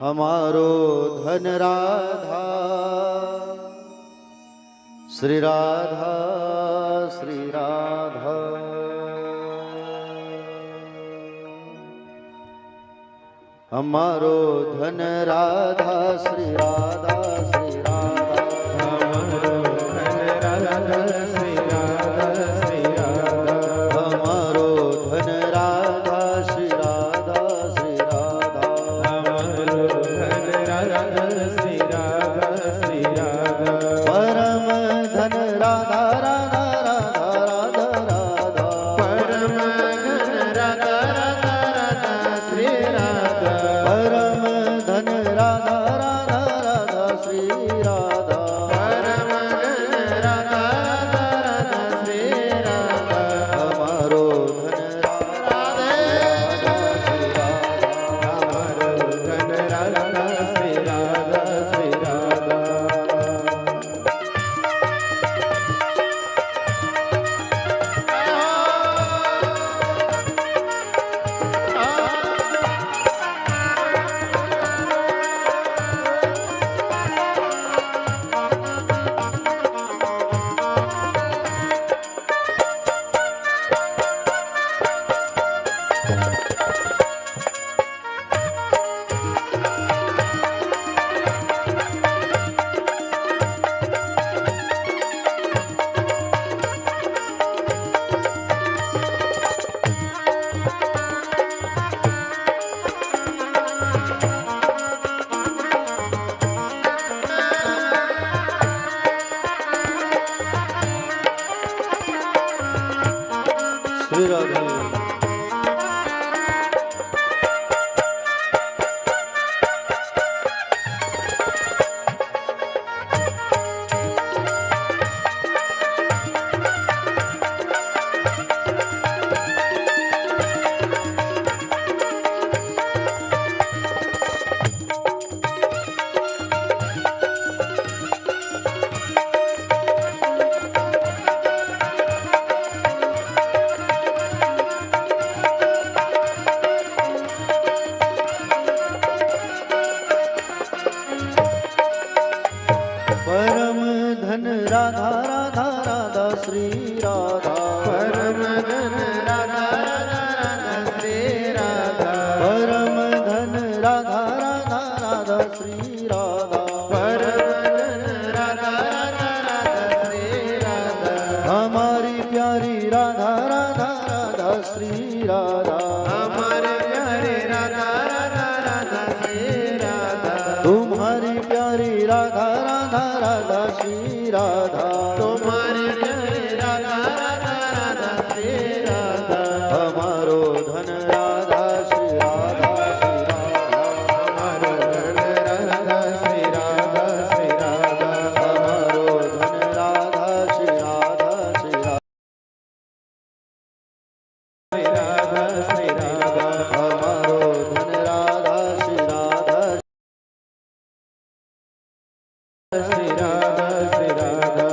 हमारो धन राधा श्री राधा श्री राधा। हमारो धन राधा श्री राधा श्री राधा। हमारो धन राधा श्री राधा श्री राधा। हमारो धन राधा श्री राधा श्री राधा। हमारो धन राधा श्री राधा श्री राधा। परम धन राधा राधा राधा राधा राधा। परम धन राधा राधा राधा श्री राधा। परम धन राधा राधा राधा श्री राधा। परम धन राधा राधा राधा श्री राधा। हमारो धन राधा राधा श्री राधा। हमारो धन राधा श्री राधा श्री राधा। श्री राधे। परम धन राधा राधा राधा श्री राधा। परम धन राधा राधा राधा श्री राधा। परम धन राधा राधा राधा श्री राधा। परम धन राधा राधा राधा श्री राधा। हमारी प्यारी राधा राधा राधा श्री राधा। हमारे प्यारे राधा राधा राधा श्री राधा। तुम्हारी प्यारी राधा राधा राधा श्री राधा। तुम्हारे प्यारे राधा राधा राधा श्री राधा। हमारो धन राधा श्री राधा श्री राधा। हमारो धन राधा श्री राधा श्री राधा। हमारो धन राधा श्री राधा श्री राधा। श्री राधा श्री राधा। हमारो धन राधा श्री राधा श्री राधा श्री राधा।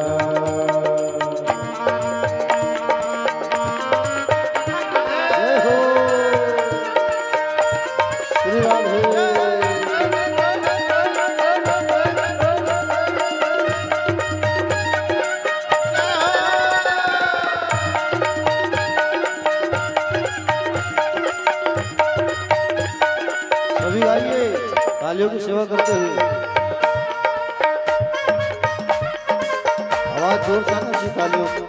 जय हो श्री राधे। सभी गाइए तालियों की सेवा करते हुए। आवाज जोर से आना चाहिए तालियों की।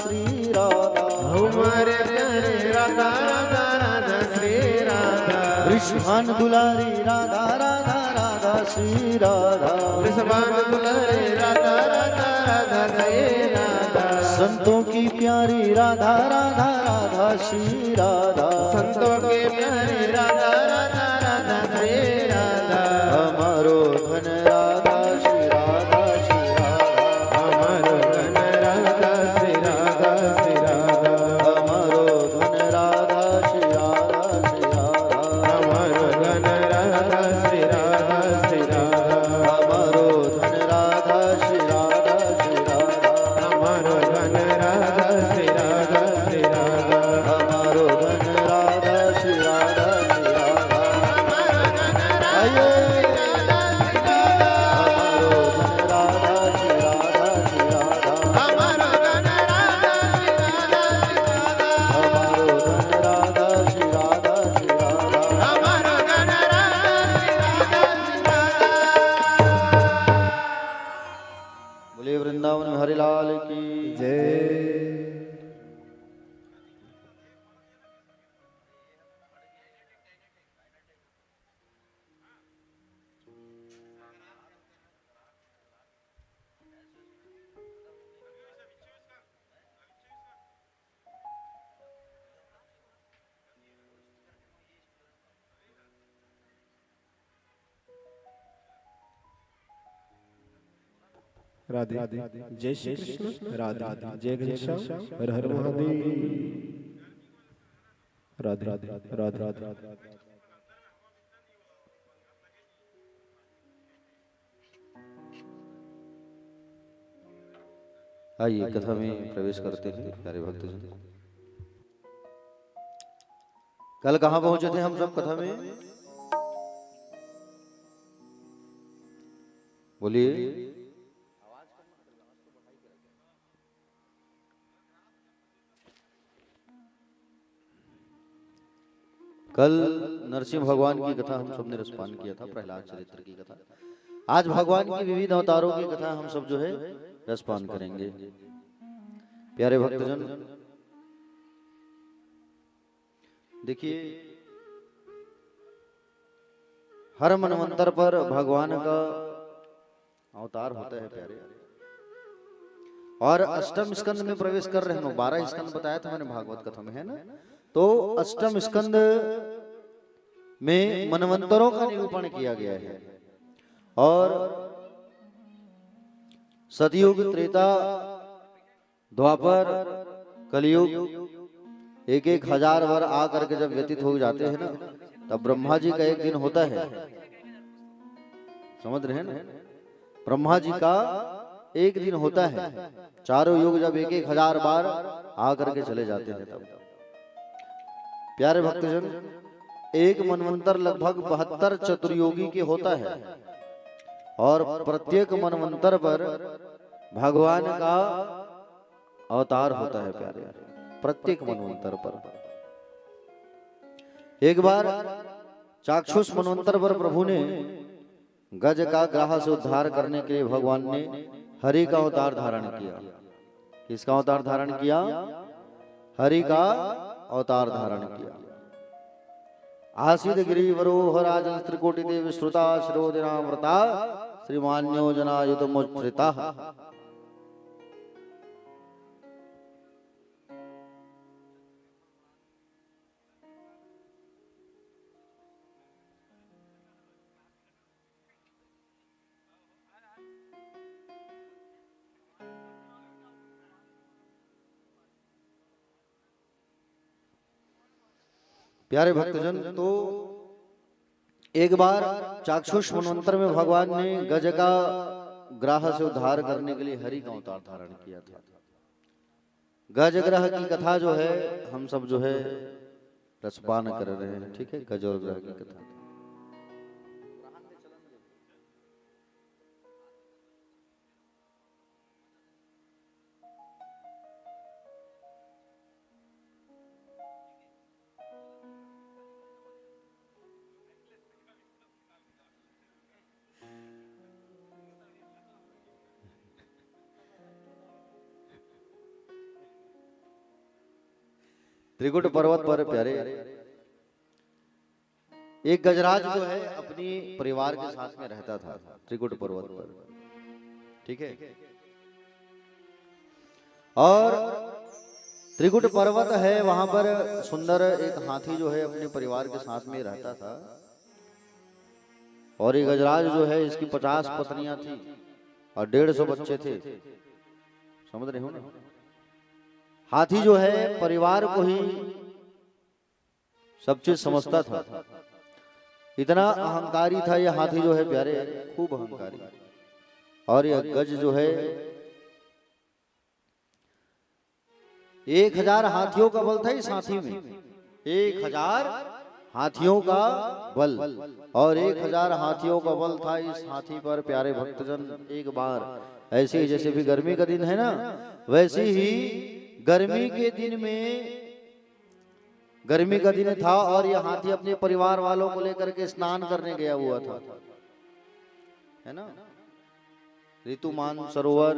श्री राधा हमारे प्यारे राधा राधा राधा श्री राधा वृषभान दुलारी राधा राधा राधा श्री राधा वृषभान दुलारी राधा राधा राधा श्री राधा संतों की प्यारी राधा राधा राधा श्री राधा संतों के प्यारे राधा राधा राधा श्री राधा हमारो धन राधा श्री राधा श्री राधा हमारो धन राधा श्री राधा श्री राधा हमारो धन राधा श्री राधा श्री राधा हमारो धन राधा श्री राधा श्री राधा हमारो धन राधा श्री राधा श्री राधा हमारो धन राधा श्री राधा श्री राधा हमारो धन राधा श्री राधा श्री राधा आइए हमारो धन राधा श्री राधा श्री राधा हमारो धन राधा श्री राधा श्री राधा हमारो धन राधा श्री राधा श्री राधा हमारो धन राधा श्री राधा श्री राधा बोले वृंदावन में हरिलाल की जय राधे जय श्री कृष्ण राधे जय घनश्याम हर हर महादेव राधे राधे राधे राधे आइए कथा में प्रवेश करते हैं प्यारे भक्तजन। कल कहाँ पहुंचे थे हम सब कथा में? बोलिए। कल नरसिंह भगवान की कथा हम सब ने रसपान किया था, प्रहलाद चरित्र की कथा। आज भगवान की विविध अवतारों की कथा हम सब जो है रसपान करेंगे। प्यारे भक्तजन देखिए, हर मनवंतर पर भगवान का अवतार होता है प्यारे, और अष्टम स्कंद में प्रवेश कर रहे हैं। 12 स्कंद बताया था मैंने भागवत कथा में, है ना? तो अष्टम स्कंद में मनवंतरों का निरूपण किया गया है, और सतयुग, त्रेता, द्वापर, कलयुग 1,000 वर्ष आकर के जब व्यतीत हो जाते हैं ना, तब ब्रह्मा जी का एक दिन होता है। समझ रहे हैं ना? ब्रह्मा जी का एक दिन होता है। चारों युग जब 1,000 बार आकर के चले जाते हैं तब। प्यारे भक्तजन, एक मनवंतर लगभग 72 चतुर्योगी के होता है, और प्रत्येक मनवंतर पर भगवान का अवतार होता है प्यारे, प्रत्येक मनवंतर पर। एक बार चाक्षुष मनवंतर पर प्रभु ने गज का ग्राह से उद्धार करने के लिए भगवान ने हरि का अवतार धारण किया। किसका अवतार धारण किया? हरि का अवतार धारण किया। आसीद गिरिवरोह राजन त्रिकोटि देव श्रुता शिरोदिनामृता श्रीमान्यो जनायुत मुच्रिता। प्यारे भक्तजन, तो एक बार चाक्षुष मनवंतर में भगवान ने गज का ग्राह से उद्धार करने के लिए हरि का अवतार धारण किया था। गज ग्रह की कथा जो है हम सब जो है रसपान कर रहे हैं, ठीक है? गज और ग्रह की कथा। त्रिकुट पर्वत पर प्यारे एक गजराज जो है अपनी परिवार के साथ में रहता था त्रिकुट पर्वत पर, ठीक है। और त्रिकुट पर्वत है, वहां पर सुंदर एक हाथी जो है अपने परिवार के साथ में रहता था। और ये गजराज जो है इसकी 50 पत्नियां थी और 150 बच्चे थे, समझ रहे हो ना। हाथी जो है परिवार को ही सब चीज समझता था, इतना अहंकारी था ये हाथी जो है प्यारे, खूब अहंकारी। और ये गज जो है 1000 हाथियों का बल था इस हाथी में, 1000 हाथियों का बल, और 1000 हाथियों का बल था इस हाथी पर प्यारे भक्तजन। एक बार ऐसे ही जैसे भी गर्मी का दिन है ना, वैसे ही गर्मी के दिन में, गर्मी का दिन था और यह हाथी अपने परिवार वालों को लेकर के स्नान करने गया हुआ था, है ना। ऋतुमान सरोवर,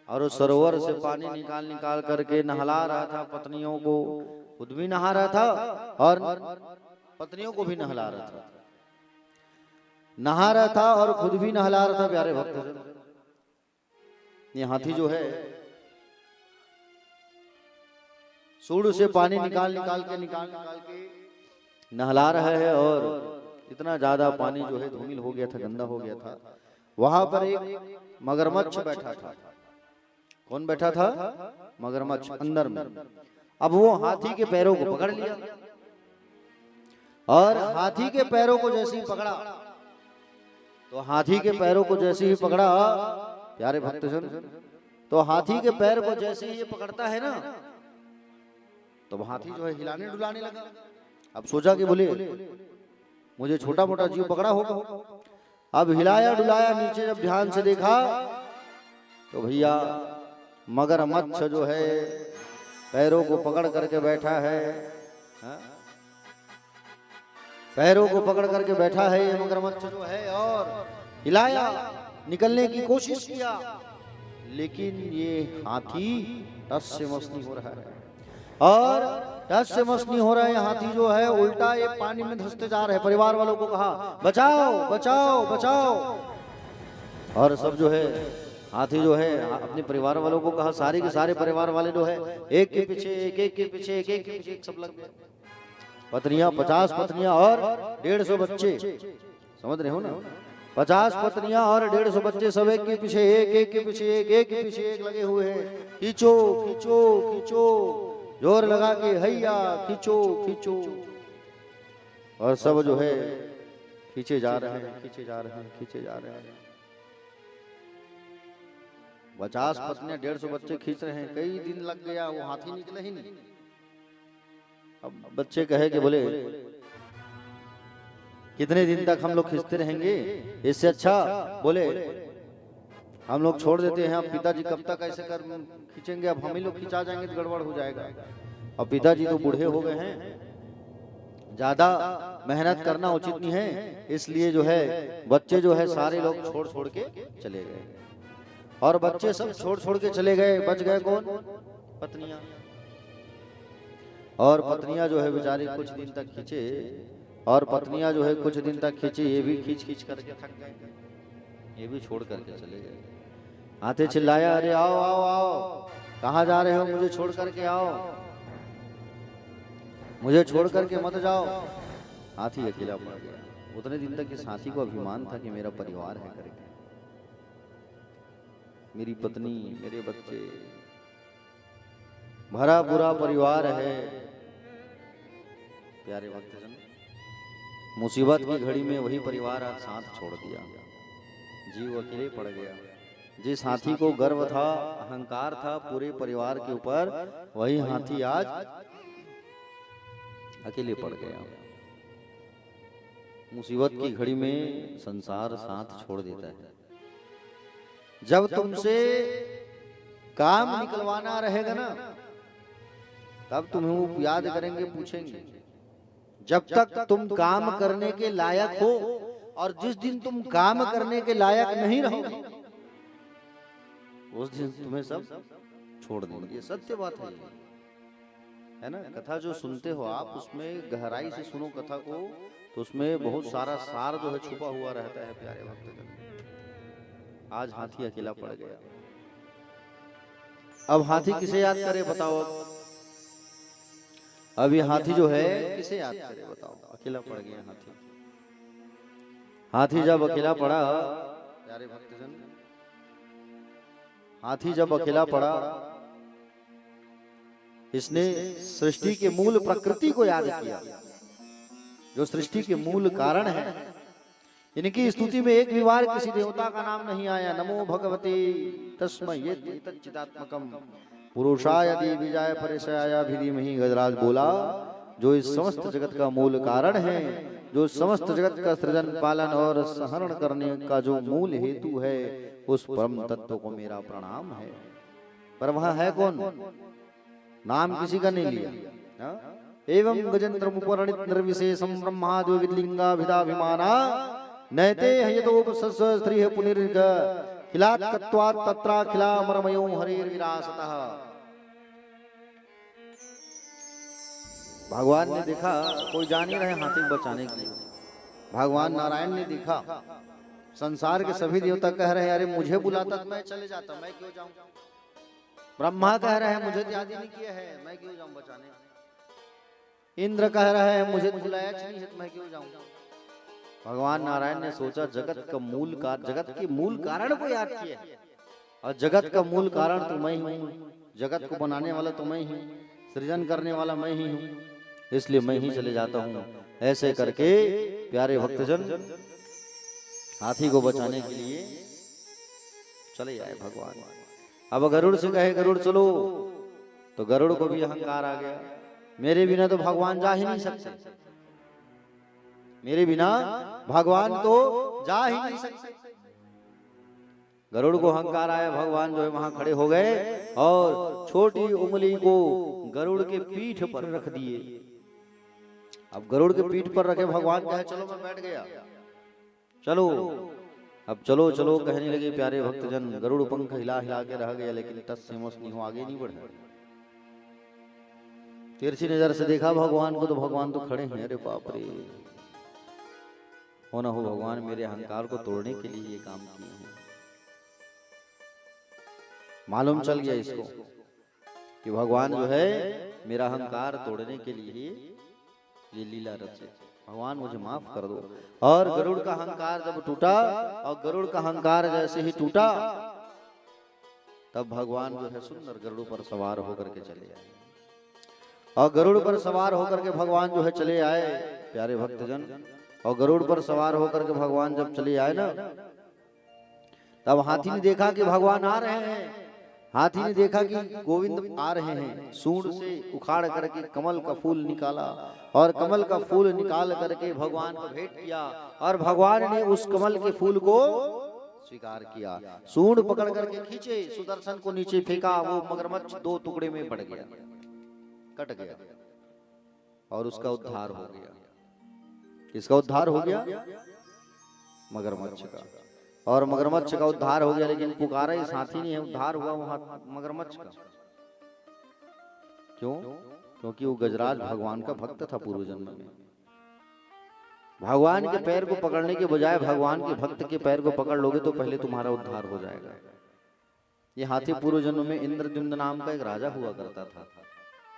और उस सरोवर से पानी निकाल निकाल करके नहला रहा था पत्नियों को, खुद भी नहा रहा था और पत्नियों को भी नहला रहा था, नहा रहा था और खुद भी नहला रहा था प्यारे भक्तजन। ये हाथी जो है सूंड से पानी निकाल निकाल के नहला रहा है, और इतना ज्यादा पानी जो है धूमिल हो गया था, गंदा हो गया था। वहां पर एक मगरमच्छ बैठा था। कौन बैठा था? मगरमच्छ अंदर में। अब वो हाथी के पैरों को पकड़ लिया, और हाथी के पैरों को जैसे ही पकड़ा, तो हाथी के पैरों को जैसे ही पकड़ा प्यारे भक्तजन, तो हाथी के पैर को जैसे ही ये पकड़ता है ना, तो हाथी जो है हिलाने डुलाने लगा। अब सोचा कि बोले मुझे छोटा मोटा जीव पकड़ा होगा। अब हिलाया डुलाया, नीचे जब ध्यान से देखा तो भैया मगरमच्छ जो है पैरों को पकड़ करके बैठा है, हा? पैरों को पकड़ करके बैठा है ये मगरमच्छ जो है, और हिलाया, निकलने की कोशिश किया, लेकिन ये हाथी टस से मस नहीं हो रहा है, और टस से मस नहीं हो रहा है। हाथी जो है उल्टा ये पानी में धंसते जा रहे हैं। परिवार वालों को कहा बचाओ बचाओ बचाओ, और सब जो है हाथी जो है अपने परिवार वालों को कहा, सारे के सारे परिवार वाले जो है एक के पीछे एक, एक के पीछे एक, एक के पीछे एक, सब लग गए। पत्नियां 50 पत्नियां और 150 बच्चे, समझ रहे हो ना। 50 पत्नियां और 150 बच्चे, सब एक के पीछे एक, एक के पीछे एक, एक के पीछे एक लगे हुए हैं। खींचो खींचो खींचो, जोर लगा के हैया खींचो खींचो, और सब जो है खींचे जा रहे हैं, खींचे जा रहे हैं, खींचे जा रहे हैं। 50 पत्नियां 150 बच्चे खींच रहे हैं, कई दिन लग गया, वो हाथी निकले ही नहीं। अब बच्चे कहे कि बोले कितने दिन तक हम लोग खींचते रहेंगे, इससे अच्छा बोले हम लोग छोड़ देते हैं। अब पिताजी कब तक ऐसे कर खींचेंगे, अब हम ही लोग खिंचा जाएंगे तो गड़बड़ हो जाएगा। अब पिताजी तो बूढ़े हो गए हैं, ज्यादा मेहनत करना उचित नहीं है, इसलिए जो है बच्चे जो है सारे लोग छोड़ छोड़ के चले गए, और बच्चे सब छोड़ छोड़ के चले गए। बच गए कौन? पत्नियां। और पत्नियां जो है बेचारी कुछ दिन तक खींचे, और पत्नियां जो है कुछ दिन तक खींचे, ये भी खींच खींच करके थक गए, ये भी छोड़ करके चले गए। हाथी चिल्लाया, अरे आओ आओ आओ, कहाँ जा रहे हो, मुझे छोड़ करके आओ, मुझे छोड़ करके मत जाओ। हाथी अकेला पड़ गया। उतने दिन तक इस हाथी को अभिमान था कि मेरा परिवार है करके, मेरी पत्नी, मेरे बच्चे, भरा बुरा परिवार है। प्यारे भक्तजन, मुसीबत की घड़ी में वही परिवार आज साथ छोड़ दिया, जीव अकेले पड़ गया। जिस हाथी को गर्व था, अहंकार था पूरे परिवार के ऊपर, वही हाथी आज अकेले पड़ गया। मुसीबत की घड़ी में संसार साथ छोड़ देता है। जब तुमसे काम निकलवाना रहेगा ना, तब तुम्हें वो याद करेंगे, पूछेंगे। जब तक तुम काम करने के लायक हो, और जिस दिन तुम काम करने के लायक नहीं रहोगे, उस दिन तुम्हें सब छोड़ देंगे। ये सत्य बात है ना। कथा जो सुनते हो आप, उसमें गहराई से सुनो कथा को, तो उसमें बहुत सारा सार जो है छुपा हुआ रहता है प्यारे भक्तजन। आज हाथी अकेला पड़ गया, अब हाथी किसे याद करे बताओ। अब ये हाथी जो है किसे याद करे बताओ, अकेला पड़ गया हाथी। हाथी जब अकेला पड़ा प्यारे भक्तजन, हाथी जब अकेला पड़ा, इसने सृष्टि के मूल प्रकृति को याद किया, जो सृष्टि के मूल कारण है। इनकी स्तुति में एक भी बार किसी देवता का नाम नहीं आया। नमो भगवते तस्मै चिदात्मकम पुरुषाय दिव्याय परिचयाय धीमहि। गजराज बोला, जो इस समस्त जगत का मूल कारण है, जो समस्त जगत का सृजन पालन और सहरण करने का जो मूल हेतु है, उस परम तत्व को मेरा प्रणाम है। पर वह है कौन? नाम किसी का नहीं लिया। एवं गजेंद्र मुपरणित निर्विशेषम ब्रह्मादि विलिंगाभिधाभिमाना नैते हयतोपसस स्त्रीः पुनिर्ग खिलात्त्वात् तत्राखिला मरमयो हरिर्विरासतः। भगवान ने देखा कोई जा नहीं रहे हाथी को बचाने के लिए। भगवान नारायण ने देखा संसार के सभी देवता कह रहे हैं अरे मुझे बुलाता तो मैं चले जाता, मैं क्यों जाऊं। ब्रह्मा कह रहे हैं मुझे त्याग नहीं किया है, मैं क्यों जाऊं बचाने। इंद्र कह रहे हैं मुझे बुलाया नहीं है तो मैं क्यों जाऊं। भगवान नारायण ने सोचा जगत का मूल कारण, जगत के मूल कारण को याद किया, और जगत का मूल कारण तो मैं ही हूँ, जगत को बनाने वाला तो मैं ही, सृजन करने वाला मैं ही हूँ, इसलिए मैं ही चले जाता हूँ। ऐसे करके प्यारे भक्तजन हाथी को बचाने के लिए चले आए भगवान। अब गरुड़ से कहे गरुड़ चलो, तो गरुड़ को भी अहंकार आ गया, मेरे बिना तो भगवान जा ही नहीं सकते, मेरे बिना भगवान तो जा ही नहीं सकते। गरुड़ को अहंकार आया, भगवान जो है वहां खड़े हो गए और छोटी उंगली को गरुड़ के पीठ पर रख दिए। अब गरुड़ के पीठ पर रखे भगवान कहे चलो मैं बैठ गया, चलो अब चलो चलो कहने लगे प्यारे भक्तजन। गरुड़ पंख हिला हिला के रह गया, लेकिन टस से मस नहीं हो, आगे नहीं बढ़ा। तिरछी नजर से देखा भगवान को, तो भगवान तो खड़े हैं। अरे बाप रे, हो ना हो भगवान मेरे अहंकार को तोड़ने के लिए ये काम किए हैं। मालूम चल गया इसको कि भगवान जो है मेरा अहंकार तोड़ने के लिए ये लीला रचे। भगवान मुझे माफ कर दो। और गरुड़ का अहंकार जब टूटा, और गरुड़ का अहंकार जैसे ही टूटा, तब भगवान जो है सुंदर गरुड़ पर सवार होकर के चले आए। और गरुड़ पर सवार होकर के भगवान जो है चले आए प्यारे भक्तजन। और गरुड़ पर सवार होकर के भगवान जब चले आए ना, तब हाथी ने देखा कि भगवान आ रहे हैं। हाथी ने देखा कि गोविंद आ रहे हैं, सूंड से उखाड़ करके कमल का फूल निकाला, और कमल का फूल निकाल करके भगवान को भेंट किया, और भगवान ने उस कमल के फूल को स्वीकार किया। सूंड पकड़ करके खींचे, सुदर्शन को नीचे फेंका, वो मगरमच्छ दो टुकड़े में पड़ गया, कट गया, और उसका उद्धार हो गया। किसका उद्धार हो गया? मगरमच्छ का। और मगरमच्छ का उद्धार हो गया, लेकिन पुकारा इस हाथी ने, उद्धार हुआ वहां मगरमच्छ का। क्यों? क्योंकि वो गजराज भगवान का भक्त था पूर्व जन्म में। भगवान के पैर को पकड़ने के बजाय भगवान के भक्त के पैर को पकड़ लोगे तो पहले तुम्हारा उद्धार हो जाएगा। ये हाथी पूर्व जन्म में इंद्रद्युम्न नाम का एक राजा हुआ करता था।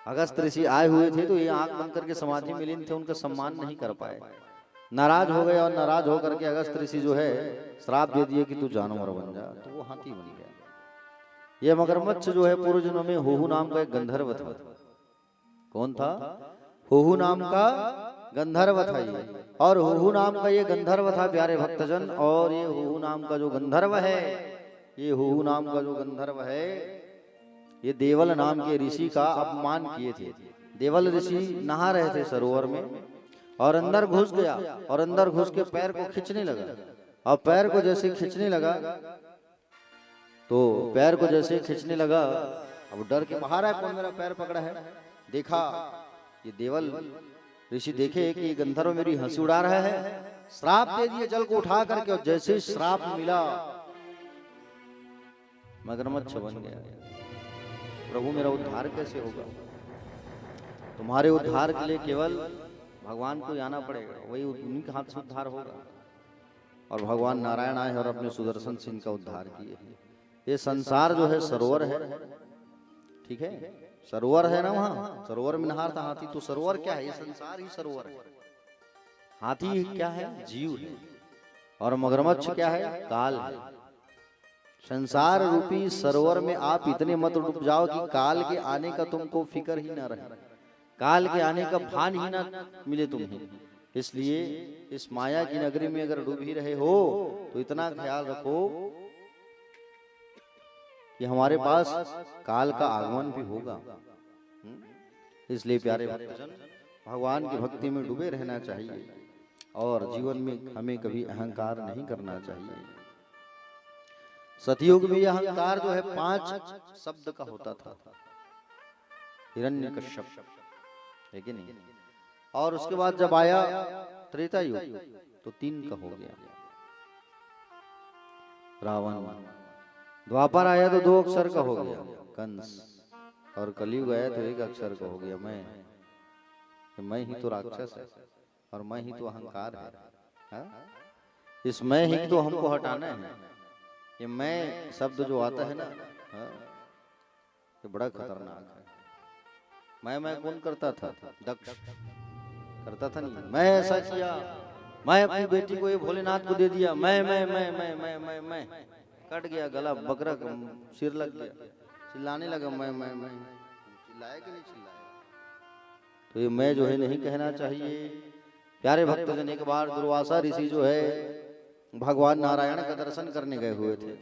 अगस्त ऋषि आए हुए थे, तो ये आंख बंद करके समाधि में लीन थे, उनका सम्मान नहीं कर पाए, नाराज हो गए, और नाराज होकर के अगस्त ऋषि जो है श्राप दे दिए कि तू जानवर बन जा, तो वो हाथी बन गया। ये मगरमच्छ जो है पूर्व जन्म में होहू नाम का एक गंधर्व था। कौन था? होहू नाम का गंधर्व था ये। और होहू नाम का ये गंधर्व था प्यारे भक्तजन। और ये होहू नाम का जो गंधर्व है, ये होहू नाम का जो गंधर्व है, ये देवल नाम के ऋषि का अपमान किए थे। देवल ऋषि नहा रहे थे सरोवर में, और अंदर घुस गया, और अंदर घुस के पैर को खींचने लगा। और पैर को जैसे खींचने लगा, तो पैर को जैसे खींचने लगा, अब डर के बाहर है, कौन मेरा पैर पकड़ा है। देखा ये देवल ऋषि देखे कि गंधर्व मेरी हंसी उड़ा रहा है, श्राप दे दिए जल को उठा करके, और जैसे श्राप मिला मगरमच्छ बन गया। प्रभु मेरा उद्धार कैसे होगा? तुम्हारे उद्धार के लिए केवल भगवान को आना पड़ेगा, वही उन्हीं के हाथ से उद्धार होगा। और भगवान नारायण आए और अपने सुदर्शन से इनका उद्धार किए। ये संसार जो है सरोवर है, ठीक है, सरोवर है ना, वहां सरोवर में नहाता हाथी, तो सरोवर क्या है? ये संसार ही सरोवर है। हाथी क्या है? जीव है। और मगरमच्छ क्या है? काल है। संसार रूपी सरोवर में आप इतने मत डूब जाओ कि काल के आने का तुमको फिक्र ही ना रहे, काल के आने का भान ही ना मिले तुम्हें। इसलिए इस माया की नगरी में अगर डूब ही रहे हो तो इतना ख्याल रखो कि हमारे पास काल का आगमन भी होगा। इसलिए प्यारे भक्तजन, भगवान की भक्ति में डूबे रहना चाहिए और जीवन में हमें कभी अहंकार नहीं करना चाहिए। सतयुग में यह अहंकार जो है 5 शब्द का होता था, हिरण्यकश्यप, है कि नहीं? और उसके बाद जब आया त्रेता युग तो 3 का हो गया, रावण। द्वापर आया तो 2 अक्षर का हो गया, कंस। और कलयुग आया तो 1 अक्षर का हो गया, मैं ही तो राक्षस है और मैं ही तो अहंकार है। हा? इस मैं ही तो हमको हटाना है। ये मैं शब्द जो आता है ना, ये बड़ा खतरनाक है। मैं कौन करता था? दक्ष करता था नहीं, मैं ऐसा किया, मैं अपनी बेटी को ये भोलेनाथ को दे दिया, मैं कट गया गला, बकरा सिर लग गया, चिल्लाने लगा मैं। चिल्लाया कि नहीं चिल्लाया? तो ये मैं जो है नहीं कहना चाहिए। प्यारे भक्तजन, एक बार दुर्वासा ऋषि जो है भगवान नारायण का दर्शन करने गए हुए थे,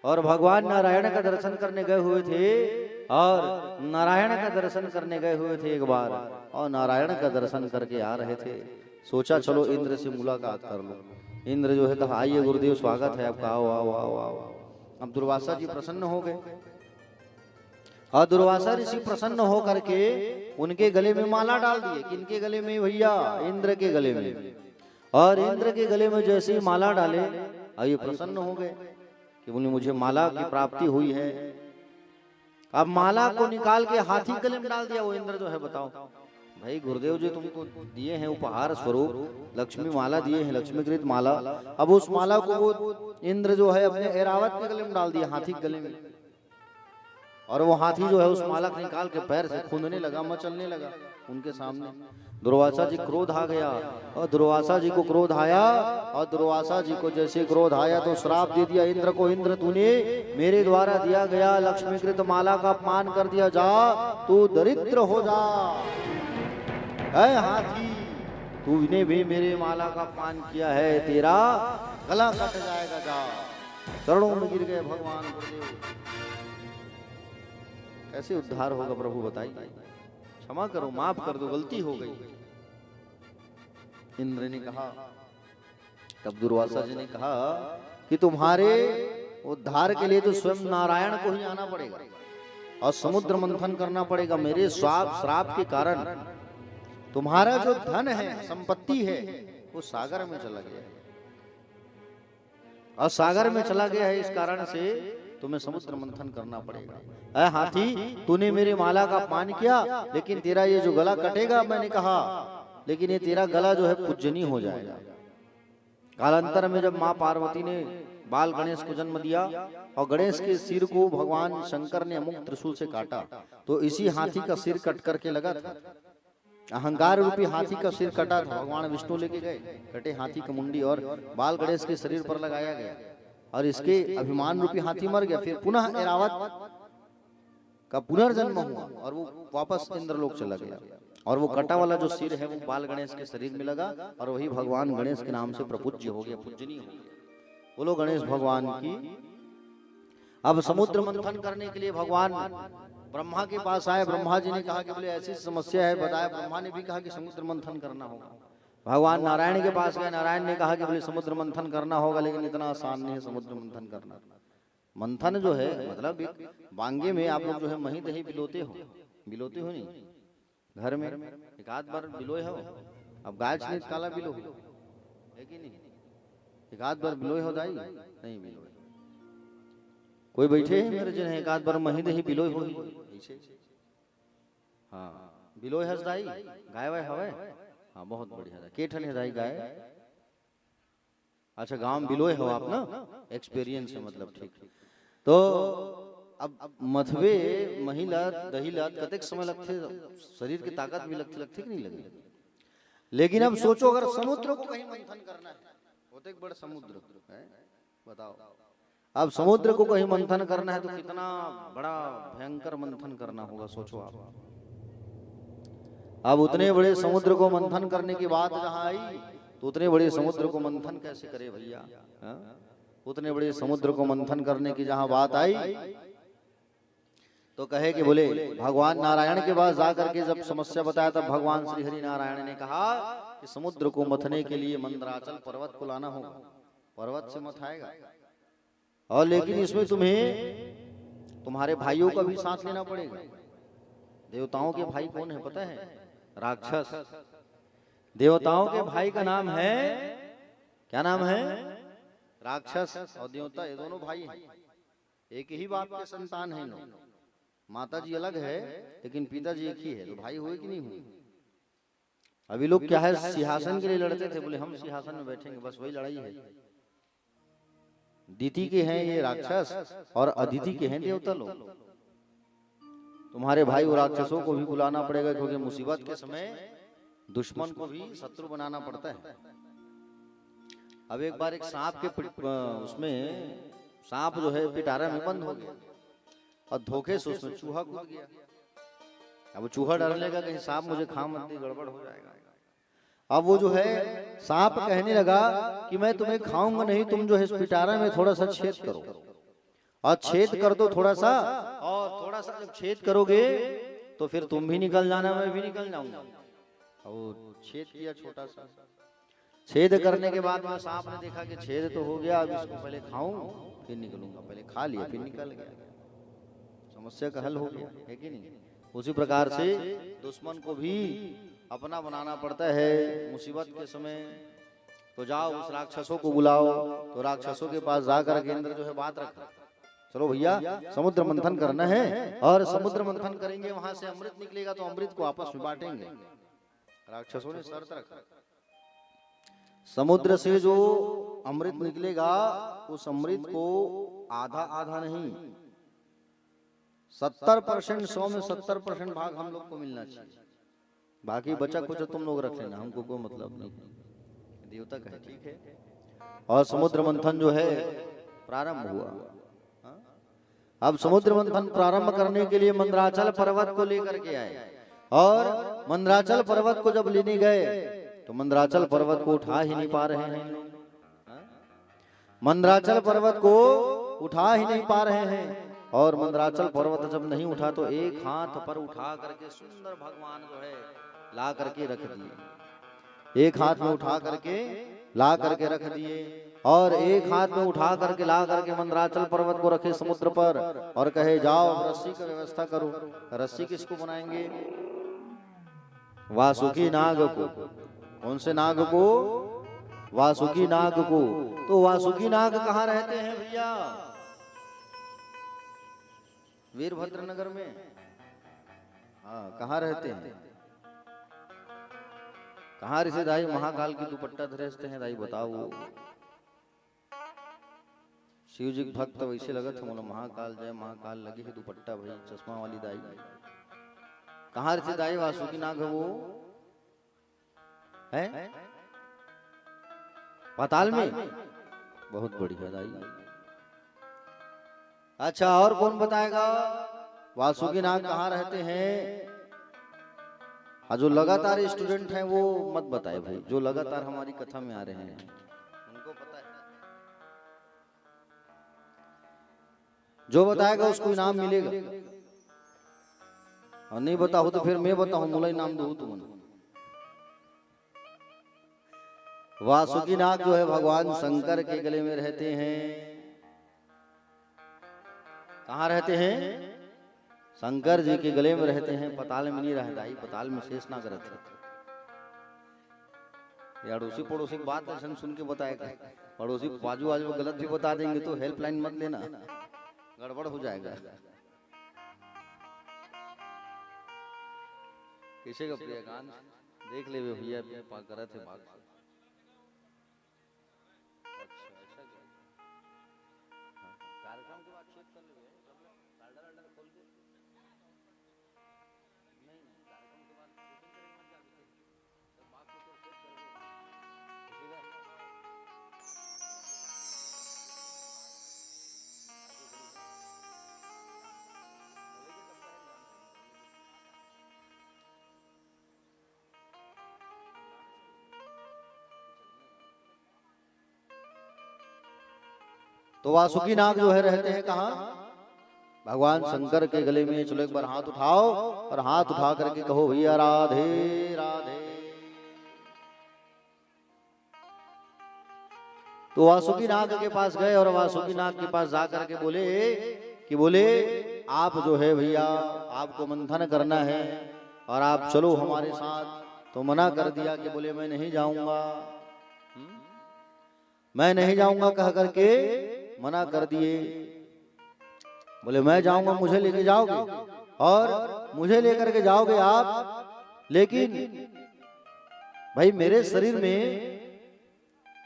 और भगवान नारायण का दर्शन करने गए हुए थे, और नारायण का दर्शन करने गए हुए थे एक बार, और नारायण का दर्शन करके आ रहे थे। सोचा चलो इंद्र से मुलाकात कर लो। इंद्र जो है कहा आइए गुरुदेव स्वागत है आपका, आओ आओ आओ आओ। अब दुर्वासा जी प्रसन्न हो गए, और दुर्वासा ऋषि प्रसन्न हो करके उनके गले में माला डाल दिए। किनके गले में भैया? इंद्र के गले में। और इंद्र के गले में जैसे ही माला डाले, ये प्रसन्न हो गए कि बोले मुझे माला की प्राप्ति हुई है। अब माला को निकाल के हाथी गले में डाल दिया वो इंद्र जो है। बताओ भाई, गुरुदेव जी तुमको दिए हैं उपहार स्वरूप, लक्ष्मी माला दिए हैं, लक्ष्मीकृत माला। अब उस माला को वो इंद्र जो है अपने ऐरावत के गले में डाल दिया, हाथी के गले में। और वो हाथी जो है उस माला को निकाल के पैर से खूंदने लगा, मचलने लगा उनके सामने। दुर्वासा जी क्रोध आ गया, और दुर्वासा जी को क्रोध आया, और दुर्वासा जी को जैसे क्रोध आया तो श्राप दे दिया इंद्र को, इंद्र तूने मेरे द्वारा दिया गया लक्ष्मीकृत माला का अपमान कर दिया, जा तू दरिद्र हो जा। ऐ हाथी, तूने भी मेरे माला का अपमान किया है, तेरा गला कट जाएगा, जा। चरणों में गिर गए भगवान गुरुदेव। कैसे उद्धार होगा प्रभु बताइए? क्षमा करो, माफ कर दो, गलती हो गई। इंद्र ने कहा, तब दुर्वासा जी ने कहा कि तुम्हारे उद्धार के लिए तो स्वयं नारायण को ही आना पड़ेगा और समुद्र मंथन करना पड़ेगा। मेरे श्राप के कारण तुम्हारा जो धन है, संपत्ति है, वो सागर में चला गया है, और सागर में चला गया है, इस कारण से तुम्हें समुद्र मंथन करना पड़ेगा। ऐ हाथी, तूने मेरी माला का अपमान किया, लेकिन तेरा ये जो गला कटेगा, मैंने कहा, लेकिन ये तेरा गला जो है पूजनीय हो जाएगा। कालांतर में जब माँ पार्वती ने बाल गणेश को जन्म दिया और गणेश के सिर को भगवान शंकर ने अमुक त्रिशूल से काटा, तो इसी हाथी का सिर कट करके लगा था। अहंकार रूपी हाथी का सिर कटा था, भगवान विष्णु लेके गए, कटे हाथी का मुंडी और बाल गणेश के शरीर पर लगाया गया, और इसके अभिमान रूपी हाथी मर गया। फिर पुनः ऐरावत का पुनर्जन्म हुआ और वो वापस इंद्रलोक चला गया, और वो कटा वाला जो सिर है वो बाल गणेश के शरीर में लगा, और वही भगवान गणेश के नाम से प्रपूज्य हो गया, पूजनीय हो गया। बोलो गणेश भगवान की। अब समुद्र मंथन करने के लिए भगवान ब्रह्मा के पास आए। ब्रह्मा जी ने कहा कि बोले ऐसी समस्या है, बताया। ब्रह्मा ने भी कहा कि समुद्र मंथन करना होगा। भगवान नारायण के पास गए, नारायण ने कहा कि बोले समुद्र मंथन करना होगा, लेकिन इतना आसान नहीं है समुद्र मंथन करना। मंथन जो है मतलब बांगे में आप लोग जो है मही दही बिलोते हो नहीं घर में, एक आध बार बिलोए हो। अब गाय ने काला बिलो है कि नहीं, एक आध बार बिलोए हो दाई? नहीं बिलोए। कोई बैठे हैं मेरे जिन्हें एक आध बार मही दही बिलोए हो? हाँ, बिलोय हस दाई गाय वाय हवे। हाँ बहुत बढ़िया के ठन है दाई गाय। अच्छा गांव बिलोय हो आप ना, एक्सपीरियंस है मतलब, ठीक। तो अब मथवे महिला दही लात कतेक समय लगते, शरीर की ताकत भी लगती कि नहीं लगी। लेकिन अब सोचो अगर समुद्र को कहीं मंथन करना है, होते एक बड़ा समुद्र है, बताओ अब समुद्र को कहीं मंथन करना है तो कितना बड़ा भयंकर मंथन करना होगा, सोचो आप। अब उतने बड़े समुद्र को मंथन करने की बात जहां आई तो उतने बड़े समुद्र को मंथन कैसे करे भैया। उतने बड़े समुद्र को मंथन करने की जहां बात आई तो कहे कि बोले भगवान नारायण के पास जाकर के जब समस्या बताया तब भगवान श्री हरि नारायण ने कहा कि समुद्र को मथने के लिए मंदराचल पर्वत को लाना होगा, पर्वत से मथाएगा। और लेकिन इसमें तुम्हें तुम्हारे भाइयों का भी साथ लेना पड़ेगा। देवताओं के भाई कौन है पता है? राक्षस। देवताओं के भाई का नाम है, क्या नाम है? राक्षस और देवता, ये दोनों भाई हैं, एक ही बाप के संतान हैं लोग। माता जी अलग है लेकिन पिताजी एक ही है, तो भाई हुए कि नहीं हुए। अभी लोग क्या है सिंहासन के लिए लड़ते थे, बोले हम सिंहासन में बैठेंगे, बस वही लड़ाई है। दिति के हैं ये राक्षस और अदिति के हैं देवता लोग। तुम्हारे भाई और राक्षसों को भी बुलाना पड़ेगा, क्योंकि मुसीबत के समय दुश्मन को भी शत्रु बनाना पड़ता है। अब एक बार एक सांप के उसमें सांप जो है पिटारा में बंद हो गया और धोखे से उसमें चूहा कूद गया। अब चूहा डरने का कहीं सांप मुझे खा मत दे, गड़बड़ हो जाएगा। अब वो जो है सांप कहने लगा कि मैं तुम्हें खाऊंगा नहीं, तुम जो है इस पिटारा में थोड़ा सा छेद करो, और छेद कर दो थोड़ा सा, और थोड़ा सा जब छेद करोगे तो फिर तुम भी निकल जाना, मैं भी निकल जाऊंगा। और छेद किया छोटा सा, छेद करने के बाद में सांप ने देखा कि छेद तो हो गया, अब इसको पहले खाऊं फिर निकलूंगा, पहले खा लिया फिर निकल गया, समस्या का हल हो गया, है कि नहीं। उसी प्रकार से दुश्मन को भी अपना बनाना पड़ता है मुसीबत के समय। तो जाओ उस राक्षसों को बुलाओ, तो राक्षसों के पास जाकर के अंदर जो है बात रखा, चलो भैया समुद्र मंथन करना है, और समुद्र मंथन करेंगे वहां से अमृत निकलेगा तो अमृत को आपस में बांटेंगे। राक्षसों ने शर्त रखा, समुद्र से जो अमृत निकलेगा उस अमृत को आधा आधा नहीं, 70% 100 में 70% भाग हम लोग को मिलना चाहिए, बाकी बचा कुछ तुम लोग रख लेना, हमको कोई मतलब नहीं। देवता कहे ठीक है। और समुद्र मंथन जो है प्रारंभ हुआ। अब समुद्र मंथन प्रारंभ करने के लिए मंदराचल पर्वत को लेकर के आए, और मंदराचल पर्वत को जब लेने गए तो मंदराचल पर्वत को उठा ही नहीं पा रहे हैं। मंदराचल पर्वत को उठा ही नहीं पा रहे हैं। और मंदराचल पर्वत जब नहीं उठा तो एक हाथ पर उठा करके सुंदर भगवान जो है ला करके रख दिए, एक हाथ में उठा करके ला करके रख दिए, और एक हाथ में उठा करके ला करके मंदराचल पर्वत को रखे समुद्र पर, और कहे जाओ रस्सी की व्यवस्था करो। रस्सी किसको बनाएंगे? वासुकी नाग को। कौन से नाग को? वासुकी नाग को। तो वासुकी नाग कहाँ रहते हैं भैया? वीरभद्र नगर में। हाँ कहाँ रहते हैं? कहाँ ऋषि दाई महाकाल की दुपट्टा धरेस्ते हैं दाई, बताओ। शिव जी भक्त वैसे लगत है, महाकाल जय महाकाल लगी है दुपट्टा भाई, चश्मा वाली दाई। कहाँ ऋषि दाई वासुकी नाग वो है? पाताल में। बहुत बढ़िया दाई। अच्छा और कौन बताएगा वासुकी नाग कहाँ रहते हैं? जो लगातार स्टूडेंट हैं वो मत बताए भाई, जो लगातार हमारी कथा में आ रहे हैं उनको पता है। जो बताएगा उसको इनाम मिलेगा, और नहीं बताओ तो फिर मैं बताऊं, मुला इनाम दो तुम। वासुकी नाग जो है भगवान शंकर के गले में रहते हैं। कहाँ रहते हैं? शंकर जी के गले में रहते हैं, पताल में नहीं रहता। पताल में शेष नाग रहते। यार उसी पड़ोसी की बात ऐसा सुन के बताएगा, पड़ोसी बाजू आज वो गलत भी बता देंगे तो हेल्पलाइन मत लेना, गड़बड़ हो जाएगा। किसे का प्रियकांत देख ले वे भैया पा करे थे भाग से। अच्छा ऐसा क्या? हाँ, कार्यक्रम के बाद चेक कर ले कार्डर ऑर्डर खोल के नहीं कार्यक्रम के बाद शूटिंग करेंगे मत जाके तो बात को तो चेक कर ले किसी का तो वासुकी नाग जो है रहते हैं कहाँ? भगवान शंकर के गले में। चलो एक बार हाथ उठाओ और हाथ उठा करके कहो भैया राधे राधे। तो वासुकी नाग के पास गए और वासुकी नाग के पास जा करके बोले आप जो है भैया आपको मंथन करना है और आप चलो हमारे साथ। तो मना कर दिया कि बोले मैं नहीं जाऊंगा, मैं नहीं जाऊंगा कह करके मना कर दिए। बोले मैं जाऊंगा, मुझे लेके जाओगे और मुझे लेकर के जाओगे आप, लेकिन भाई मेरे शरीर में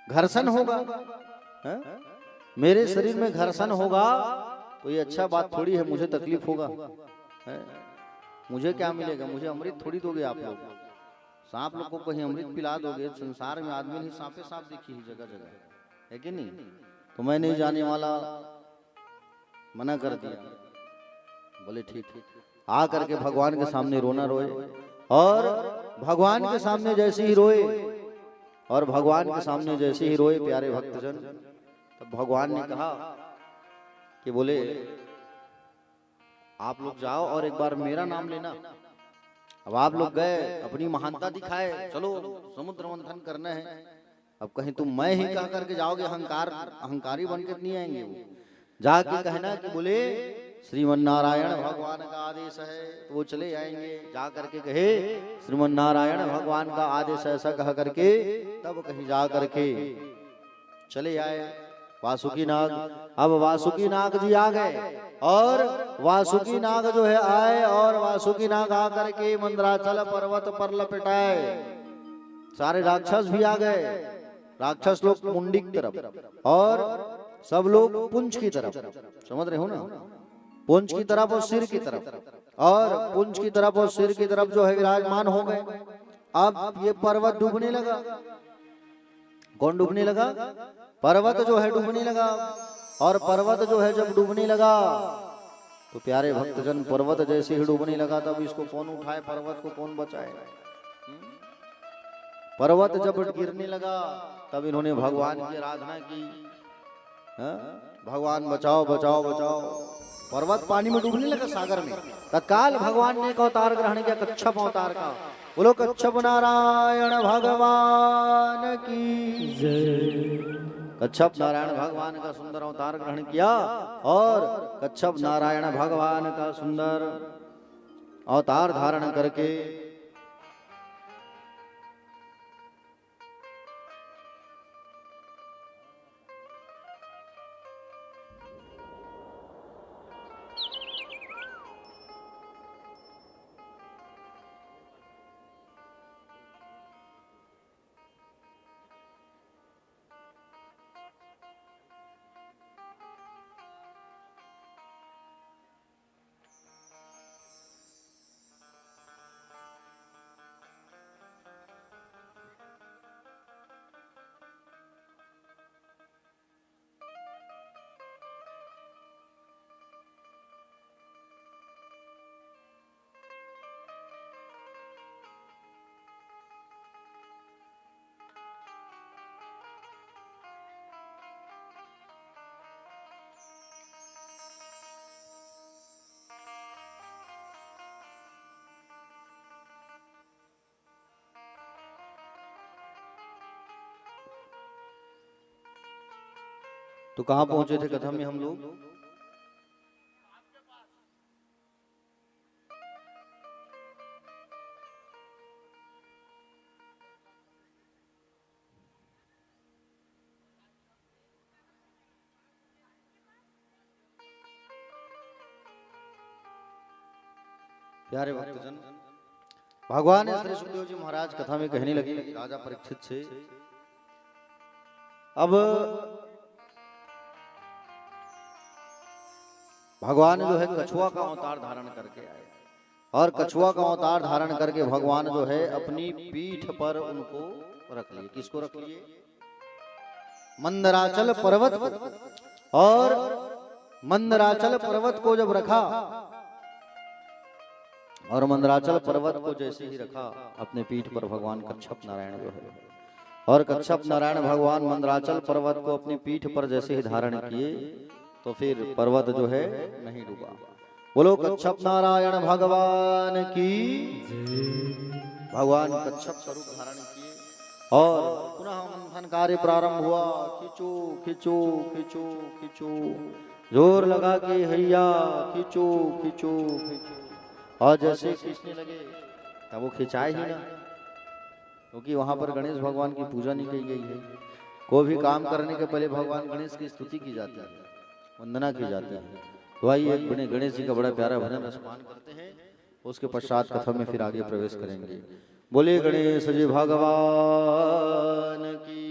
घर्षण होगा, है? मेरे शरीर में घर्षण होगा तो ये अच्छा बात थोड़ी है, मुझे तकलीफ होगा, है? मुझे क्या मिलेगा? मुझे अमृत थोड़ी दोगे आप लोग। सांप लोग को कहीं अमृत पिला दोगे? संसार में आदमी नहीं सांपे सांप देखी है जगह जगह, है कि नहीं? तो मैं नहीं जाने वाला, मना कर दिया। बोले ठीक है। आ करके भगवान के सामने रोना रोए और भगवान के सामने जैसे ही रोए और भगवान के सामने जैसे ही रोए प्यारे भक्तजन, तब भगवान ने कहा कि बोले आप लोग जाओ और एक बार मेरा नाम लेना। अब आप लोग गए, अपनी महानता दिखाए, चलो समुद्र मंथन करना है। अब कहीं तुम मैं ही कह करके जाओगे, अहंकारी बनकर नहीं आएंगे। वो जाके कहना कि बोले श्रीमन नारायण भगवान का आदेश है, तो वो चले आएंगे। जा करके कहे श्रीमन नारायण भगवान का आदेश ऐसा कह करके तब कहीं जा करके चले आए वासुकी नाग। अब वासुकी नाग जी आ गए और वासुकी नाग जो है आए और वासुकी नाग आकर के मंदराचल पर्वत पर लपेटाए। सारे राक्षस भी आ गए, राक्षस लोग मुंडी की तरफ और सब लोग पुंछ की तरफ, समझ रहे हो ना? पुंछ की तरफ और सिर की तरफ, और पुंछ की तरफ और सिर की तरफ जो है विराजमान हो गए। अब ये पर्वत डूबने लगा। कौन डूबने लगा? पर्वत जो है डूबने लगा। और पर्वत जो है जब डूबने लगा तो प्यारे भक्तजन पर्वत जैसे ही डूबने लगा तब इसको कौन उठाए, पर्वत को कौन बचाए? पर्वत जब गिरने लगा तब इन्होंने भगवान की आराधना की, भगवान बचाओ बचाओ बचाओ। पर्वत पानी में डूबने लगा सागर में। तत्काल भगवान ने एक अवतार ग्रहण किया, कच्छप अवतार का। बोलो कच्छप नारायण भगवान की जय। कच्छप नारायण भगवान का सुंदर अवतार ग्रहण किया और कच्छप नारायण भगवान का सुंदर अवतार धारण करके तो कहां पहुंचे थे कथा में हम लोग? प्यारे भक्तजन, भगवान श्री सुखदेव जी महाराज कथा में कहने लगे राजा परीक्षित से, अब भगवान जो है कछुआ का अवतार धारण करके आए और कछुआ का अवतार धारण करके भगवान जो है अपनी पीठ पर उनको रख लिए। किसको रख लिए? मंदराचल पर्वत को। और मंदराचल पर्वत को जब रखा और मंदराचल पर्वत को जैसे ही रखा अपने पीठ पर भगवान कच्छप नारायण जो है, और कच्छप नारायण भगवान मंदराचल पर्वत को अपनी पीठ पर जैसे ही धारण किए तो फिर पर्वत जो है नहीं डूबा। बोलो कच्छप नारायण भगवान की। भगवान कच्छप स्वरूप धारण किए और पुनः मंथन कार्य प्रारंभ हुआ। खींचो खींचो खींचो खींचो, जोर लगा के हैया खींचो खींचो खींचो। और जैसे खींचने लगे तब वो खिंचाए ही ना, क्योंकि वहां पर गणेश भगवान की पूजा नहीं की गई है। कोई भी काम करने के पहले भगवान गणेश की स्तुति की जाती है, वंदना की जाती है। तो आइए एक बड़े गणेश जी का बड़ा प्यारा भजन रसपान करते हैं, उसके पश्चात कथा में फिर आगे प्रवेश करेंगे। बोले गणेश जी भगवान की।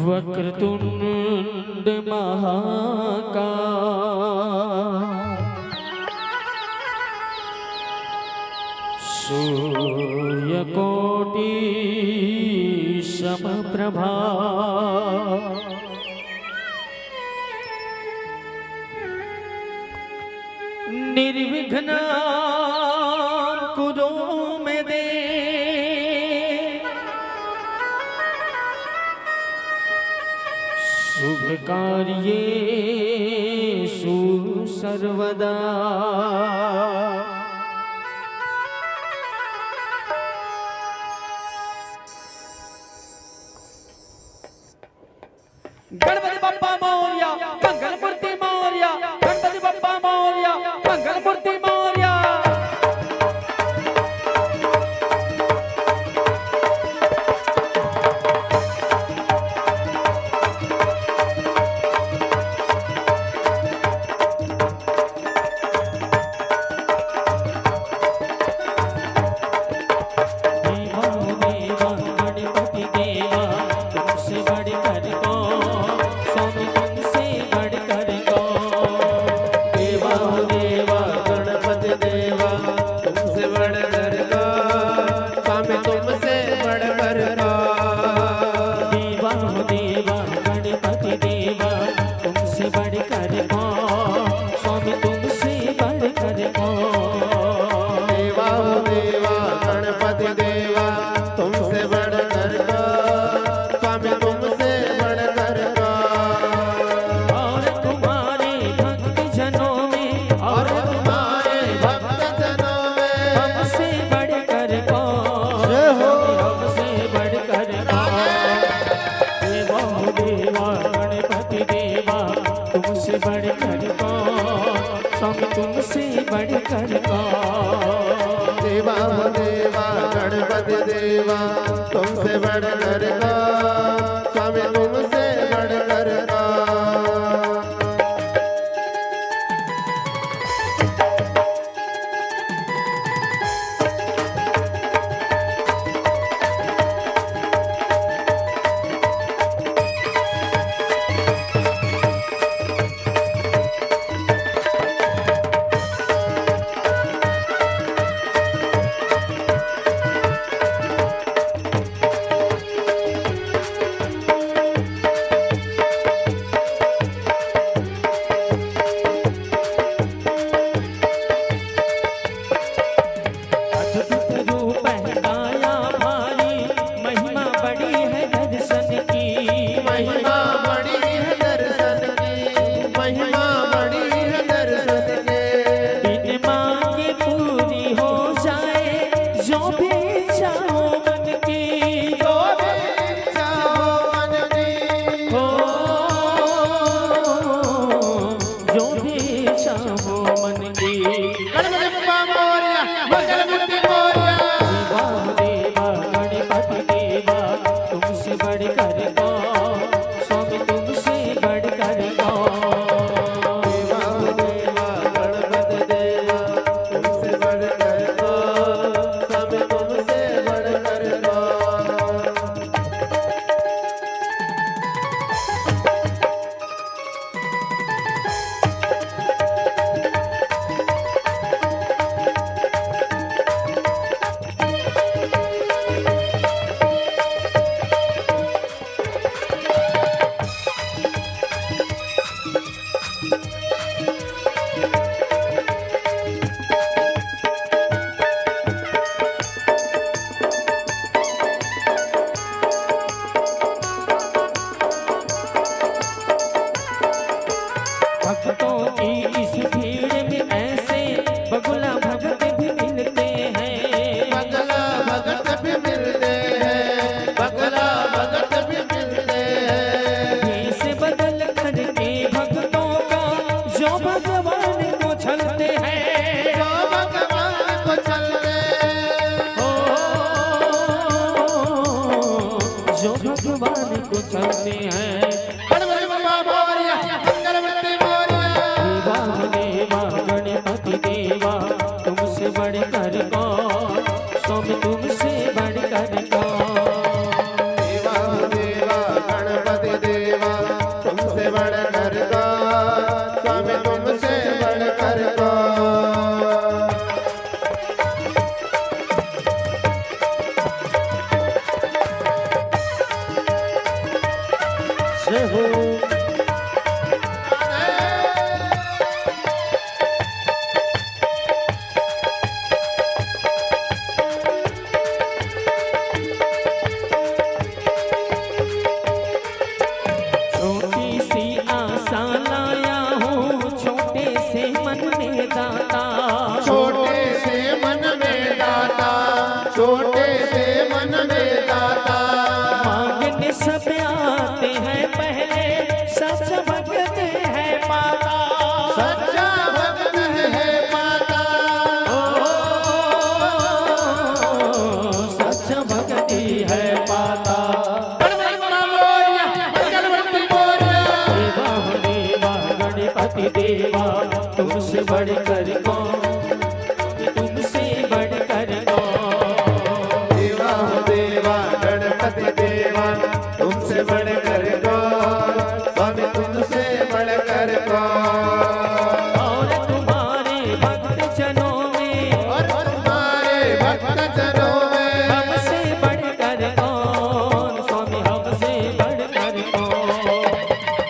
वक्रतुंड महाकाय सूर्यकोटि समप्रभा निर्विघ्नं कुरु मे देव शुभ कार्येषु सर्वदा। गणपति बप्पा मोरया मंगल मूर्ति मोरया, गणपति बप्पा मोरया मंगल मूर्ति मोरया। तुमसे बढ़कर कौन, देवा हो देवा गणपति देवा तुमसे बढ़कर कौन, स्वामी तुमसे बढ़कर कौन। बढ़कर कौन, स्वामी तुमसे बढ़कर कौन। जय हो छोटी सी आशा लाया हूँ छोटे से मन में दाता, छोटे से मन में दाता, छोटे से मन में दाता। मांगने सब आते हैं पहले, सच भगत है माता, सच्चा भक्त है माता, सच भक्ति है माता। देवा हो देवा गणपति देवा, तुमसे बढ़कर कौन, तुमसे बढ़कर कौन। देवा हो देवा गणपति देवा, तुमसे बढ़कर कौन, स्वामी तुमसे बढ़कर कौन। और तुम्हारे भक्त जनों में, और तुम्हारे भक्त जनों में हमसे बढ़कर कौन, स्वामी हमसे बढ़कर कौन।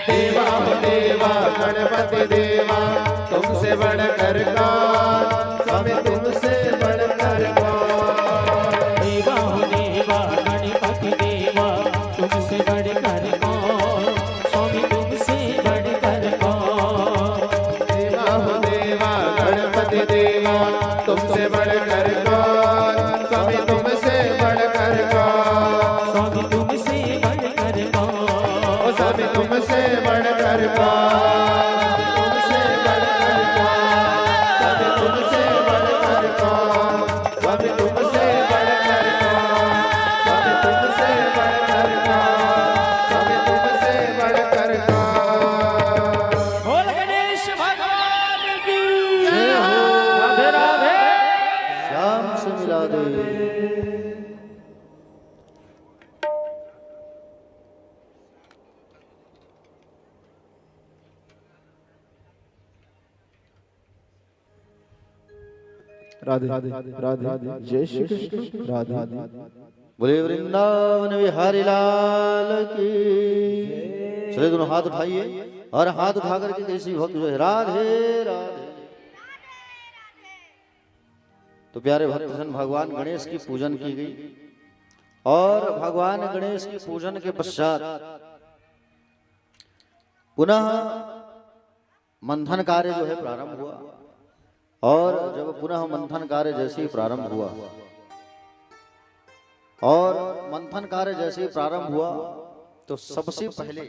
देवा हो देवा गणपति देवा, तुमसे बढ़कर कौन, स्वामी तुमसे बढ़कर कौन। देवा हो देवा गणपति देवा, तुमसे बढ़कर कौन, स्वामी तुमसे बढ़कर कौन। देवा हो देवा गणपति देवा, तुमसे बढ़कर कौन, स्वामी तुमसे बढ़कर कौन। स्वामी तुमसे बढ़कर कौन। ओ स्वामी तुमसे बढ़कर कौन, तुमसे बढ़कर कौन, स्वामी तुमसे बढ़कर कौन, स्वामी तुमसे बढ़कर कौन, स्वामी तुमसे बढ़कर कौन, स्वामी तुमसे बढ़कर कौन। बोल गणेश भगवान की जय हो। राधे राधे। श्याम से मिला दे। राधे राधे जय श्री कृष्ण राधे। बोले वृंदावन विहारी लाल की। चले दोनों हाथ उठाइए और हाथ उठा करके कैसी भक्त जो है राधे राधे। तो प्यारे भक्तजन, भगवान गणेश की पूजन की गई और भगवान गणेश की पूजन के पश्चात पुनः मंथन कार्य जो है प्रारंभ हुआ। और जब पुनः मंथन कार्य जैसे ही प्रारंभ हुआ और मंथन कार्य जैसे ही प्रारंभ हुआ तो सबसे पहले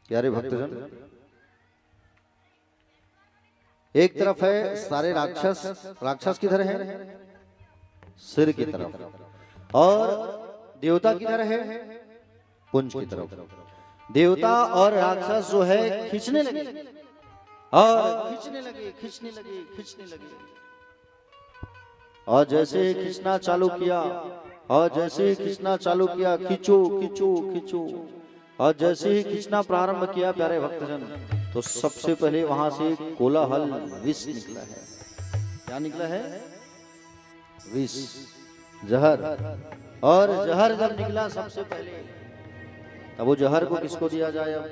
प्यारे भक्तजन, एक तरफ है सारे राक्षस, राक्षस किधर है? सिर की तरफ। और देवता किधर है? पुंज की तरफ। देवता और राक्षस जो है खींचने लगे और खींचने लगे, खींचने लगे, खींचने लगे। और जैसे ही खींचना चालू किया और जैसे ही खींचना चालू किया, खींचो खींचो खींचो, और जैसे ही खींचना प्रारंभ किया प्यारे भक्तजन, तो सबसे पहले वहां से कोलाहल विष निकला है। क्या निकला है? विष, जहर। और जहर जब निकला सबसे पहले, तब वो जहर को किसको दिया जाए? अब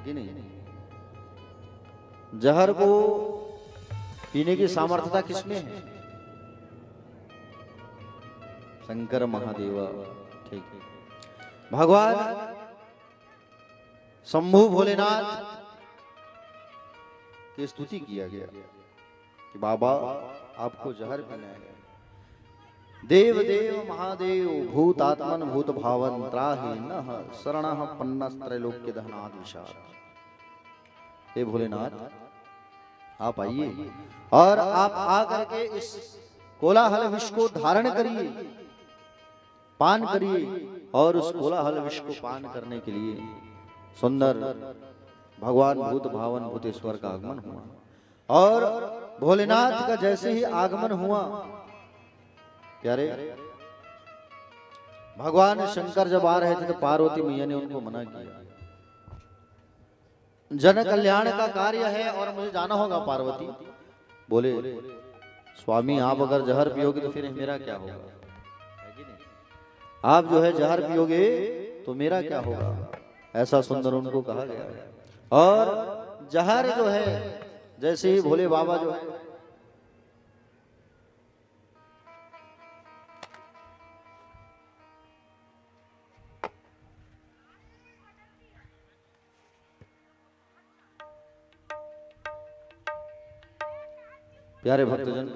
कि नहीं, जहर को पीने की सामर्थ्यता किसमें है? शंकर महादेवा। ठीक है, भगवान शंभु भोलेनाथ की स्तुति किया गया कि बाबा आपको जहर पीना है। देव देव महादेव भूतात्मन भूत भावन त्राहि नः शरणः पन्नस्त्रैलोक्य दहनाद विषाद। हे भोलेनाथ, आप आइए और आप आकर के इस कोलाहल विष को धारण करिए, पान करिए। और उस कोलाहल विष को पान करने के लिए सुंदर भगवान भूत भावन भूतेश्वर का आगमन हुआ। और भोलेनाथ का जैसे ही आगमन हुआ प्यारे, भगवान शंकर जब आ रहे थे तो पार्वती मैया ने उनको मना किया, जन कल्याण का कार्य है और मुझे जाना होगा। पार्वती बोले स्वामी आप अगर जहर पियोगे तो फिर मेरा क्या होगा, आप जो है जहर पियोगे तो मेरा क्या होगा, ऐसा सुंदर उनको कहा गया। और जहर जो है जैसे ही भोले बाबा जो है प्यारे भक्तजन,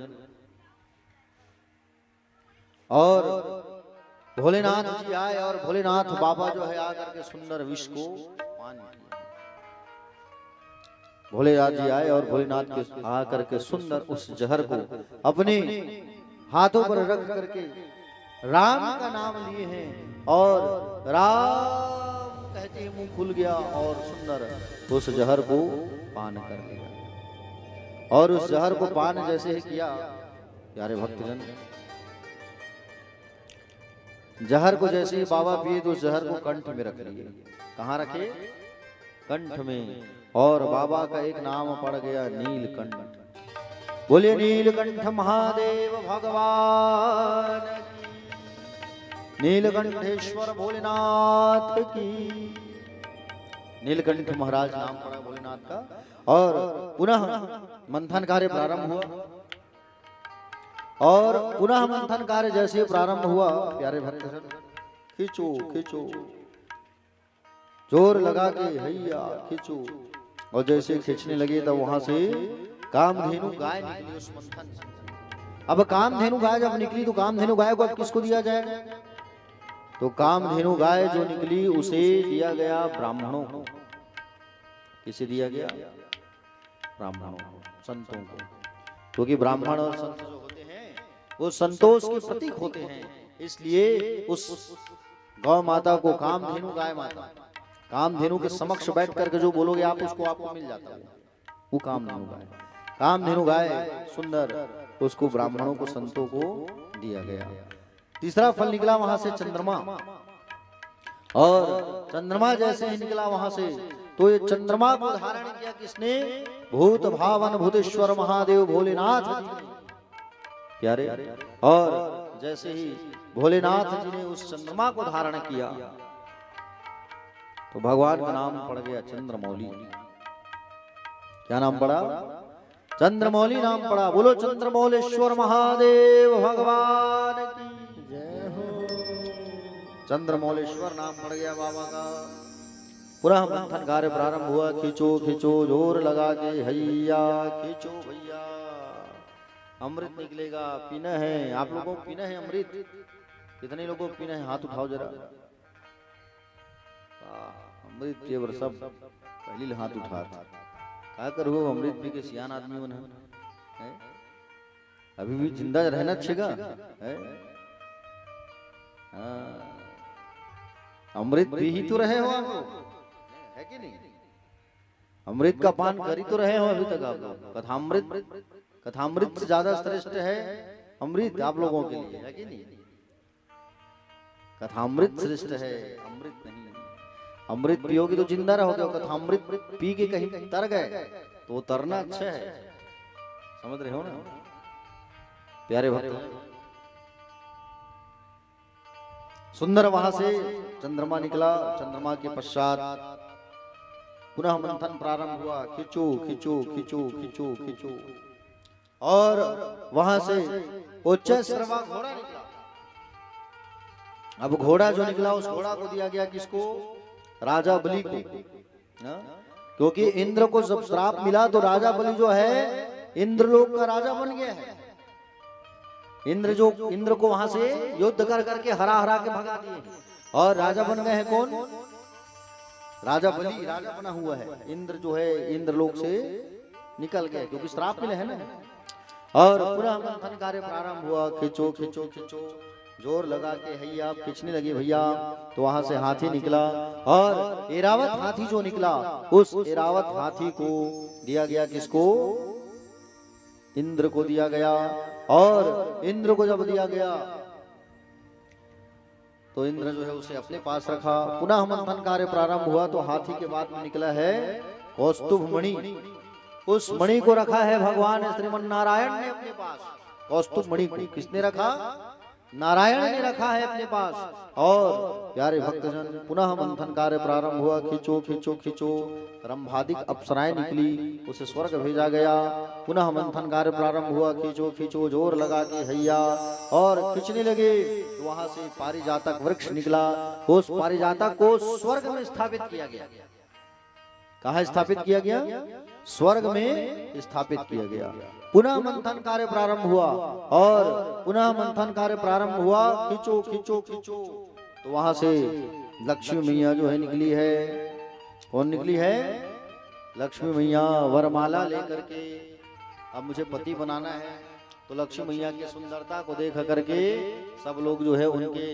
और भोलेनाथ जी आए और भोलेनाथ बाबा जो है आकर के सुंदर विष को पान किया। भोलेनाथ जी आए और भोलेनाथ के आकर के सुंदर उस जहर को अपने हाथों पर रख करके राम का नाम लिए हैं और राम कहते ही मुंह खुल गया और सुंदर उस जहर को पान कर लिया। और उस जहर को पान जैसे ही किया, प्यारे भक्तजन, जहर को जैसे ही बाबा पिए तो उस जहर को कंठ में रख लिए। कहाँ रखे? कंठ में। और बाबा का एक नाम पड़ गया नीलकंठ। बोलिए नीलकंठ महादेव भगवान की, नीलकंठेश्वर भोलेनाथ की। नीलकंठ महाराज नाम पड़ा भोलेनाथ का। और पुनः मंथन कार्य प्रारंभ हुआ। और पुनः मंथन कार्य जैसे प्रारंभ हुआ, प्यारे भक्तजन, खींचो खींचो, जोर लगा के हैया खींचो। और जैसे खींचने लगे तब वहां से कामधेनु गाय निकली उस मंथन से। अब कामधेनु गाय जब निकली तो कामधेनु गाय को अब किसको दिया जाएगा? तो कामधेनु गाय जो निकली उसे दिया गया ब्राह्मणों को। किसे दिया गया? ब्राह्मणों को, संतों को। क्योंकि ब्राह्मण और संत जो होते हैं वो संतोष के प्रतीक होते हैं, इसलिए उस गौ माता को कामधेनु गाय माता, कामधेनु के समक्ष बैठ करके जो बोलोगे आप उसको आपको मिल जाता है, वो कामधेनु गाय। कामधेनु गाय सुंदर, उसको ब्राह्मणों को, संतों को दिया गया। तीसरा फल निकला वहां से चंद्रमा। और चंद्रमा जैसे ही निकला वहां से तो ये चंद्रमा को धारण किया किसने? भूत भावन भूतेश्वर महादेव भोलेनाथ जी ने, प्यारे। और जैसे ही भोलेनाथ जी ने उस चंद्रमा को धारण किया तो भगवान का नाम पड़ गया चंद्रमौली। क्या नाम पड़ा? चंद्रमौली नाम पड़ा। बोलो चंद्रमौलेश्वर महादेव भगवान की जय हो। चंद्रमौलेश्वर नाम पड़ गया बाबा का। पुनः मंथन कार्य प्रारंभ हुआ। खींचो खींचो, जोर लगा के हैया खींचो भैया। अमृत निकलेगा, पीना है। आप लोगों को पीना है अमृत? कितने लोगों को पीना है? हाथ उठाओ जरा। अमृत पिए सब पहली हाथ उठा। क्या करो अमृत पी के सियान आदमी बना है? अभी भी जिंदा रहना छेगा है? अमृत पी ही तो रहे हो आप लोग, है कि नहीं? अमृत का पान कर ही तो रहे हो अभी तक आप लोग। कथामृत से ज्यादा श्रेष्ठ है अमृत आप लोगों के लिए, है कि नहीं? कथामृत श्रेष्ठ है, अमृत नहीं। अमृत पियोगे तो जिंदा रहोगे, कथामृत पी के कहीं तर गए तो तरना अच्छा है। समझ रहे हो ना प्यारे भक्त? सुंदर वहां से चंद्रमा निकला। चंद्रमा के पश्चात पुनः मंथन प्रारंभ हुआ। खींचो खींचो खींचो खींचो खींचो। और वहां से उच्चैश्रवा घोड़ा निकला। अब घोड़ा जो निकला उस घोड़ा को दिया गया किसको? राजा बलि को। क्योंकि इंद्र को जब श्राप मिला तो राजा बलि जो है इंद्रलोक का राजा बन गया है। इंद्र को वहां से युद्ध कर करके हरा हरा के भगा दिए और राजा बन गए हैं कौन? राजा बलि राजा बना हुआ है। इंद्र जो है इंद्रलोक से निकल गए क्योंकि श्राप मिले है ना। और पुनः मंथन कार्य प्रारंभ हुआ। खींचो खींचो खींचो, जोर लगा के हैया खींचने लगे भैया। तो वहां से हाथी निकला और एरावत हाथी जो निकला उस एरावत हाथी को दिया गया किसको? इंद्र को दिया गया। और इंद्र को जब दिया गया तो इंद्र जो है उसे अपने पास रखा। पुनः मंथन कार्य प्रारंभ हुआ तो हाथी के बाद में निकला है कौस्तुभ मणि। उस मणि को रखा है भगवान श्रीमन नारायण ने अपने पास। कौस्तुभ मणि को किसने रखा? नारायण ने रखा है अपने पास। और प्यारे भक्तजन पुनः मंथन कार्य प्रारंभ हुआ। खींचो खींचो खींचो, रंभादिक अप्सराएं निकली, उसे स्वर्ग भेजा गया। पुनः मंथन कार्य प्रारंभ हुआ। खींचो खींचो, जोर लगा के हैया, और खींचने लगे तो वहां से पारिजातक वृक्ष निकला। उस पारिजातक को स्वर्ग में स्थापित किया गया। कहाँ स्थापित किया गया? स्वर्ग में स्थापित किया गया। पुनः मंथन कार्य प्रारंभ हुआ, और पुनः मंथन कार्य प्रारंभ हुआ। खींचो खींचो खींचो, तो वहां से लक्ष्मी मैया जो है निकली है। कौन निकली है? लक्ष्मी मैया वरमाला लेकर के। अब मुझे पति बनाना है, तो लक्ष्मी मैया की सुंदरता को देख करके सब लोग जो है उनके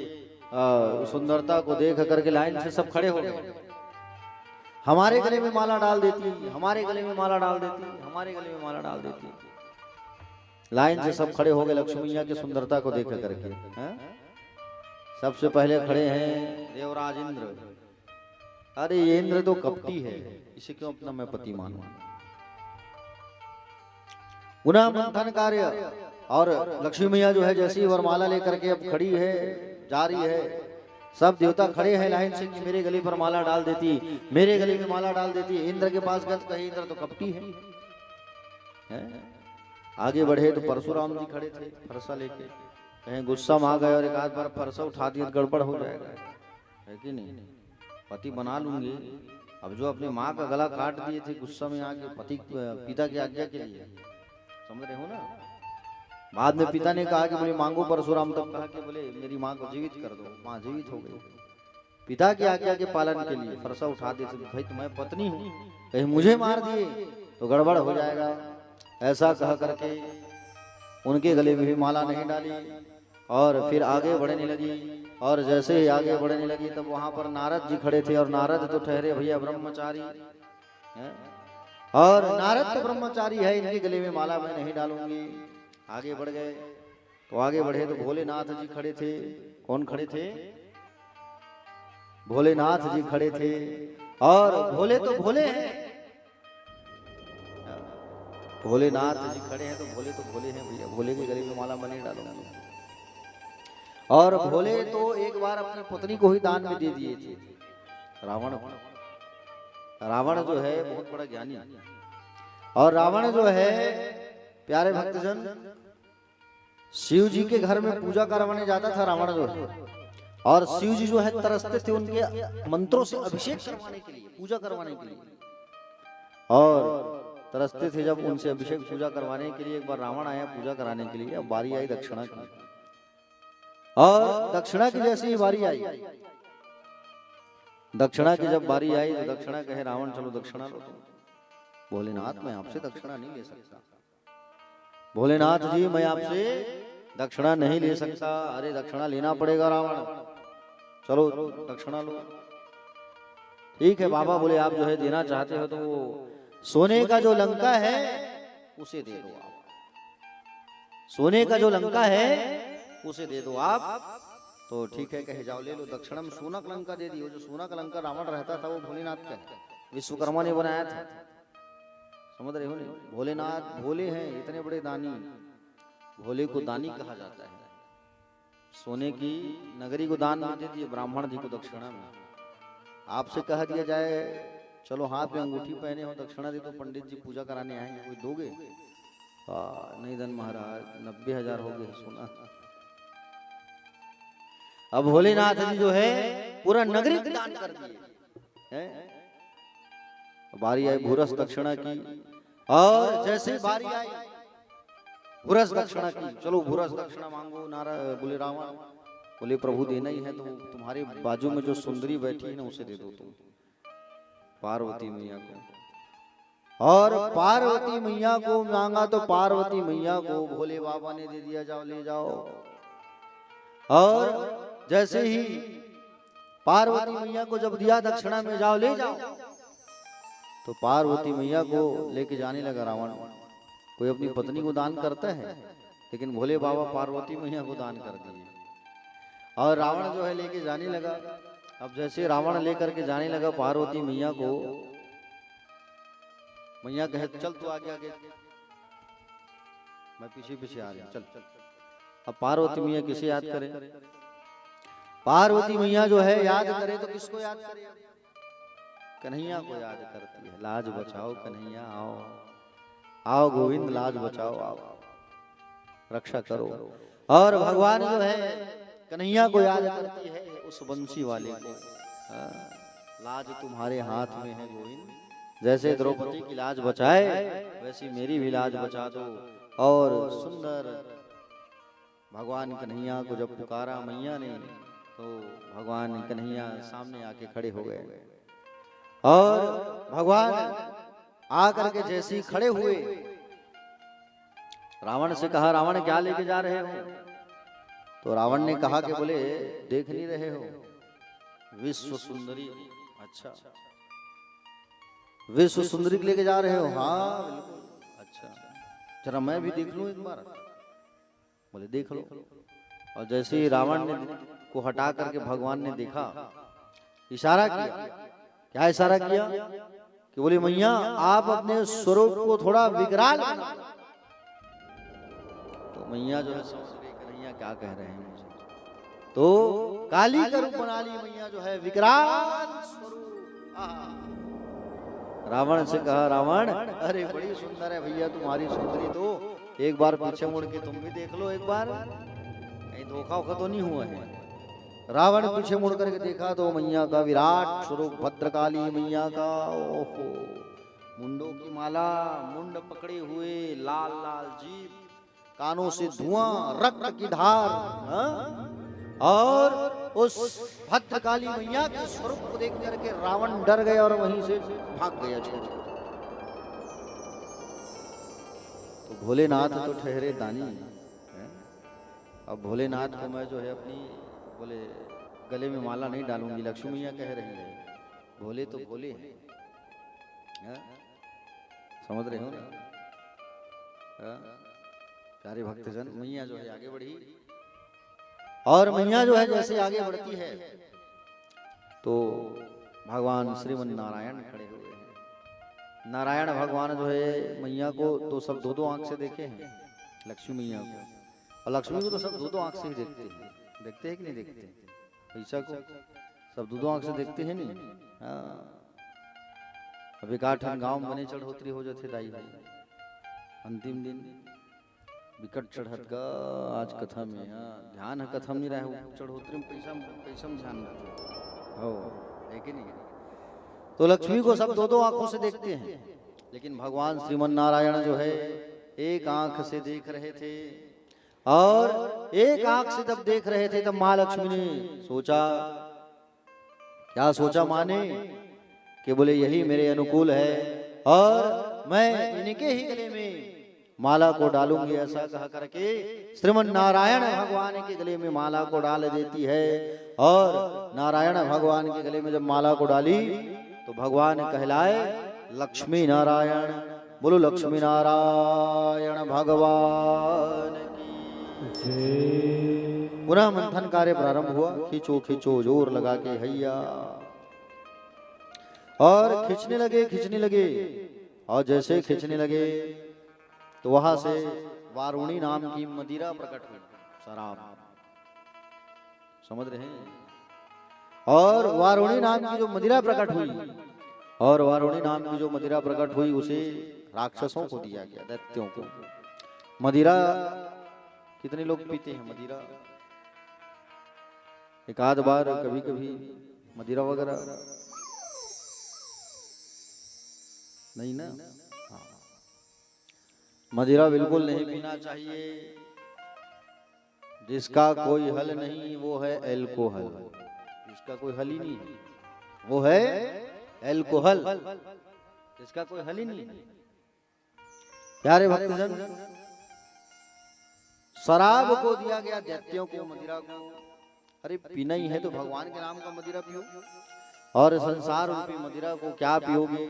सुंदरता को देख करके लाइन से सब खड़े हो गए। हमारे गले में माला डाल देती, हमारे गले में माला डाल देती, हमारे गले में माला डाल देती। लाइन से सब खड़े हो गए लक्ष्मी मैया की सुंदरता को देख करके। सबसे पहले खड़े हैं देवराज इंद्र। अरे ये इंद्र तो कपटी है, इसे क्यों अपना मैं पति मानूं? पुनः मंथन कार्य, और लक्ष्मी मैया जो है जैसी वरमाला लेकर के अब खड़ी है, जा रही है। सब देवता खड़े हैं लाइन से कि मेरे गले पर माला डाल देती, मेरे गले में माला डाल देती। इंद्र के पास गए, कहीं इंद्र तो कपटी है। आगे बढ़े तो परशुराम जी खड़े थे फरसा लेके। कहीं गुस्सा में आ गए और एक आध बार फरसा उठा दिया, गड़बड़ हो जाएगा, है कि नहीं? पति बना लूंगी। अब जो अपनी माँ का गला काट दिए थे गुस्सा में आके पति पिता की आज्ञा के लिए, समझ रहे हो ना? बाद में पिता ने कहा कि बोले मांगो परशुराम, तब कहा कि बोले मेरी माँ को जीवित कर दो। माँ जीवित हो गई। पिता की आज्ञा के पालन के लिए फरसा उठा देते, भाई तुम्हें पत्नी हूँ, कहीं मुझे मार दिए तो गड़बड़ हो जाएगा। ऐसा कह करके उनके गले में भी माला नहीं डाली, और फिर आगे बढ़ने लगी। और जैसे ही आगे बढ़ने लगी तब वहां पर नारद जी खड़े थे। और नारद तो ठहरे भैया ब्रह्मचारी है, और नारद तो ब्रह्मचारी है, इनके गले में माला मैं नहीं डालूंगी। आगे बढ़ गए तो आगे बढ़े तो भोलेनाथ जी खड़े थे। कौन खड़े थे? भोलेनाथ जी खड़े थे। और भोले तो भोले हैं, भोलेनाथ जी खड़े हैं तो भोले हैं भैया। भोले के गले में माला मैं नहीं डालूंगा। और भोले तो एक बार अपनी पत्नी को ही दान में दे दिए थे रावण। रावण जो है बहुत बड़ा ज्ञानी, और रावण जो है प्यारे भक्तजन शिव जी के घर में पूजा करवाने जाता था रावण जो है। और शिव जी जो है तरसते थे उनके मंत्रों से अभिषेक करवाने के लिए, पूजा करवाने के लिए। और तरसते थे जब उनसे अभिषेक पूजा करवाने के लिए। एक बार रावण आया पूजा कराने के लिए। अब बारी आई दक्षिणा की, और दक्षिणा की जैसे ही बारी आई, दक्षिणा की जब बारी आई तो दक्षिणा कहे रावण चलो दक्षिणा लो। भोलेनाथ मैं आपसे दक्षिणा नहीं ले सकता। भोलेनाथ जी मैं आपसे दक्षिणा नहीं ले सकता। अरे दक्षिणा लेना पड़ेगा रावण, चलो दक्षिणा लो। ठीक है बाबा, बोले आप जो है देना चाहते हो तो वो सोने का जो लंका है उसे दे दो आप। सोने का जो लंका है उसे दे दो आप। तो ठीक है कहे जाओ ले लो। दक्षिणा में सोना का लंका दे दियो। जो सोना का लंका रावण रहता था वो भोलेनाथ का विश्वकर्मा ने बनाया था। समझ रहे हो नहीं? भोलेनाथ भोले हैं, इतने बड़े दानी। भोले को दानी कहा जाता है। सोने की नगरी को दान में दे दिए ब्राह्मण जी को दक्षिणा में। आपसे कह दिया जाए चलो हाथ में अंगूठी पहने हो दक्षिणा दे, तो पंडित जी पूजा कराने आएंगे, कोई दोगे? नहीं धन महाराज 90,000 हो गए सोना। अब भोलेनाथ जी जो है पूरा नगरी दान कर दिए। बारी आई भूरस दक्षिणा की, और जैसे बारी आई भूरस दक्षिणा की, चलो भूरस दक्षिणा मांगो। नारायण बोले रावण, बोले प्रभु देना ही है तो तुम्हारे बाजू में जो सुंदरी बैठी है ना उसे दे दो तुम, पार्वती मैया को। और पार्वती मैया को मांगा तो पार्वती मैया को भोले बाबा ने दे दिया, जाओ ले जाओ। और जैसे ही पार्वती मैया को जब दिया दक्षिणा में जाओ ले जाओ, तो पार्वती मैया को लेके जाने लगा रावण। कोई अपनी पत्नी को दान करता है, लेकिन भोले बाबा पार्वती मैया को दान कर दिए। और रावण जो है लेके जाने लगा। अब जैसे रावण लेकर के जाने लगा पार्वती मैया को, मैया कहे चल तू आगे आगे, मैं पीछे पीछे आ रही हूं, चल। अब पार्वती मैया किसे याद करे? पार्वती मैया जो है याद करे तो किसको याद करे? कन्हैया को याद करती है। लाज बचाओ कन्हैया, आओ आओ गोविंद, लाज बचाओ, आओ रक्षा करो। और भगवान जो है कन्हैया को याद करती है, उस बंसी वाले को। लाज तुम्हारे हाथ में है गोविंद, जैसे द्रौपदी की लाज बचाए वैसी मेरी भी लाज बचा दो। और सुंदर भगवान कन्हैया को जब पुकारा मैया ने, तो भगवान कन्हैया सामने आके खड़े हो गए। और भगवान आकर के जैसे ही खड़े हुए, रावण से कहा रावण क्या लेके जा रहे हो? तो रावण ने कहा कि बोले देख नहीं रहे हो विश्व सुंदरी? अच्छा, विश्व सुंदरी लेके जा रहे हो? हाँ बिल्कुल। अच्छा, जरा मैं भी देख लूं एक बार। बोले देख लो। और जैसे ही रावण ने को हटा करके भगवान ने देखा, इशारा किया। क्या इशारा किया? कि बोले मैया आप अपने स्वरूप को थोड़ा विकराल बना। तो मैया जो है समझ गई कन्हैया क्या कह रहे हैं मुझे, तो काली का रूप बना ली मैया जो है, विकराल स्वरूप। रावण से कहा रावण अरे बड़ी सुंदर है भैया तुम्हारी सुंदरी, तो एक बार पीछे मुड़ के तुम भी देख लो एक बार, कहीं धोखा वोखा तो नहीं हुआ है। रावण पीछे मुड़ करके देखा तो मैया का विराट स्वरूप, भद्रकाली मैया का। ओहो, मुंडों की माला, मुंड पकड़े हुए, लाल लाल जीभ, कानों से धुआं, रक्त की धार। और उस भद्रकाली मैया के स्वरूप को देख करके रावण डर गया और वहीं से भाग गया छोड़। तो भोलेनाथ तो ठहरे दानी। अब भोलेनाथ को मैं जो है अपनी बोले गले में माला नहीं डालूंगी, लक्ष्मी मैया कह रही है। भोले तो भोले हैं, समझ रहे हो ना? प्यारे भक्तजन, मैया जो है आगे बढ़ी। और मैया जो है जैसे आगे बढ़ती है तो भगवान श्रीमन नारायण खड़े हुए हैं। नारायण भगवान जो है मैया को तो सब दो दो आंख से देखे हैं, लक्ष्मी मैया को। और लक्ष्मी को तो सब दो दो आंख से ही देखते हैं। देखते हैं कि नहीं देखते? पैसा को सब दो दो आंख से देखते हैं नहीं? हाँ, अभी काठन गांव में बने चढ़ोतरी हो जाते दाई भाई, अंतिम दिन विकट चढ़त का आज कथा में। ध्यान है कथा में नहीं रहे, चढ़ोतरी में पैसा में ध्यान रहते हो, है कि नहीं? तो लक्ष्मी को सब दो दो आंखों से देखते हैं, लेकिन भगवान श्रीमन नारायण जो है एक आंख से देख रहे थे। और एक आंख से जब देख रहे थे तब माँ लक्ष्मी ने सोचा, क्या सोचा माँ ने? कि बोले यही मेरे अनुकूल है और मैं इनके ही गले में माला को डालूंगी। ऐसा कहा करके श्रीमन नारायण भगवान के गले में माला को डाल देती है। और नारायण भगवान के गले में जब माला को डाली तो भगवान कहलाए लक्ष्मी नारायण। बोलो लक्ष्मी नारायण भगवान की। पुनः मंथन कार्य प्रारंभ हुआ। खींचो खींचो जोर लगा के हैया, और खींचने लगे। और जैसे खींचने लगे तो वहां से वारुणी नाम की मदिरा प्रकट हुई, शराब, समझ रहे हैं? और वारुणी नाम की जो मदिरा प्रकट हुई, और वारुणी नाम की जो मदिरा प्रकट हुई उसे राक्षसों को दिया गया, दैत्यों को। मदिरा कितने लोग पीते हैं मदिरा? एक आध बार कभी कभी मदिरा वगैरह नहीं ना? हाँ, मदिरा बिल्कुल नहीं पीना चाहिए। जिसका कोई हल नहीं वो है एल्कोहल। जिसका कोई हल ही नहीं वो है एल्कोहल। जिसका कोई हल ही नहीं। प्यारे भक्तजन, शराब को दिया गया दैत्यों को, मदिरा को। अरे पीना ही है तो भगवान के नाम का मदिरा पियो, और संसार रूपी मदिरा को क्या पियोगे,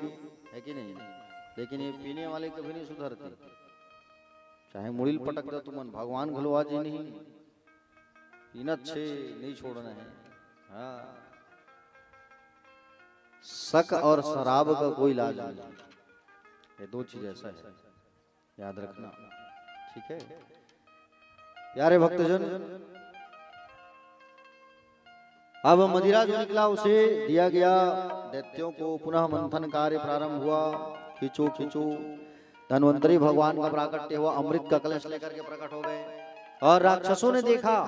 है कि नहीं? लेकिन ये पीने वाले कभी नहीं सुधरते। चाहे मुड़िल पटक दो तुमन, भगवान घलवा जी नहीं। पीना छे नहीं छोड़ना है। हाँ, शक और शराब का कोई इलाज नहीं, ये दो चीज ऐसा है, याद रखना। ठीक है प्यारे भक्तजन, अब मदिरा जो निकला उसे दिया गया दैत्यों को। पुनः मंथन कार्य प्रारंभ हुआ। खींचो खींचो, धन्वंतरी भगवान का प्राकट्य हुआ, अमृत का कलश लेकर के प्रकट हो गए। और राक्षसों ने देखा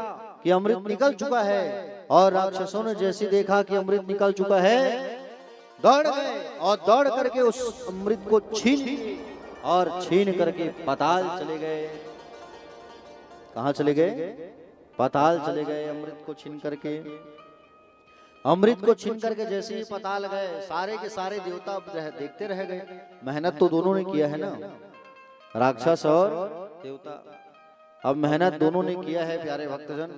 कि अमृत निकल चुका है, और राक्षसों ने जैसे देखा कि अमृत निकल चुका है, दौड़ गए और दौड़ करके उस अमृत को छीन करके पाताल चले गए। कहां चले गए? पाताल चले गए। अमृत को छीन करके जैसे ही पाताल गए, सारे के सारे देवता देखते रह गए। मेहनत तो दोनों ने किया है ना, राक्षस और देवता। अब मेहनत दोनों ने किया है प्यारे भक्तजन,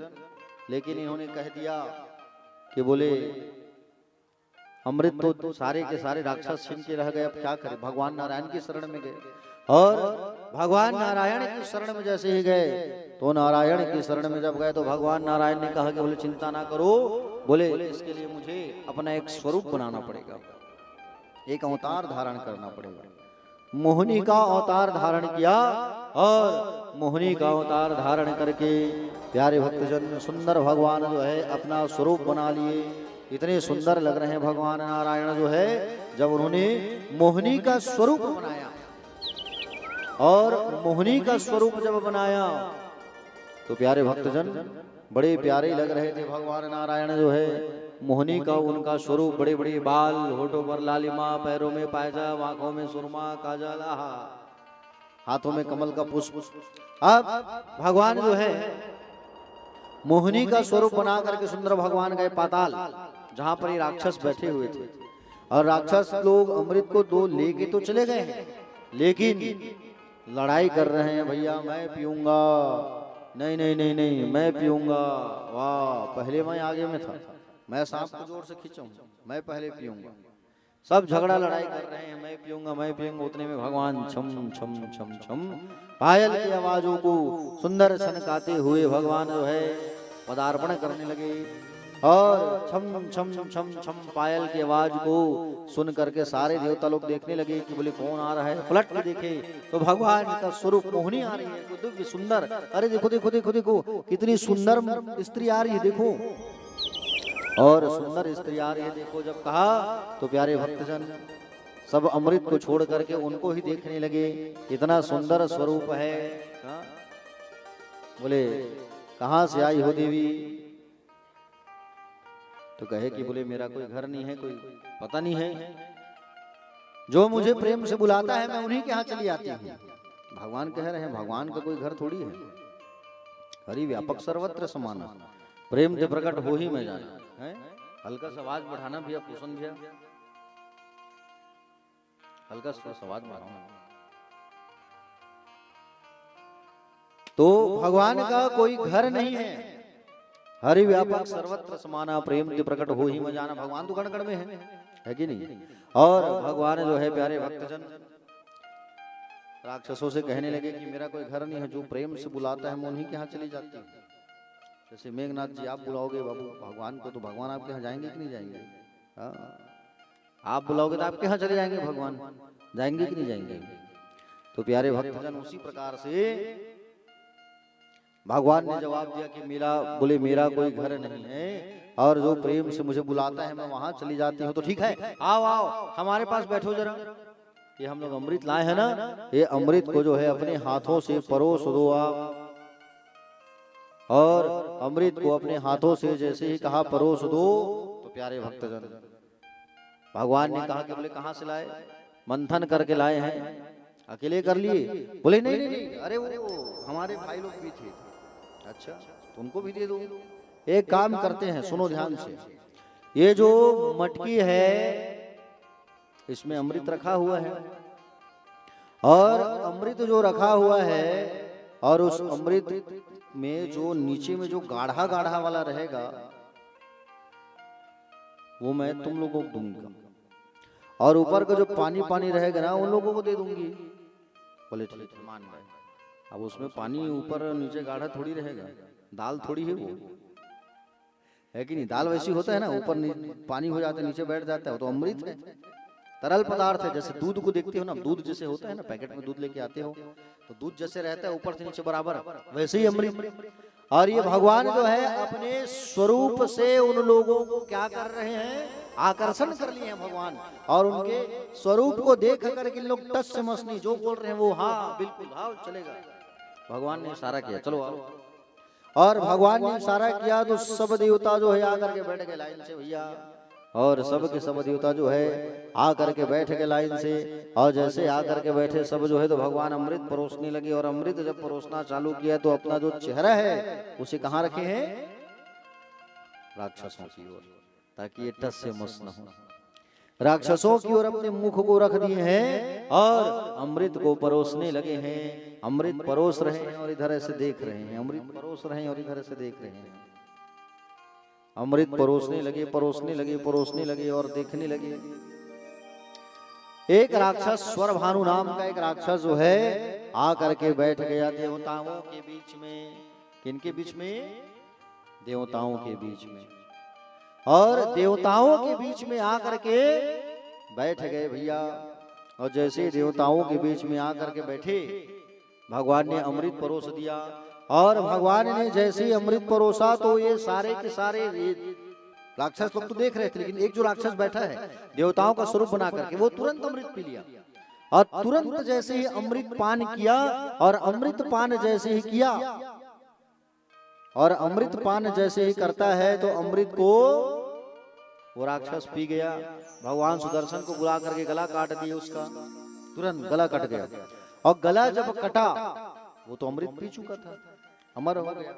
लेकिन इन्होंने कह दिया कि बोले अमृत तो सारे के सारे राक्षस छीन के रह गए, अब क्या करें। भगवान नारायण की शरण में गए, और भगवान नारायण की शरण में जैसे ही गए, तो नारायण की शरण में जब गए तो भगवान नारायण ने कहा कि बोले चिंता ना करो, बोले इसके लिए मुझे अपना एक स्वरूप बनाना पड़ेगा, एक अवतार धारण करना पड़ेगा। मोहिनी का अवतार धारण किया, और मोहिनी का अवतार धारण करके प्यारे भक्तजन सुंदर भगवान जो है अपना स्वरूप बना लिए। इतने सुंदर लग रहे हैं भगवान नारायण जो है, जब उन्होंने मोहिनी का स्वरूप बनाया, और मोहिनी का स्वरूप जब बनाया तो प्यारे भक्तजन बड़े प्यारे लग रहे थे भगवान नारायण जो है। मोहिनी का उनका स्वरूप, बड़े बड़े बाल, होठों पर लालिमा, पैरों में पायजाब, आंखों में सुरमा, काजल, हाथों में कमल का पुष्प। अब भगवान जो है मोहिनी का स्वरूप बना करके सुंदर भगवान गए पाताल, जहां पर ये राक्षस बैठे हुए थे। और राक्षस लोग अमृत को दो लेके तो चले गए हैं, लेकिन लड़ाई कर रहे हैं, भैया मैं पीऊंगा, नहीं नहीं नहीं नहीं मैं पीऊंगा, वाह पहले मैं आगे में था, मैं सांप को जोर से खींचूंगा, मैं पहले पीऊंगा। सब झगड़ा लड़ाई कर रहे हैं, मैं पीऊंगा मैं पीऊंगा। उतने में भगवान छम छम छम छम पायल की आवाजों को सुंदर सनकाते हुए भगवान जो है पदार्पण करने लगे, और छम छम छम छम पायल की आवाज को सुन करके सारे देवता लोग देखने लगे कि बोले कौन आ रहा है। पलट के देखे तो भगवान का स्वरूप मोहिनी आ रही है, दिव्य सुंदर। अरे देखो देखो देखो देखो कितनी सुंदर स्त्री आ रही है, देखो, और सुंदर स्त्री आ रही है देखो। जब कहा तो प्यारे भक्तजन सब अमृत को छोड़ करके उनको ही देखने लगे, इतना सुंदर स्वरूप है। बोले कहां से आई हो देवी? तो कहे कि बोले मेरा कोई घर नहीं है, कोई पता नहीं है, जो मुझे प्रेम से बुलाता है मैं उन्हीं के यहाँ चली आती हूँ। भगवान कह रहे हैं भगवान का कोई घर थोड़ी है, हरि व्यापक सर्वत्र समाना, प्रेम से प्रकट हो ही मैं जाना है। हल्का सा आवाज बढ़ाना भैया, पोषण भैया, हल्का सा आवाज बढ़ाओ। तो भगवान का कोई घर नहीं है, हरि व्यापक सर्वत्र समाना, प्रेम से प्रकट हो ही मैं जाना। भगवान तो कण कण में है कि नहीं? और भगवान जो है प्यारे भक्तजन राक्षसों से कहने लगे कि मेरा कोई घर नहीं है, जो प्रेम से बुलाता है मैं उन्हीं के यहाँ चली जाती हूँ। जैसे मेघनाथ जी आप बुलाओगे बाबू भगवान को, तो भगवान आपके यहाँ जाएंगे कि नहीं जाएंगे? आप बुलाओगे तो आपके यहाँ चले जाएंगे, भगवान जाएंगे कि नहीं जाएंगे? तो प्यारे भक्तजन उसी प्रकार से भगवान ने जवाब दिया कि मेरा कोई घर नहीं है, और जो प्रेम से मुझे बुलाता है मैं वहां चली जाती हूँ। तो ठीक है, आओ आओ हमारे पास बैठो जरा, ये हम लोग अमृत लाए हैं ना, ये अमृत को जो है अपने हाथों से परोस दो आप। और अमृत को अपने हाथों से जैसे ही कहा परोस दो, तो प्यारे भक्तजन भगवान ने कहा कि बोले कहाँ से लाए? मंथन करके लाए हैं। अकेले कर लिए? बोले नहीं नहीं नहीं, अरे वो हमारे भाई लोग भी थे। अच्छा तो उनको भी दे दो। एक काम करते हैं, सुनो ध्यान से, ये जो मटकी है इसमें अमृत रखा हुआ है, और अमृत जो रखा हुआ है, और उस अमृत में जो नीचे में जो गाढ़ा गाढ़ा वाला रहेगा वो मैं तुम लोगों को दूंगा, और ऊपर का जो पानी पानी रहेगा ना उन लोगों को दे दूंगी। बोले ठीक है मान गए। अब उसमें पानी ऊपर नीचे गाढ़ा थोड़ी रहेगा, दाल थोड़ी है वो, है कि नहीं? दाल वैसी होता है ना, ऊपर पानी हो जाता है, नीचे बैठ जाता है, वो तो अमृत है, तरल पदार्थ है। जैसे दूध को देखते हो ना, दूध जैसे होता है ना, पैकेट में दूध लेके आते हो तो दूध जैसे रहता है ऊपर से नीचे बराबर, वैसे ही अमृत। और ये भगवान जो है अपने स्वरूप से उन लोगों को क्या कर रहे हैं, आकर्षण कर लिए हैं भगवान, और उनके स्वरूप को देख करके लोग टस से मस नहीं, जो बोल रहे हैं वो हाँ बिल्कुल हाँ चलेगा। भगवान ने इशारा किया चलो आओ, और भगवान ने इशारा किया तो सब देवता जो है आकर के बैठ गए लाइन से भैया, और सब के सब देवता जो है आकर के बैठ गए लाइन से। और जैसे आकर के बैठे सब जो है तो भगवान अमृत परोसने लगे, और अमृत जब परोसना चालू किया तो अपना जो चेहरा है उसे कहाँ रखे हैं, राक्षसों की ओर, ताकि ये टस से मस न हो। राक्षसों की ओर अपने मुख को रख दिए हैं और अमृत को परोसने लगे हैं। अमृत परोस रहे हैं और इधर ऐसे देख रहे हैं, अमृत परोस रहे हैं और इधर ऐसे देख रहे हैं। अमृत परोसने लगे, परोसने लगे, परोसने लगे और देखने लगे। एक राक्षस स्वरभानु नाम का एक राक्षस जो है आकर के बैठ गया देवताओं के बीच में। किनके बीच में? देवताओं के बीच में। और देवताओं के बीच में आकर के बैठ गए भैया। और जैसे देवताओं के बीच में आकर के बैठे, भगवान ने अमृत परोस दिया। और भगवान ने जैसे ही अमृत परोसा तो ये सारे के सारे राक्षस लोग तो देख रहे थे, लेकिन एक जो राक्षस बैठा है देवताओं का स्वरूप बना करके, वो तुरंत अमृत पी लिया। और तुरंत जैसे ही अमृत पान किया, और अमृत पान जैसे ही किया, और अमृत पान जैसे ही करता है तो अमृत को वो राक्षस पी गया। भगवान सुदर्शन को बुला करके गला काट दिया उसका, तुरंत गला कट गया। और गला जब कटा, वो तो अमृत पी चुका था, अमर हो गया।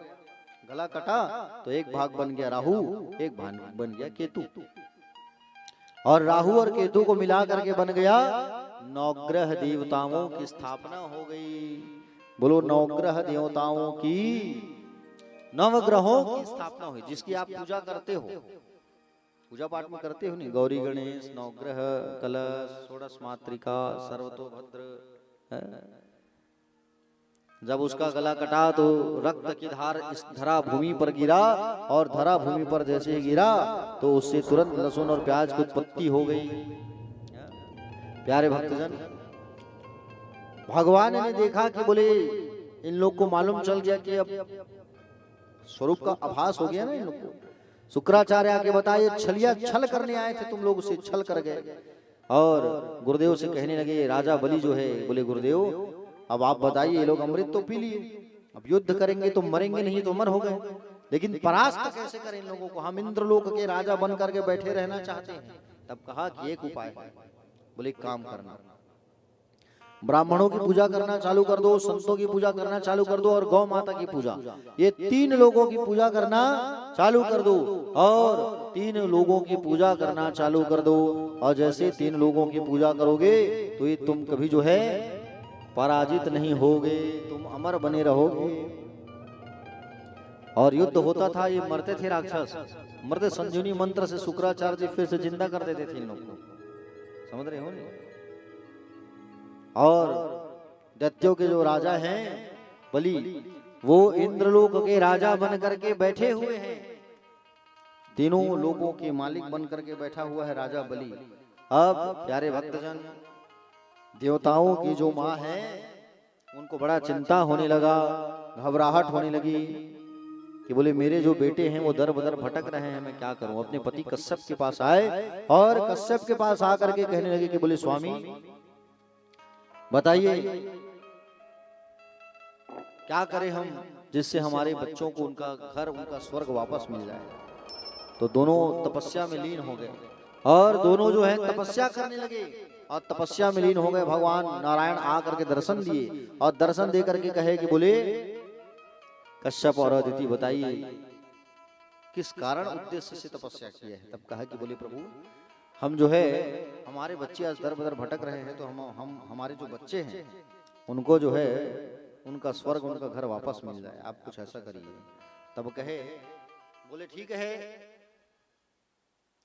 गला कटा तो एक भाग बन गया राहु, एक भाग बन गया केतु, और राहु और केतु को मिला करके बन गया नवग्रह देवताओं की स्थापना हो गई। बोलो नवग्रह देवताओं की, नवग्रहों की स्थापना हुई, जिसकी आप पूजा करते हो, पूजा पाठ में करते हो नहीं, गौरी गणेश नवग्रह कलश षोडश मातृका सर्वतोभद्र। जब उसका गला कटा तो रक्त की धार इस धरा भूमि पर गिरा, और धरा भूमि पर जैसे ही गिरा तो उससे तुरंत लहसुन और प्याज की उत्पत्ति हो गई। प्यारे भक्तजन, भगवान ने देखा कि बोले इन लोग को मालूम चल गया कि अब स्वरूप का आभास हो गया ना इन लोग को। शुक्राचार्य आके बताए छलिया छल करने आए थे तुम लोग, उसे छल कर गए। और गुरुदेव से कहने लगे, राजा बलि जो है, बोले गुरुदेव अब आप बताइए, ये लोग अमृत तो पी लिए, अब युद्ध करेंगे तो मरेंगे नहीं तो अमर हो गए, लेकिन परास्त कैसे करें इन लोगों को, हम इंद्रलोक के राजा बन करके बैठे रहना चाहते हैं। तब कहा कि एक उपाय है, बोले काम करना, ब्राह्मणों की पूजा करना चालू कर दो, संतों की पूजा करना चालू कर दो, और गौ माता की पूजा, ये 3 लोगों की पूजा करना चालू कर दो। और 3 लोगों की पूजा करना चालू कर दो, और जैसे 3 लोगों की पूजा करोगे तो ये तुम कभी जो है पराजित नहीं होगे, तुम अमर बने रहोगे। और युद्ध होता था, ये मरते थे राक्षस, मरते संजीवनी मंत्र से शुक्राचार्य जी फिर से जिंदा कर देते थे इन लोग को, समझ रहे हो? और दैत्यों के जो राजा हैं बलि, वो इंद्रलोक के राजा बन करके बैठे हुए हैं, तीनों लोगों के मालिक बन करके बैठा हुआ है राजा बलि। अब प्यारे भक्तजन, देवताओं की जो माँ है उनको बड़ा चिंता होने लगा, घबराहट होने लगी कि बोले मेरे जो बेटे हैं वो दर बदर भटक रहे हैं, मैं क्या करूं। अपने पति कश्यप के पास आए, और कश्यप के पास आकर के कहने लगे कि बोले स्वामी बताइए क्या करें हम, जिससे हमारे बच्चों को उनका घर, उनका स्वर्ग वापस मिल जाए। तो दोनों तपस्या में लीन हो गए, और दोनों जो है तपस्या करने लगे, और तपस्या में लीन हो गए। भगवान नारायण आकर के दर्शन दिए, और दर्शन दे करके कहे कि बोले कश्यप और अदिति बताइए किस कारण उद्देश्य से तपस्या की है। तब कहा कि बोले प्रभु हम जो है, हमारे बच्चे आज दर बदर भटक रहे हैं, तो हम हमारे जो बच्चे हैं उनको जो है उनका स्वर्ग, उनका घर वापस मिल जाए, आप कुछ ऐसा करिए। तब कहे, बोले ठीक है,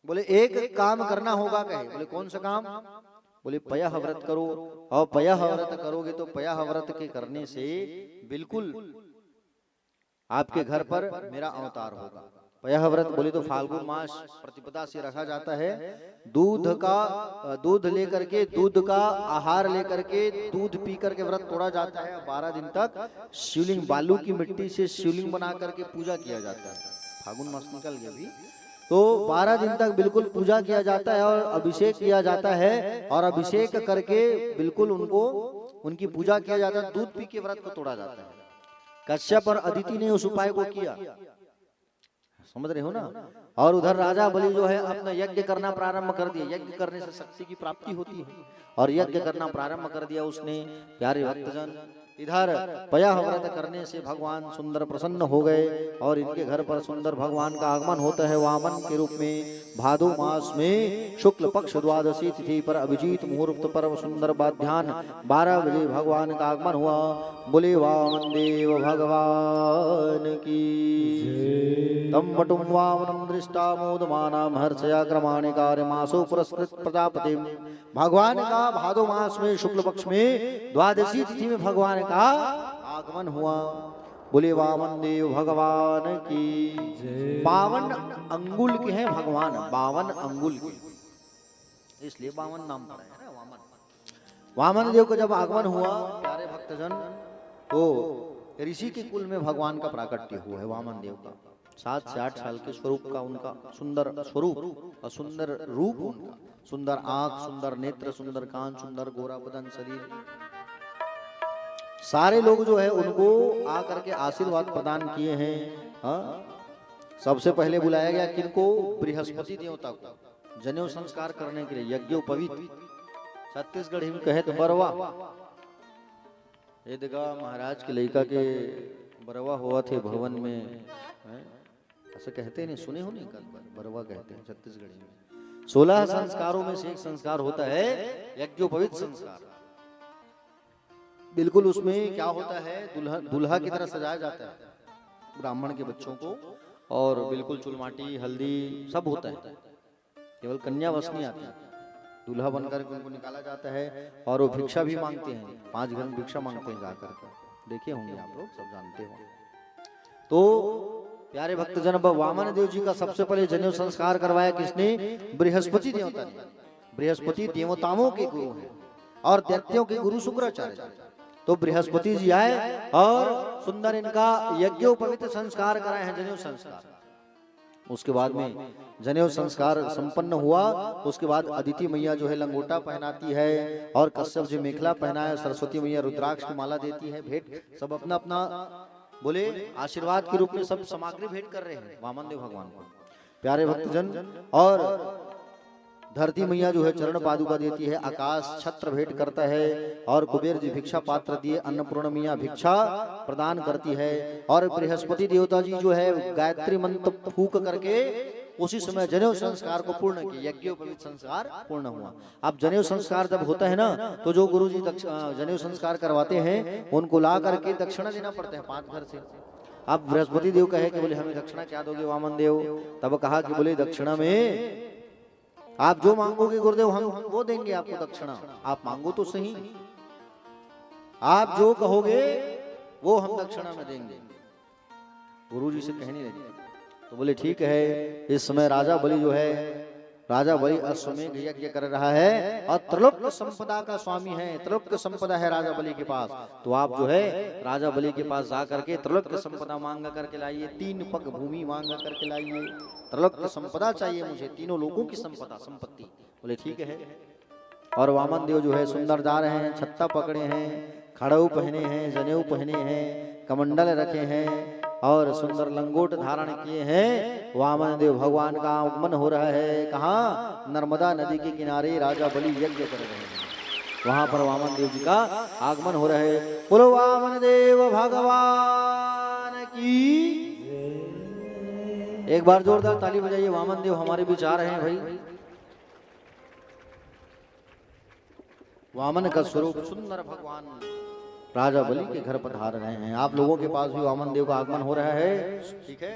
बोले एक काम करना होगा। कहे, बोले कौन सा काम? बोले पयः व्रत करो, और पयः व्रत करोगे तो पयः व्रत के करने से बिल्कुल आपके घर पर मेरा अवतार होगा। पयः व्रत बोले तो फाल्गुन मास प्रतिपदा से रखा जाता है। दूध लेकर के, दूध का आहार लेकर के, दूध पी करके व्रत तोड़ा जाता है। 12 दिन तक शिवलिंग, बालू की मिट्टी से शिवलिंग बना करके पूजा किया जाता है। फाल्गुन मास निकल गया अभी, तो 12 दिन तक बिल्कुल पूजा किया जाता है और अभिषेक किया जाता है। और अभिषेक करके बिल्कुल उनकी पूजा किया जाता है। दूध पी के व्रत को तोड़ा जाता है। कश्यप और अदिति ने उस उपाय को किया, समझ रहे हो ना। और उधर राजा बलि जो है अपना यज्ञ करना प्रारंभ कर दिया। यज्ञ करने से शक्ति की प्राप्ति होती है और यज्ञ करना प्रारंभ कर दिया उसने। प्यारे भक्तजन, इधर पयः व्रत करने से भगवान सुंदर प्रसन्न हो गए और इनके घर पर सुंदर भगवान का आगमन होता है वामन के रूप में। भादो मास में शुक्ल पक्ष द्वादशी तिथि पर अभिजीत मुहूर्त पर सुंदर बाध्यान 12 बजे भगवान का आगमन हुआ। बोले वामन देव भगवान की। तम वटुम वामनम दृष्टा मोदमाना हर्षया क्रमाणे कार्यमासो पुरस्कृत प्रजापति। भगवान का भादो मास में शुक्ल पक्ष में द्वादशी तिथि में भगवान का आगमन हुआ। बोले वामन देव भगवान की। 52 अंगुल के हैं भगवान, 52 अंगुल के, इसलिए 52 नाम पड़ा है ना वामन। वामन देव का जब आगमन हुआ प्यारे भक्तजन, तो ऋषि के कुल में भगवान का प्राकट्य हुआ है वामन देव का। 7 से 8 साल के स्वरूप का उनका सुंदर स्वरूप और सुंदर रूप उनका, सुंदर आंख, सुंदर नेत्र, सुंदर कान, सुंदर गोरा बदन शरीर। सारे लोग जो है उनको आकर के आशीर्वाद प्रदान किए हैं। हाँ, सबसे पहले बुलाया गया किनको? बृहस्पति देवता को जनेऊ संस्कार करने के लिए, यज्ञोपवीत। छत्तीसगढ़ी में कहे तो बरवा। ये देखा महाराज के लड़का के बरवा हुआ थे भवन में, ऐसा कहते नहीं, सुने हो नहीं? बरवा कहते हैं छत्तीसगढ़ी में। 16 संस्कारों में से एक संस्कार होता है यज्ञोपवीत संस्कार। बिल्कुल उसमें क्या होता है, दूल्हा की तरह सजाया जाता है ब्राह्मण के बच्चों को, और बिल्कुल चुलमाटी हल्दी सब होता है। केवल कन्या बस नहीं आती, दूल्हा बनकर उनको निकाला जाता है। और वो भिक्षा भी मांगते हैं, 5 घर भिक्षा मांगते हैं जाकर के, देखे होंगे आप लोग, सब जानते हो। तो प्यारे भक्तजन, वामन देव जी का सबसे पहले जनेऊ संस्कार करवाया किसने? बृहस्पति देवता ने। बृहस्पति देवताओं के गुरु हैं और दैत्यों के गुरु शुक्राचार्य। तो बृहस्पति जी आए और सुंदर इनका यज्ञोपवीत संस्कार कराए हैं, जनेऊ संस्कार। उसके बाद में जनेऊ संस्कार संपन्न हुआ। उसके बाद अदिति मैया जो है लंगोटा पहनाती है और कश्यप जी मेखला पहनाए, सरस्वती मैया रुद्राक्ष की माला देती है। भेंट सब अपना अपना बोले आशीर्वाद के रूप में सब सामग्री भेंट कर रहे हैं वामन देव भगवान को, प्यारे भक्तजन। और धरती मैया जो है चरण पादुका देती है, आकाश छत्र भेंट करता है और कुबेर जी भिक्षा पात्र दिए, अन्नपूर्ण मैया भिक्षा प्रदान करती है। और बृहस्पति देवता जी जो है गायत्री मंत्र फूंक करके उसी समय जनेऊ संस्कार को पूर्ण किया, यज्ञोपवीत संस्कार पूर्ण हुआ। अब जनेऊ संस्कार जब होता है ना, तो जो गुरु जी जनेऊ संस्कार करवाते हैं उनको ला करके दक्षिणा देना पड़ता है 5 घर से। अब बृहस्पति देव कहे कि बोले हमें दक्षिणा क्या दोगे वामन देव? तब कहा कि बोले दक्षिणा में आप जो मांगोगे गुरुदेव हम वो देंगे आपको दक्षिणा। आप मांगो तो सही, आप जो कहोगे वो हम दक्षिणा में देंगे। गुरु जी से कहने लगे तो बोले ठीक है। इस समय राजा बलि जो है, राजा बलि अश्वमेध यज्ञ कर रहा है और त्रैलोक्य संपदा का स्वामी है, त्रैलोक्य संपदा है राजा बलि के पास। तो आप जो है राजा बलि के पास जा करके त्रैलोक्य संपदा मांग करके लाइए, 3 पग भूमि मांग करके लाइए। त्रैलोक्य संपदा चाहिए मुझे, तीनों लोगों की संपदा संपत्ति। बोले ठीक है। और वामन देव जो है सुंदर जा रहे हैं, छत्ता पकड़े हैं, खड़ऊ पहने हैं, जनेऊ पहने हैं, कमंडल रखे हैं और सुंदर लंगोट धारण किए हैं। वामन देव भगवान का आगमन हो रहा है। कहाँ? नर्मदा नदी के किनारे राजा बलि यज्ञ कर रहे हैं, वहां पर वामन देव जी का आगमन हो रहा है। बोलो वामन देव भगवान की। एक बार जोरदार ताली बजाइए, वामन देव हमारे बीच आ रहे हैं भाई। वामन का स्वरूप सुंदर भगवान राजा बलि के घर पधार रहे हैं। आप लोगों के पास भी वामन देव का आगमन हो रहा है, ठीक है?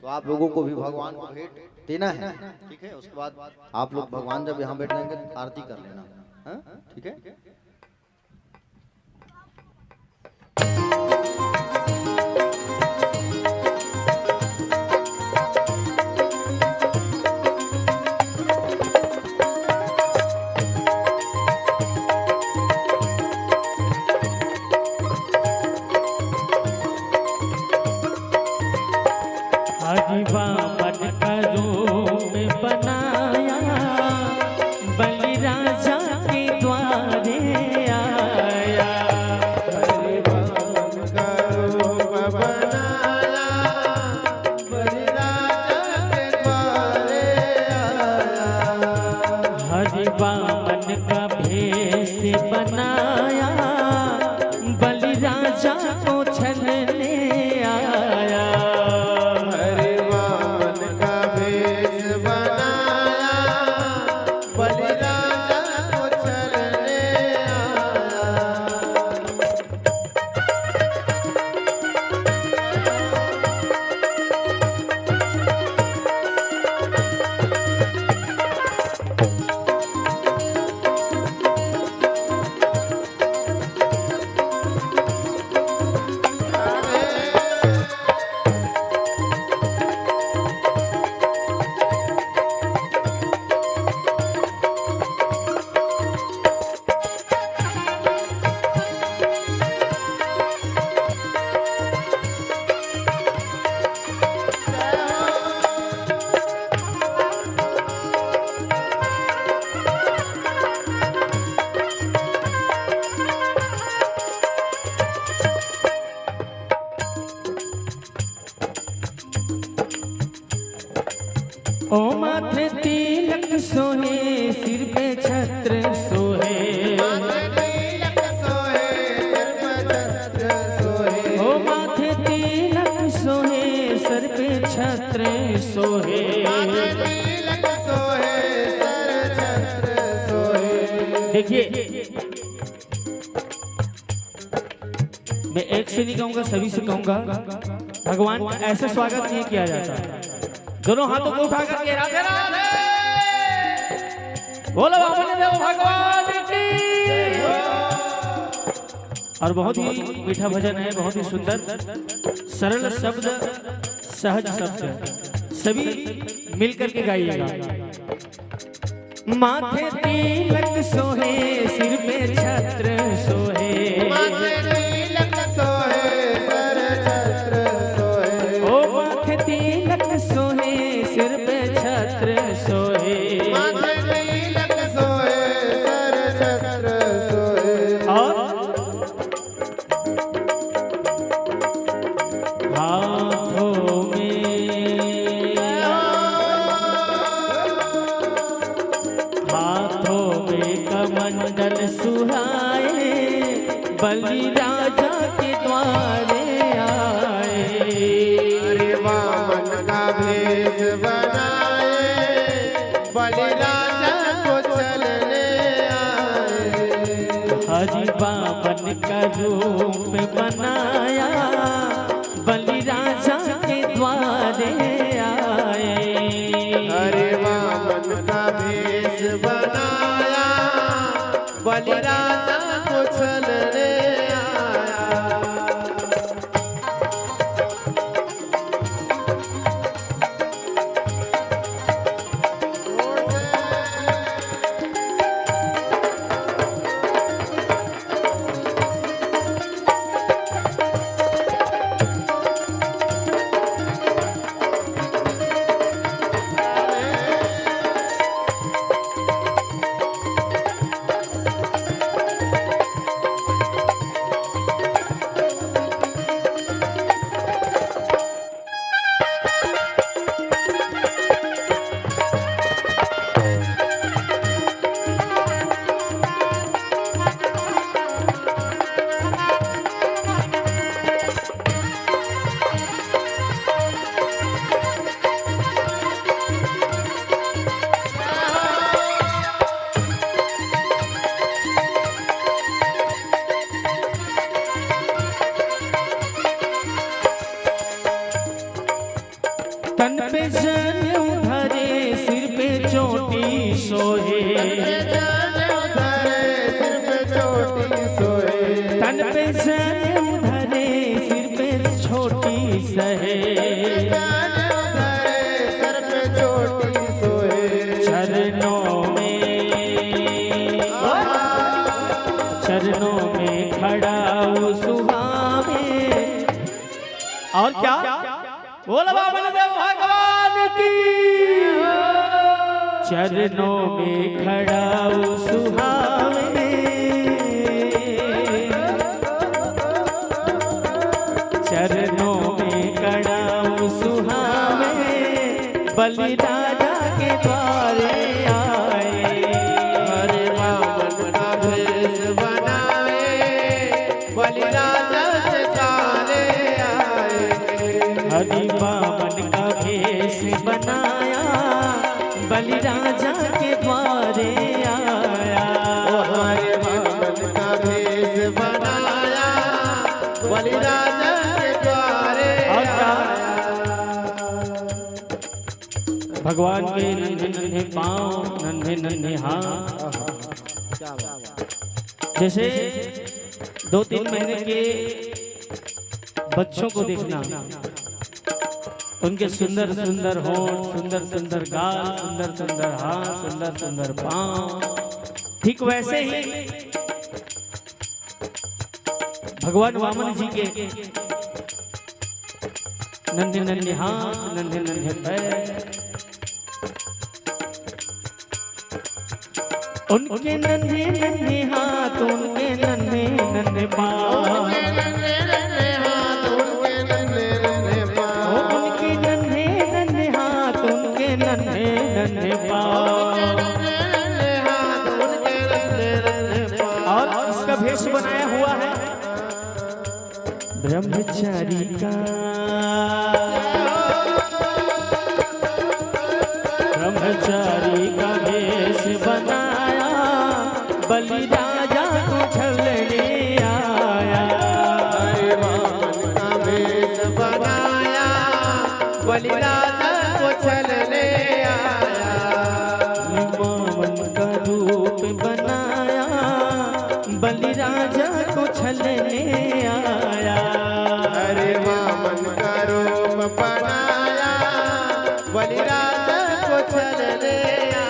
तो आप लोगों को भी भगवान को भेंट देना है, ठीक है? उसके बाद आप लोग भगवान जब यहाँ बैठ जाएंगे आरती कर लेना, ठीक है? राजा के द्वारे आया। हरि वामन का रूप बनाया, बलि राजा के द्वारे आया। हरि वामन का भेष बनाया, बलि राजा को छलने आया। हरि वामन का भेष बनाया, बलि राजा को छलने आया। ओ माथे तिलक सोहे, सिर पे छत्र सोहे। तिलक सोहे, सिर पर छत्र सोहे। ओ माथे तिलक सोहे, सर पे छत्र सोहे। तिलक सोहे, सर छत्र सोहे। देखिए, मैं एक से नहीं कहूंगा, सभी से कहूंगा, भगवान का ऐसे स्वागत नहीं किया जाता। दोनों हाथों को उठा करके राधे राधे बोलो वामन देव भगवान की। और बहुत ही मीठा भजन है, बहुत ही सुंदर, सरल शब्द, सहज शब्द, सभी मिलकर के गाइएगा। माथे तिलक सोहे, सिर पे छत्र सोहे। माथे तिलक सोहे, सर छत्र सोहे। ओ माथे तिलक सोहे, सिर पे छत्र सोहे। माथे तिलक सोहे, सर छत्र सोहे। और हाथों में कमंडल सुहाए, बलि राजा के द्वारे आए। हरि वामन का भेष बनाए, बलि राजा को चलने आए। हरि वामन का रूप बनाया, बलि राजा के द्वारे आए। हरि वामन का भेष बनाया, बलि राजा को चलने आया। तन पे जनेऊ धरे, सिर पे चोटी सोहे। तन पे जनेऊ धरे, सिर पे छोटी सहे। चरणों में खड़ा वो सुहावे। और क्या बोला वामन देव भगवान की। चरणों में खड़ा सुहावे, चरणों में खड़ा सुहावे, बलि राजा के द्वारे आए। हरे वामन का भेष बनाए, बलि राजा के द्वारे आए। हरि वामन का भेष बनाया, बलि राजा के द्वारे आया। हरे वामन का भेष बनाया, बलि राजा के द्वारे आया। भगवान के नन्हे नन्हे पाँव, नन्हे नन्हे हाथ, जैसे 2-3 महीने के बच्चों को देखना, उनके सुंदर सुंदर होंठ, सुंदर सुंदर गाल, सुंदर सुंदर हाथ, सुंदर सुंदर पाँव, ठीक वैसे ही भगवान वामन जी के नन्हे नन्हे हाथ, नन्हे नन्हे पैर, उनके नन्हे नन्हे हाथ, उनके नन्हे नन्हे पाँव, उनके नन्हे नन्हे हाथ, उनके नन्हे नन्हे पाँव, उनके नन्हे नन्हे हाथ, उनके नन्हे नन्हे पाँव। और इसका भेष बनाया हुआ है ब्रह्मचारी का, ब्रह्मचारी का भेष बनाया, बलि राजा को छलने आया। हरे वामन का भेष बनाया, बलि राजा को छलने आया। वामन का रूप बनाया, बलि राजा को छलने आया। हरे वामन का रूप बनाया, बलि राजा को छलने आया।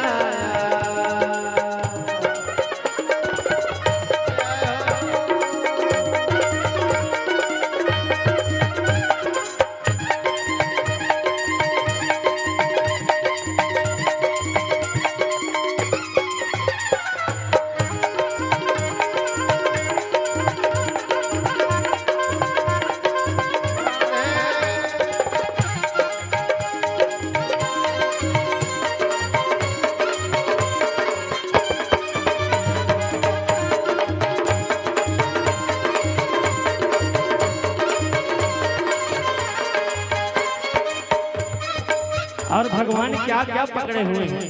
और भगवान क्या क्या पकड़े हुए हैं।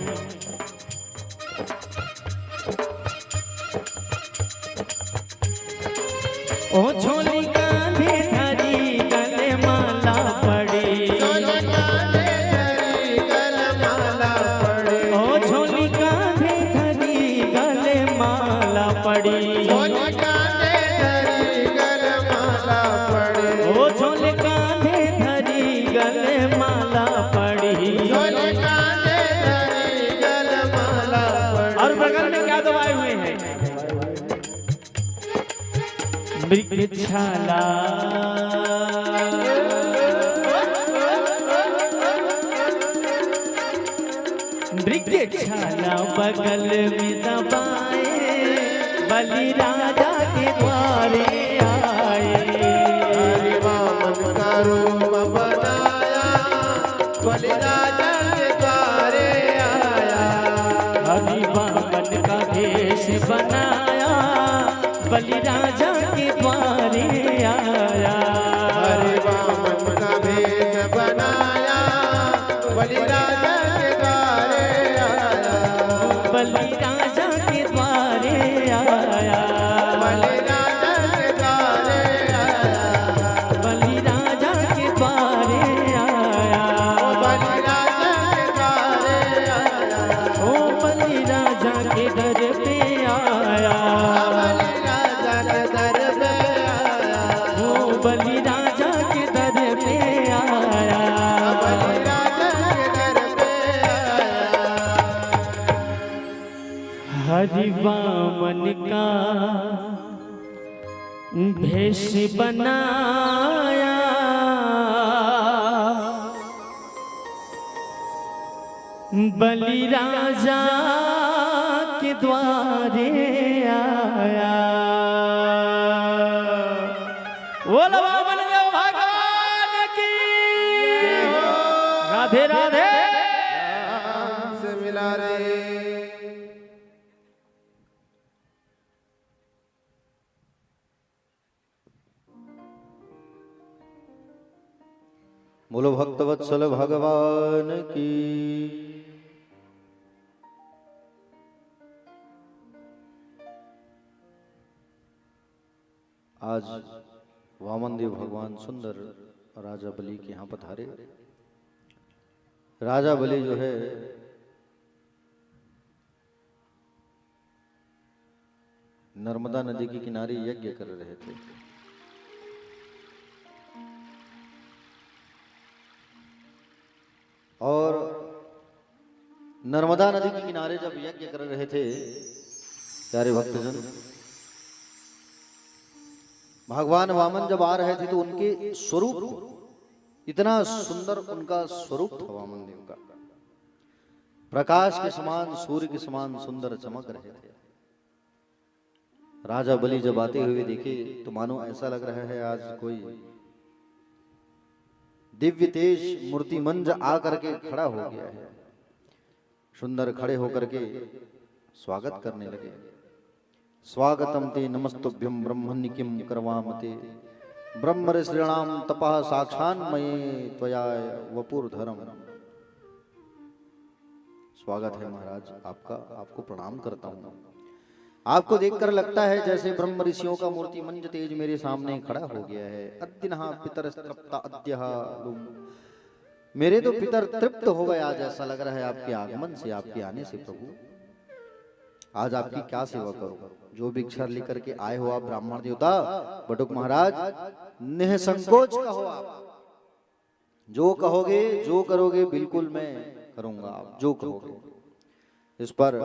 ओ झोली कांधे धरी, गले माला पड़ी, ओ झोली कांधे धरी, गले माला पड़ी, ओ झोले कांधे धरी, गले माला पड़ी। और बगल में क्या दबाए हुए हैं? मृगछाला, मृगछाला बगल में दबाए, बलि राजा के द्वारे आए। हरे वामन का रूप बनाया, बलि राजा के द्वारे आया। हरि वामन का भेष बनाया, बलि राजा के द्वारे आया। हरे वामन का भेष बनाया, बलि राजा के द्वारे आया। बलि राजा के द्वारे आया। बलि राजा के द्वारे आया। बलि राजा के द्वारे आया। बलि राजा के द्वारे आया। ओ बलि राजा के दर पे आया। बलि राजा के दर पे आया। ओ बलि राजा के दर पे आया। बलि राजा के दर पे आया। हरि वामन का भेष बनाया, बलि राजा के द्वारे आया। बोलो वामन देव भगवान की। राधे राधे। से मिला रे। बोलो भक्तवत्सल भगवान की। आज वामन देव भगवान सुंदर राजा बलि के यहाँ पधारे। राजा बलि जो है नर्मदा नदी के किनारे यज्ञ कर रहे थे। और नर्मदा नदी के किनारे जब यज्ञ कर रहे थे प्यारे भक्तजन, भगवान वामन जब आ रहे थे तो उनके स्वरूप इतना सुंदर, उनका स्वरूप था वामन देव का, प्रकाश के समान, सूर्य के समान सुंदर चमक रहे थे। राजा बलि जब आते हुए देखे तो मानो ऐसा लग रहा है आज कोई दिव्य तेज मूर्तिमंज आकर के खड़ा हो गया है। सुंदर खड़े होकर के स्वागत करने लगे। स्वागतम ते नमस्तुभ्यं ब्रह्मण्य किम करवामते ब्रह्म ऋषीणाम तपः साक्षान्मये त्वया वपुर्धरम। स्वागत है महाराज आपका, आपको प्रणाम करता हूँ। आपको देखकर लगता है जैसे ब्रह्म ऋषियों का मूर्ति मंज तेज मेरे सामने खड़ा हो गया है। अद्यनः पितर तृप्ता अद्यः लुम। मेरे तो पितर तृप्त हो गए आज, ऐसा लग रहा है आपके आगमन से, आपके आने से। प्रभु आज आपकी क्या सेवा करूं? जो भिक्षा लेकर के आए हो आप ब्राह्मण देवता बटुक महाराज, निसंकोच कहो। आप जो कहोगे, जो करोगे, बिल्कुल मैं करूंगा। आप जो कहोगे। इस पर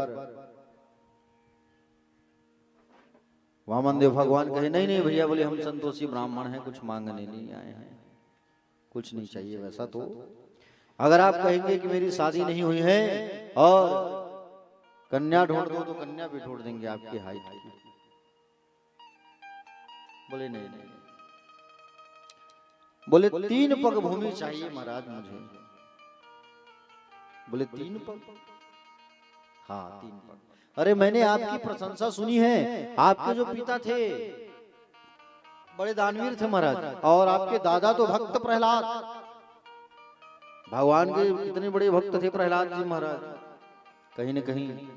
वामन देव भगवान कहे नहीं नहीं भैया, बोले हम संतोषी ब्राह्मण हैं, कुछ मांगने नहीं आए हैं, कुछ नहीं चाहिए वैसा। तो अगर आप कहेंगे कि मेरी शादी नहीं हुई है और कन्या ढूंढ दो तो कन्या भी ढूंढ देंगे आपकी हाइट की। बोले नहीं नहीं, बोले 3 पग भूमि चाहिए महाराज मुझे। बोले 3 पग? हाँ 3 पग। अरे मैंने आपकी प्रशंसा सुनी है, आपके जो पिता थे बड़े दानवीर थे महाराज, और आपके दादा तो भक्त प्रहलाद, भगवान के कितने बड़े भक्त थे प्रहलाद जी महाराज। कहीं न कहीं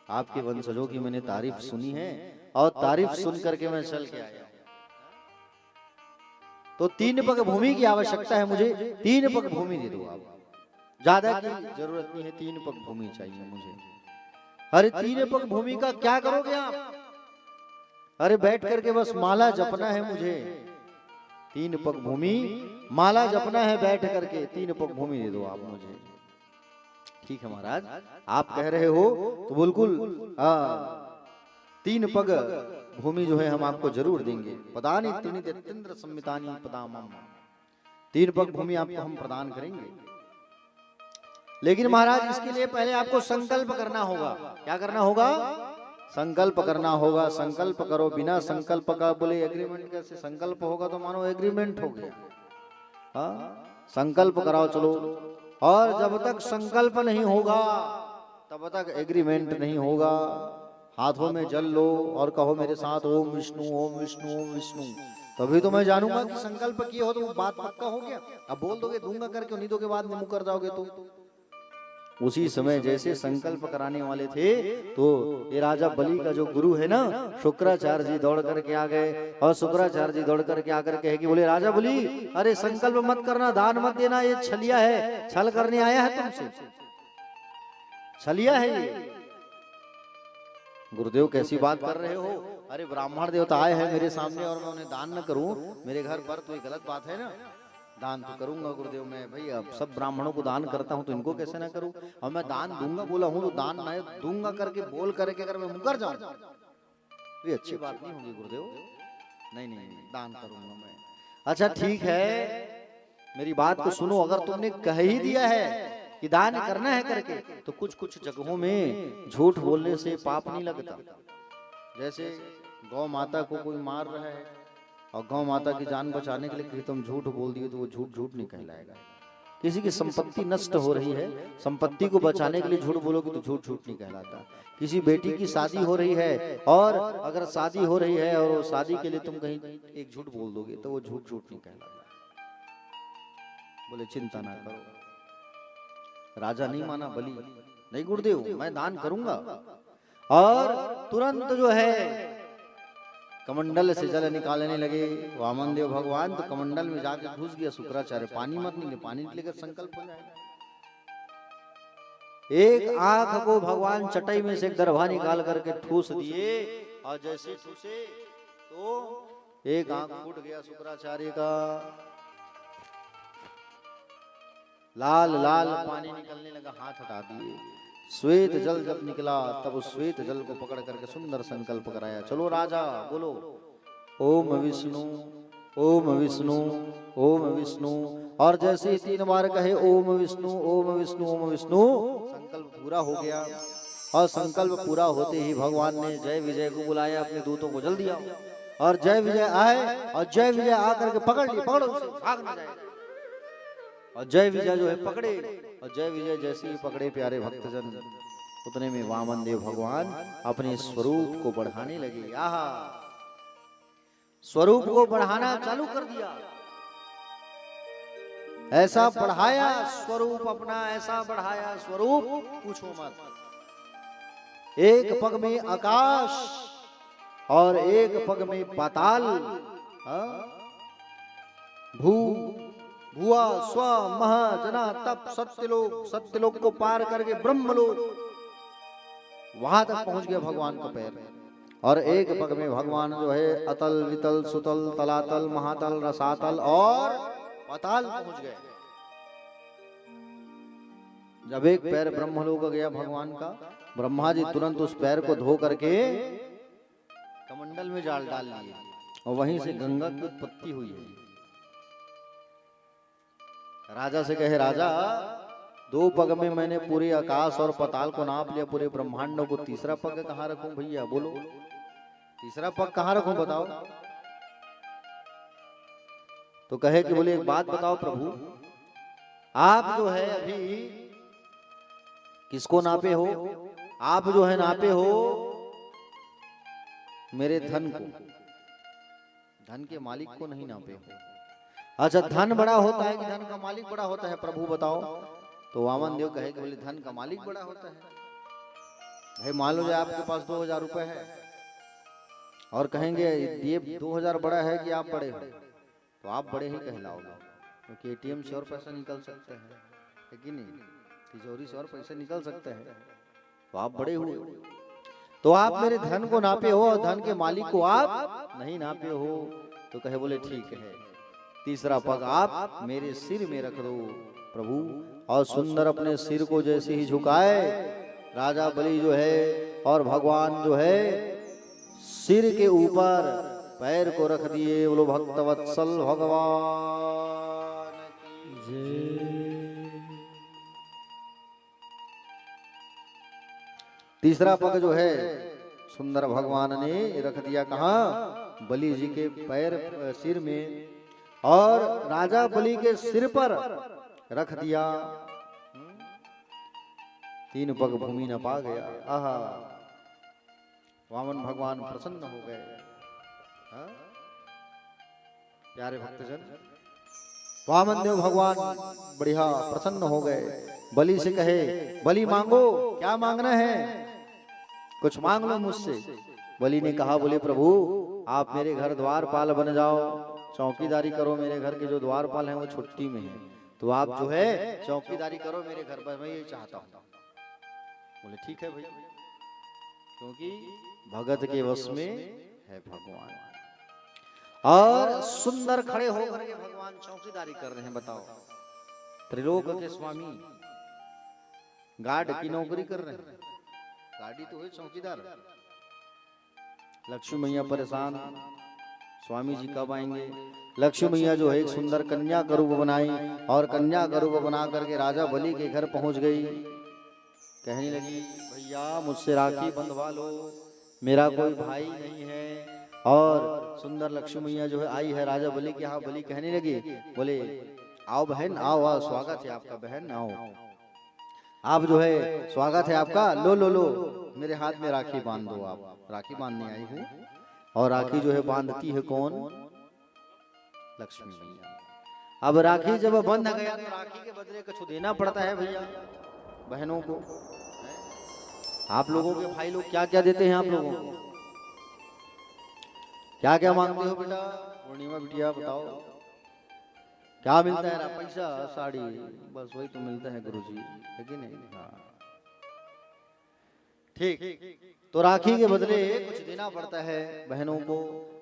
आपके वंशजों की मैंने तारीफ सुनी है, और तारीफ सुन करके मैं चल के आया। तो 3 पग भूमि की आवश्यकता है मुझे, 3 पग भूमि दे दो आप, ज्यादा की जरूरत नहीं है, 3 पग भूमि चाहिए मुझे। अरे 3 पग भूमि का क्या करोगे आप? अरे बैठ करके बस माला जपना है मुझे। 3 पग भूमि माला जपना है बैठ करके, 3 पग भूमि दे दो आप मुझे। ठीक है महाराज, आप कह रहे हो तो बिल्कुल 3 पग भूमि जो है हम आपको जरूर देंगे। पदानी त्रीणि तेन्द्र संमितानि पदामम। 3 पग भूमि आपको हम प्रदान करेंगे। लेकिन महाराज इसके लिए पहले आपको संकल्प करना होगा। क्या करना होगा? संकल्प करना होगा। संकल्प करो, बिना संकल्प का बोले एग्रीमेंट कैसे? संकल्प होगा तो मानो एग्रीमेंट हो गया। हाँ, संकल्प कराओ चलो। और जब तक संकल्प नहीं होगा तब तक एग्रीमेंट नहीं होगा। हाथों में जल लो और कहो मेरे साथ ओम विष्णु ओम विष्णु ओम विष्णु, तभी तो मैं जानूंगा कि संकल्प किए हो तो बात पक्का हो गया। अब बोल दोगे दूंगा करके, उन्हीं दो के बाद मुंह कर जाओगे तो उसी समय जैसे संकल्प कराने वाले थे तो ये राजा बलि का जो गुरु है ना शुक्राचार्य जी दौड़ करके आ गए। और शुक्राचार्य जी दौड़ करके आकर कहे कि बोले राजा बलि, अरे संकल्प मत करना, दान मत देना, ये छलिया है, छल करने आया है तुमसे, छलिया है ये। गुरुदेव कैसी बात कर रहे हो? अरे ब्राह्मण देवता आए हैं मेरे सामने और मैं उन्हें दान न करूं मेरे घर पर, तो ये गलत बात है ना। दान तो करूंगा गुरुदेव मैं, भाई अब सब ब्राह्मणों को दान करता हूं तो इनको कैसे ना करूं? और मैं दान दूंगा बोला हूं तो दान मैं दूंगा करके बोल करके अगर मैं मुकर जाऊं तो ये अच्छी बात नहीं होगी गुरुदेव। नहीं नहीं, दान करूंगा मैं। अच्छा ठीक है, मेरी बात को सुनो। अगर तुमने कह ही दिया है कि दान करना है करके, तो कुछ कुछ जगहों में झूठ बोलने से पाप नहीं लगता। जैसे गौ माता को कोई मार रहा है और गौ माता की जान बचाने के लिए तुम झूठ बोल दिए, तो वो झूठ झूठ नहीं कहलाएगा। किसी की संपत्ति नष्ट हो रही है, संपत्ति को बचाने के लिए झूठ बोलोगे तो झूठ झूठ नहीं कहलाता। किसी बेटी की शादी हो रही है और अगर शादी हो रही है और शादी के लिए तुम कहीं एक झूठ बोल दोगे तो वो झूठ झूठ नहीं कहलाता। बोले चिंता ना करो, राजा नहीं माना बलि, नहीं गुरुदेव मैं दान करूंगा। और तुरंत जो है कमंडल से जल निकालने लगे वामन देव भगवान, तो कमंडल में जाके घुस गया शुक्राचार्य। पानी मत निकले, पानी निकलेगा संकल्प हो जाएगा। एक आंख को भगवान चटाई में से एक दरभा निकाल करके ठूस दिए, और जैसे ठूसे तो एक आंख फूट गया शुक्राचार्य का। लाल लाल पानी निकलने लगा, हाथ हटा दिए। श्वेत जल जब निकला तब उस श्वेत जल को पकड़ करके सुंदर संकल्प कराया, चलो राजा बोलो ओम विष्णु ओम विष्णु ओम विष्णु। और जैसे ही 3 बार कहे ओम विष्णु ओम विष्णु ओम विष्णु, संकल्प पूरा हो गया। और संकल्प पूरा होते ही भगवान ने जय विजय को बुलाया, अपने दूतों को जल दिया। और जय विजय आए और जय विजय आकर के पकड़ ली, पकड़ो उसे, भाग ना जाए। और जय विजय जो है पकड़े, और जय विजय जैसे ही पकड़े प्यारे भक्तजन, उतने में वामन देव भगवान अपने स्वरूप को बढ़ाने लगे। आहा, स्वरूप को बढ़ाना चालू कर दिया। ऐसा बढ़ाया स्वरूप अपना, ऐसा बढ़ाया स्वरूप पूछो मत। एक पग में आकाश और एक पग में पाताल, भू भुआ स्व मह जना तप सत्यलोक, सत्यलोक को पार करके ब्रह्मलोक, वहां तक पहुंच गया भगवान का पैर। और एक पग में भगवान जो है अतल वितल सुतल तलातल महातल रसातल और पाताल पहुंच गए। जब एक पैर ब्रह्मलोक गया भगवान का, ब्रह्मा जी तुरंत उस पैर को धो करके कमंडल में डाल लिए, और वहीं से गंगा की उत्पत्ति हुई है। राजा से कहे, राजा 2 पग में मैंने पूरे आकाश और पाताल को नाप लिया, पूरे ब्रह्मांडों को, तीसरा पग कहाँ रखूं भैया, बोलो तीसरा पग कहाँ रखूं बताओ। तो कहे कि बोले एक बात बताओ प्रभु, आप जो है अभी किसको नापे हो? आप जो है नापे हो मेरे धन को, धन के मालिक को नहीं नापे हो। अच्छा, धन बड़ा होता है कि धन का मालिक बड़ा होता है प्रभु बताओ। तो वामन देव कहे कि बोले धन का मालिक बड़ा होता है। भाई मान लो आपके पास 2000 रुपए है और कहेंगे ये 2000 बड़ा है कि आप बड़े हो, तो आप बड़े ही कहलाओगे, क्योंकि एटीएम से और पैसा निकल सकते हैं, है कि नहीं, तिजोरी से और पैसे निकल सकते हैं, तो आप बड़े हुए। तो आप मेरे धन को नापे हो और धन के मालिक को आप नहीं नापे हो। तो कहे बोले ठीक है, तीसरा पग आप मेरे सिर में रख दो प्रभु। और सुंदर अपने सिर को जैसे ही झुकाए, राजा बलि जो है और भगवान जो है सिर के ऊपर पैर को रख दिए। बोलो भक्तवत्सल भगवान की। तीसरा पग जो है सुंदर भगवान ने रख दिया कहाँ? बलि जी के पैर सिर में, और राजा बलि के सिर पर रख दिया। 3 पग भूमि न पा गया। आहा, वामन भगवान प्रसन्न हो गए। प्यारे भक्तजन, वामन देव भगवान बढ़िया प्रसन्न हो गए। बलि से कहे, बलि मांगो, क्या मांगना है, कुछ मांग लो मुझसे। बलि ने कहा, बोले प्रभु आप मेरे घर द्वारपाल बन जाओ, चौकीदारी करो। मेरे घर के जो द्वारपाल हैं वो छुट्टी में हैं, तो आप जो है चौकीदारी करो मेरे घर पर, मैं ये चाहता हूँ। बोले ठीक है भैया, क्योंकि भगत के वश में है भगवान। और सुंदर खड़े होकर के भगवान चौकीदारी कर रहे हैं। बताओ, त्रिलोक के स्वामी गार्ड की नौकरी कर रहे हैं। गाड़ी तो है चौकीदार। लक्ष्मी मैया परेशान, स्वामी जी कब आएंगे। लक्ष्मी मैया जो है एक सुंदर कन्या का रूप बनाई और कन्या का रूप बना करके राजा बलि के घर पहुंच गई। कहने लगी भैया मुझसे राखी बंधवा लो, मेरा कोई भाई नहीं है। और सुंदर लक्ष्मी मैया जो है आई है राजा बलि के यहाँ। बलि कहने लगी, बोले आओ बहन आओ आओ, स्वागत है आपका बहन, आओ आप जो है स्वागत है आपका, लो लो लो मेरे हाथ में राखी बांध दो। आप राखी बांधने आई हूँ। और राखी जो है बांधती है कौन, लक्ष्मी मैया। अब राखी जब बंध गया तो राखी के बदले कुछ देना पड़ता है भैया बहनों को। आप लोगों के भाई लोग क्या क्या देते हैं, आप लोगों को क्या क्या मांगते हो बेटा, पूर्णिमा बिटिया बताओ क्या मिलता है? पैसा, साड़ी, बस वही तो मिलता है गुरुजी, है कि नहीं? हाँ ठीक। तो राखी के बदले कुछ देना पड़ता है बहनों को।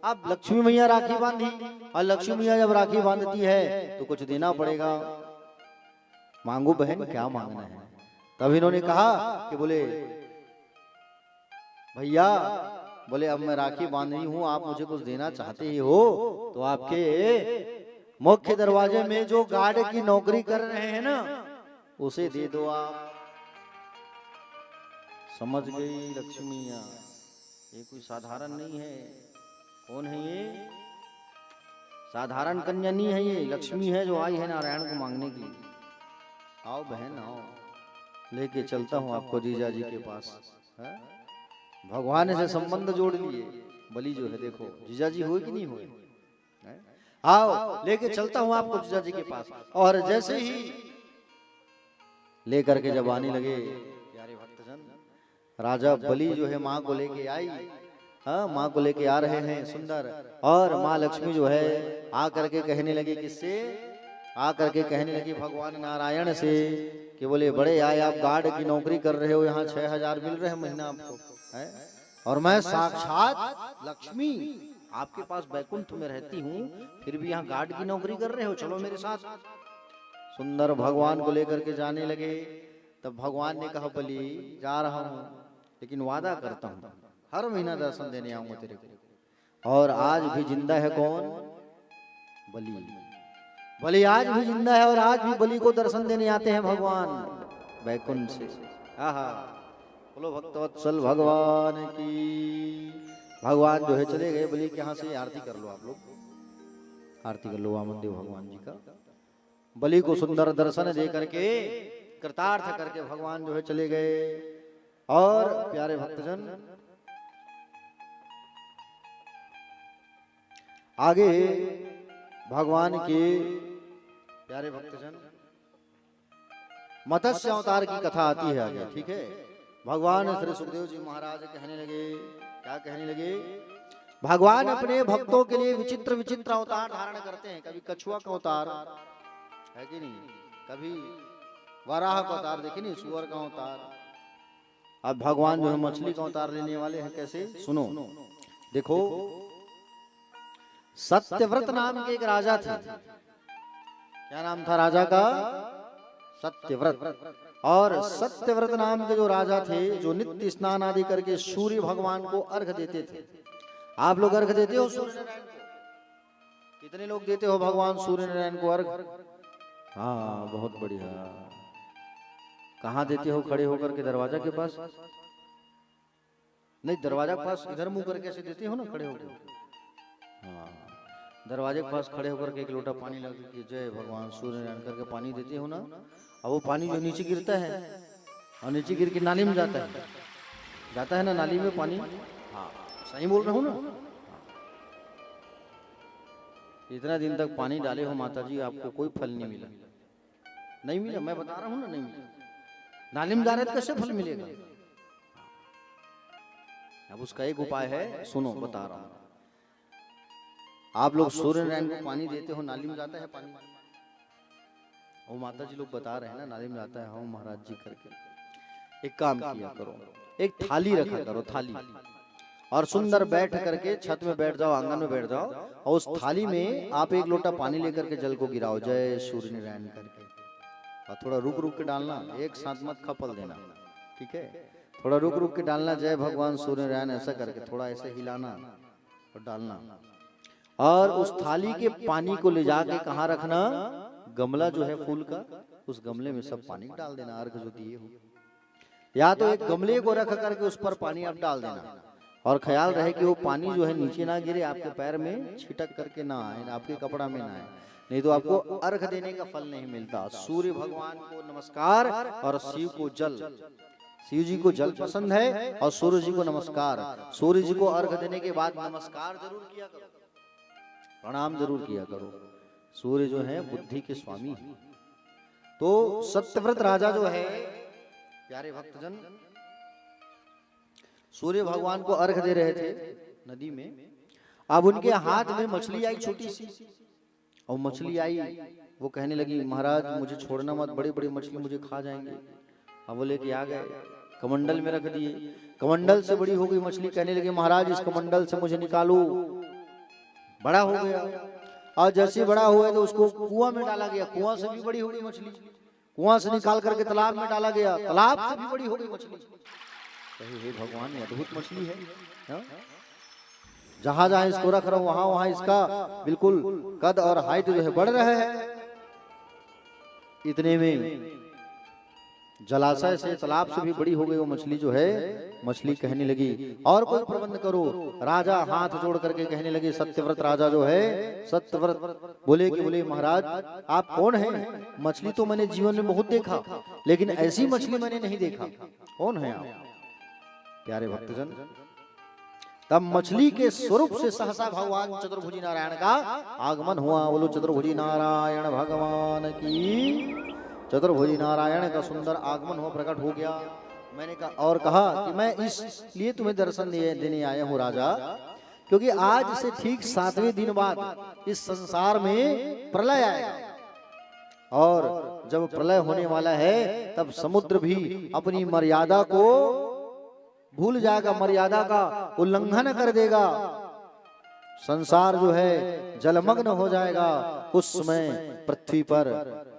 अब लक्ष्मी मैया राखी बांधी और लक्ष्मी मैया जब राखी बांधती है तो कुछ देना पड़ेगा। मांगो बहन क्या मांगना है। तब इन्होंने कहा कि बोले भैया, बोले अब मैं राखी बांध रही हूँ, आप मुझे कुछ देना चाहते ही हो तो आपके मुख्य दरवाजे में जो गार्ड की नौकरी कर रहे हैं ना उसे दे दो आप। समझ गई लक्ष्मी मैया, ये कोई साधारण नहीं है। कौन है ये? साधारण कन्या नहीं है, ये लक्ष्मी है जो आई है नारायण को मांगने के लिए। आओ बहन आओ, लेके चलता हूँ आपको जीजा जी के पास। है? भगवान से संबंध जोड़ लिए। बलि जो है देखो जीजा जी हुए कि नहीं हुए, आओ लेके चलता हूँ आपको जीजा जी के पास। और जैसे ही लेकर के जब आने लगे प्यारे भक्तजन, राजा बलि जो है माँ को लेके आई। हाँ माँ को लेके आ रहे हैं सुंदर। और माँ लक्ष्मी जो है आ करके कहने लगी, किससे? आ करके कहने लगी भगवान नारायण से कि बोले बड़े आए आप गार्ड की नौकरी कर रहे हो, यहाँ 6000 मिल रहे हैं महीना आपको है? और मैं साक्षात लक्ष्मी आपके पास बैकुंठ में रहती हूँ, फिर भी यहाँ गार्ड की नौकरी कर रहे हो, चलो मेरे साथ। सुंदर भगवान को लेकर के जाने लगे। तब भगवान ने कहा बलि जा रहा हूँ, लेकिन वादा करता हूँ हर महीना दर्शन देने आऊंगा तेरे को। और आज भी जिंदा है कौन? बलि। बलि आज भी जिंदा है और आज भी बलि को दर्शन देने आते हैं भगवान बैकुंठ से। आहा, बोलो भक्तवत्सल भगवान की। भगवान जो है चले गए बलि के यहाँ से। आरती कर लो आप लोग, आरती कर लो वामन देव भगवान जी का। बलि को सुंदर दर्शन दे करके कृतार्थ करके भगवान जो है चले गए। और प्यारे भक्तजन आगे भगवान के प्यारे भक्तजन मत्स्य अवतार की कथा आती है आगे, ठीक है। भगवान श्री सुखदेव जी महाराज कहने लगे, क्या कहने लगे? भगवान अपने भक्तों के लिए विचित्र विचित्र अवतार धारण करते हैं। कभी कछुआ का अवतार है कि नहीं, कभी वराह का अवतार, देखिए नहीं, सुअर का अवतार। अब भगवान जो है मछली का अवतार लेने वाले हैं। कैसे? सुनो, देखो सत्यव्रत नाम के एक राजा थे। क्या नाम था राजा का? सत्यव्रत। और सत्यव्रत नाम के जो राजा थे, जो नित्य स्नान आदि करके सूर्य भगवान को अर्घ देते थे। आप लोग अर्घ देते हो सूर्य नारायण को? कितने लोग देते हो भगवान सूर्य नारायण को अर्घ? हाँ बहुत बढ़िया। कहाँ देते हो? खड़े होकर के दरवाजा के पास? नहीं, दरवाजा के पास इधर मुंह करके ऐसे देते हो ना, खड़े होकर। हाँ, दरवाजे के पास खड़े होकर के एक लोटा पानी लगा के जय भगवान सूर्य नारायण करके पानी देते हो ना। और वो पानी जो नीचे गिरता है और नीचे गिर के नाली में जाता है ना, नाली में पानी। हाँ सही बोल रहा हूँ ना। इतना दिन तक पानी डाले हो माता जी, आपको कोई फल नहीं मिला? नहीं मिला, मैं बता रहा हूँ ना, नहीं मिला। नाली में जा रहे तो कैसे फल मिलेगा? अब उसका एक उपाय है, सुनो बता रहा हूँ। आप लोग सूर्य नारायण को पानी देते हो, नाली में जाता है पानी? वो माता जी लोग बता रहे हैं ना, नाली में जाता है। हाँ महाराज जी करके एक काम किया करो, एक थाली रखा करो, थाली, और सुंदर बैठ करके छत में बैठ जाओ, आंगन में बैठ जाओ, और उस थाली में आप एक लोटा पानी लेकर के जल को गिराओ जय सूर्य नारायण करके। और थोड़ा रुक रुक के डालना, एक साथ मत खपल देना, ठीक है? थोड़ा रुक रुक के डालना, जय भगवान सूर्य नारायण ऐसा करके थोड़ा ऐसे हिलाना और डालना। और उस थाली के पानी को ले जाके कहाँ रखना, गमला जो है फूल का, उस गमले में सब पानी डाल देना, अर्घ जो दिए हो। या तो एक गमले को रख करके उस पर पानी आप डाल देना, और ख्याल रहे कि वो पानी जो है नीचे ना गिरे, आपके पैर में छिटक करके ना आए, आपके कपड़ा में ना आए, नहीं तो आपको अर्घ देने का फल नहीं मिलता। सूर्य भगवान को नमस्कार और शिव को जल, शिव जी को जल पसंद है और सूर्य जी को नमस्कार। सूर्य जी को अर्घ देने के बाद नमस्कार जरूर किया करो, प्रणाम जरूर किया करो। सूर्य जो है बुद्धि के स्वामी है। तो सत्यव्रत राजा जो है, प्यारे भक्तजन, सूर्य भगवान को अर्घ दे रहे थे नदी में। अब उनके हाथ में मछली आई छोटी सी, और मछली आई, वो कहने लगी महाराज मुझे छोड़ना मत, बड़ी बड़ी मछली मुझे खा जाएंगे। अब वो लेके आ गए, कमंडल में रख दिए। कमंडल से बड़ी हो गई मछली, कहने लगे महाराज इस कमंडल से मुझे निकालो। बड़ा हो गया, और जैसे बड़ा हुआ तो उसको कुआं में डाला गया, कुआं से भी बड़ी हो गई मछली। कुआं से निकाल करके तालाब में डाला गया, तालाब से भी बड़ी हो गई मछली। कहे हे भगवान ये अद्भुत मछली है, हा? जहां जहां इसको रख रहा हूं वहां वहां इसका बिल्कुल कद और हाइट जो है बढ़ रहे हैं। इतने में जलाशय से, तालाब से भी बड़ी हो गई वो मछली जो है। मछली कहने लगी और कोई प्रबंध करो। राजा हाथ जोड़ करके कहने लगे, सत्यव्रत राजा जो है, सत्यव्रत बोले कि बोले महाराज आप कौन हैं? मछली तो मैंने जीवन में बहुत देखा, लेकिन ऐसी मछली मैंने नहीं देखा, कौन है आप? प्यारे भक्तजन, तब मछली के स्वरूप से सहसा भगवान चतुर्भुजी नारायण का आगमन हुआ। बोलो चतुर्भुजी नारायण भगवान की, चतुर्भुजी नारायण का सुंदर आगमन हुआ, प्रकट हो गया। मैंने कहा और कहा कि मैं इसलिए तुम्हें दर्शन देने आया हूँ राजा, क्योंकि आज से ठीक 7वें दिन बाद इस संसार में प्रलय आएगा, और जब प्रलय होने वाला है तब समुद्र भी अपनी मर्यादा को भूल जाएगा, मर्यादा का उल्लंघन कर देगा। संसार जो है जलमग्न हो जाएगा। उस समय पृथ्वी पर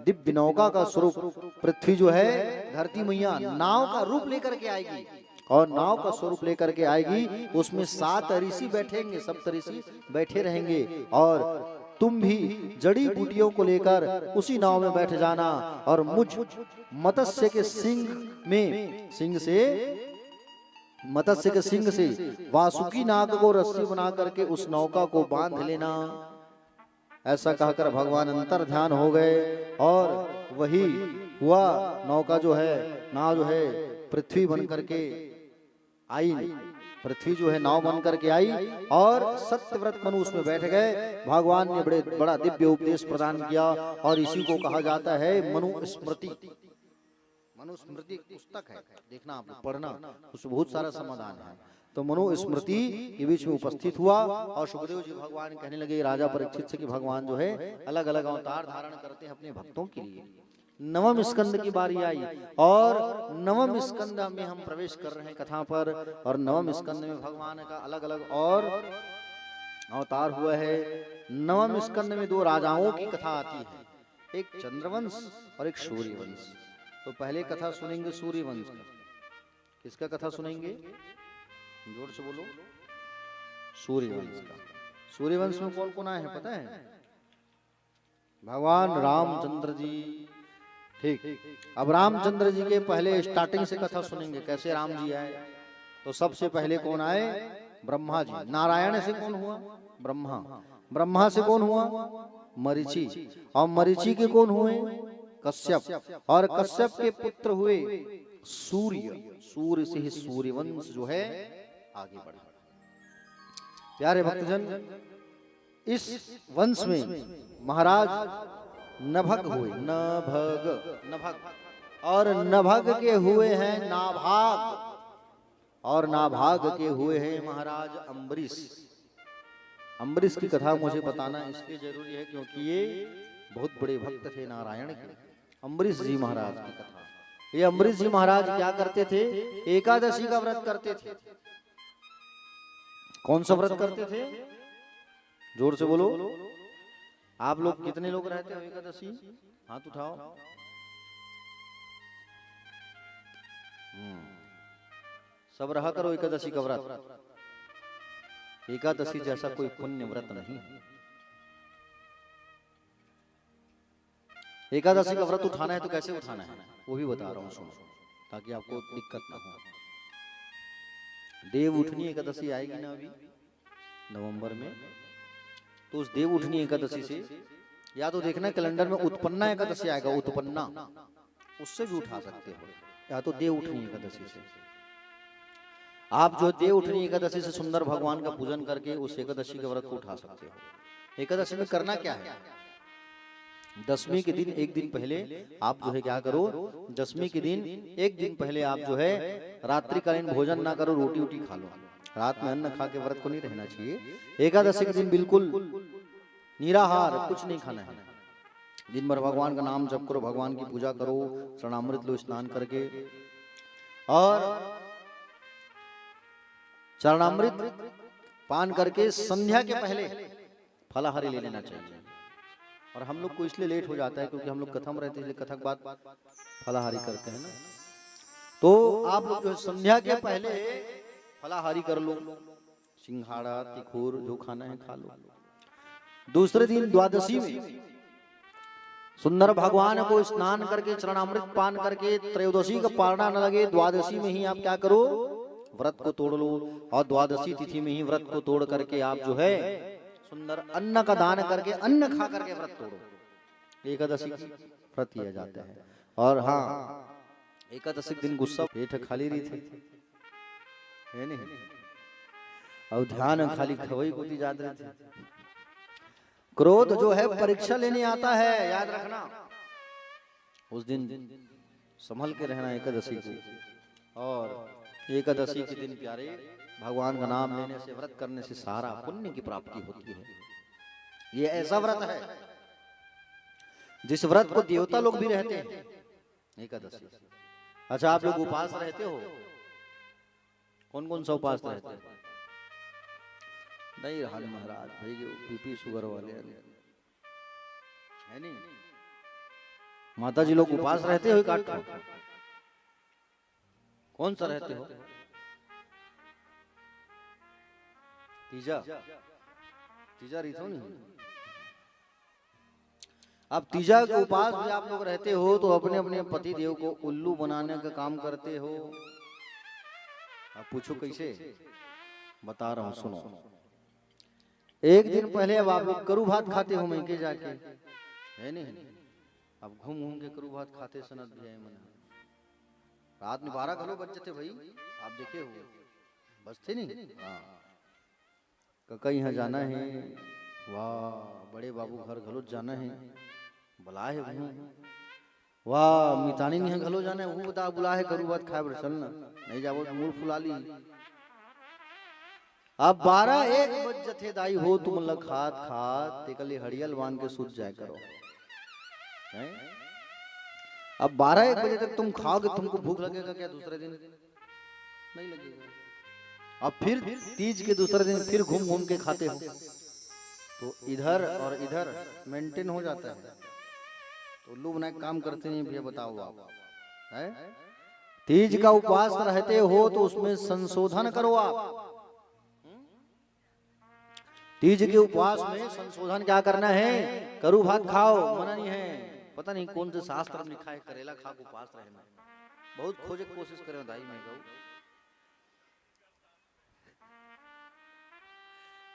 दिव्य नौका का स्वरूप, पृथ्वी जो है धरती मैया नाव का रूप लेकर के आएगी, और नाव का स्वरूप लेकर के आएगी। उसमें 7 ऋषि बैठेंगे, सप्तऋषि बैठे रहेंगे, और तुम भी जड़ी बूटियों को लेकर उसी नाव में बैठ जाना, और मुझ मत्स्य के मत्स्य के सिंह से वासुकी नाग को रस्सी बना करके उस नौका को बांध लेना। ऐसा कहकर भगवान अंतर ध्यान हो गए, और वही हुआ। नौका जो है, नाव जो है पृथ्वी बन करके आई, पृथ्वी जो है नाव बन करके आई, और सत्यव्रत मनु उसमें बैठ गए। भगवान ने बड़ा दिव्य उपदेश प्रदान किया, और इसी को कहा जाता है मनुस्मृति। मनुस्मृति पुस्तक है, देखना आप पढ़ना, उसमें बहुत सारा समाधान है। तो मनुस्मृति के बीच में उपस्थित हुआ, और सुखदेव जी भगवान कहने लगे राजा परीक्षित से कि भगवान जो है अलग अलग अवतार धारण करते हैं अपने भक्तों के लिए। 9वें स्कंद की बारी आई, और 9वें स्कंद में हम प्रवेश कर रहे हैं कथा पर। और 9वें स्कंद में भगवान का अलग अलग और अवतार हुआ है। 9वें स्कंद में 2 राजाओं की कथा आती है, एक चंद्रवंश और एक सूर्यवंश। तो पहले कथा सुनेंगे सूर्यवंश का। किसका कथा सुनेंगे? जोर से बोलो। सूर्यवंश का। सूर्यवंश में कौन कौन आए हैं पता है? भगवान रामचंद्र जी। ठीक, अब रामचंद्र जी के पहले स्टार्टिंग से कथा सुनेंगे, कैसे राम जी आए। तो सबसे पहले कौन आए? ब्रह्मा जी। नारायण से कौन हुआ? ब्रह्मा। ब्रह्मा से कौन हुआ? मरीचि। और मरीचि के कौन हुए? कश्यप। और कश्यप के पुत्र हुए सूर्य। सूर्य से ही सूर्यवंश जो है आगे बढ़ा। प्यारे भक्तजन, इस वंश में महाराज नभग हुए। नभग और नभग के हुए हैं नाभाग, और नाभाग के हुए हैं महाराज अम्बरीश। अम्बरीश की कथा मुझे बताना इसलिए जरूरी है क्योंकि ये बहुत बड़े भक्त थे नारायण के। अम्बरीश जी महाराज की कथा। ये अम्बरीश जी महाराज क्या करते थे? एकादशी का व्रत करते थे। कौन सा व्रत करते थे? जोर से बोलो। आप लोग कितने लोग रहते हो एकादशी? हाथ उठाओ। सब रहा करो एकादशी का व्रत। एकादशी जैसा कोई पुण्य व्रत नहीं। एकादशी का व्रत उठाना है तो कैसे उठाना है वो भी बता रहा हूं, सुनो, ताकि आपको दिक्कत ना हो। देव उठनी एकादशी आएगी ना अभी नवंबर में, तो उस देव उठनी एकादशी से या तो देखना कैलेंडर में उत्पन्ना एकादशी आएगा, उत्पन्ना, उससे भी उठा सकते हो, या तो देव उठनी एकादशी से। आप जो देव उठनी एकादशी से सुंदर भगवान का पूजन करके उस एकादशी के व्रत को उठा सकते हो। एकादशी में करना क्या है, दशमी के दिन एक दिन पहले आप जो है क्या करो, दशमी के दिन एक दिन पहले आप जो है रात्रिकालीन भोजन ना करो, रोटी उटी खा लो। रात में अन्न खा के व्रत को नहीं रहना चाहिए। एकादशी के दिन बिल्कुल निराहार, कुछ नहीं खाना है। दिन भर भगवान का नाम जप करो, भगवान की पूजा करो, चरणामृत लो स्नान करके, और चरणामृत पान करके संध्या के पहले फलाहारी ले लेना चाहिए। और हम लोग को इसलिए लेट हो जाता है क्योंकि हम लोग कथा में रहते हैं, कथा के बाद फलाहारी करते हैं ना। तो आप लोग जो संध्या के पहले फलाहारी कर लो, सिंघाड़ा तिखोर जो खाना है खा लो। दूसरे दिन द्वादशी में सुंदर भगवान को स्नान करके चरणामृत पान करके, त्रयोदशी का पारना न लगे, द्वादशी में ही आप क्या करो, व्रत को तोड़ लो। और द्वादशी तिथि में ही व्रत को तोड़ करके आप जो है सुंदर अन्न का दान करके, अन्न खा करके व्रत तोड़ो। एकादशी व्रत किया जाता है। और हाँ, एकादशी दिन गुस्सा पेट खाली रही थी है नहीं, और ध्यान खाली खवई को दी जात रही थी। क्रोध जो है परीक्षा लेने आता है, याद रखना। उस दिन संभल के रहना एकादशी को। और एकादशी के दिन प्यारे भगवान का नाम लेने से, व्रत करने से सारा पुण्य की प्राप्ति होती है। ये ऐसा व्रत है जिस व्रत को देवता लोग भी रहते हैं, एकादशी। अच्छा, आप लोग उपवास रहते हो? कौन कौन सा उपवास रहते हैं? नहीं हाल महाराज भाई, बीपी शुगर वाले है नहीं। माता जी लोग उपवास रहते हो? काट कौन सा रहते हो? तीजा, तीजा रही थो नहीं। अब तीजा के उपास भी आप लोग रहते हो तो अपने अपने पति देव को उल्लू बनाने का काम करते हो। आप पूछो कैसे, बता रहा हूं सुनो। एक दिन पहले अब आप लोग करू भात खाते हो मैके जाके, है नहीं? अब घूम घूम के करू भात खाते सनत भी है मन। रात में 12 घलो बज जाते भाई, आप देखे हो, बजते नहीं। हाँ, कका यहाँ जाना है, वाह बड़े बाबू घर घलो जाना है, बुला है वाह मितानी नहीं घलो जाना है, वो बता बुला है करू बात खाए बर चलना, नहीं जाओ मूल फुला ली। अब 12-1 बज जथे दाई हो तुम लग खात खात तेकली हड़ियल बांध के सूत जाए करो। है? अब 12-1 बजे तक तुम खाओगे, तुमको भूख लगेगा क्या दूसरे दिन? नहीं लगेगा। अब फिर तीज के दूसरे दिन फिर घूम घूम के खाते हो, तो इधर और इधर मेंटेन हो जाता है। तो उल्लू बना काम करते नहीं भैया, बताओ आप है? तीज का उपवास रहते हो तो उसमें संशोधन करो आप। तीज के उपवास में संशोधन क्या करना है? करू भात खाओ, मना नहीं है। पता नहीं कौन से शास्त्र में लिखा है करेला खा के उपवास रहना। बहुत खोजे कोशिश करे दाई में गौ,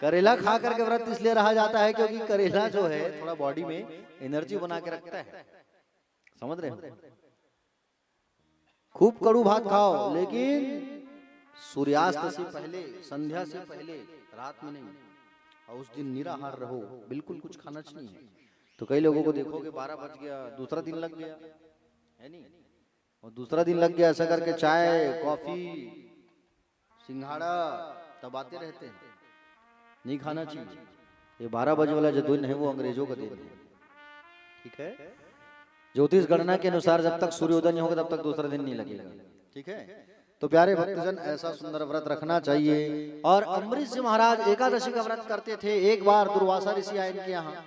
करेला खा करके व्रत इसलिए रहा जाता है क्योंकि करेला जो है थोड़ा बॉडी में एनर्जी बना के रखता है, समझ रहे हो? खूब कड़ू भात खाओ, लेकिन सूर्यास्त से पहले, संध्या से पहले, रात में नहीं। और उस दिन निराहार रहो, बिल्कुल कुछ खाना चाहिए। तो कई लोगों को देखोगे 12 बज गया, दूसरा दिन लग गया, है नहीं? और दूसरा दिन लग गया ऐसा करके चाय कॉफी सिंघाड़ा तब आते रहते हैं। नहीं खाना चाहिए। ये 12 बजे वाला जो दिन है वो अंग्रेजों का दिन है, ठीक है? ज्योतिष गणना के अनुसार जब तक सूर्योदय नहीं होगा तब तक दूसरा दिन नहीं लगेगा, ठीक है? तो प्यारे भक्तजन, ऐसा सुंदर व्रत रखना चाहिए। और अम्बरीश जी महाराज एकादशी का व्रत करते थे। एक बार दुर्वासा ऋषि आए इनके यहाँ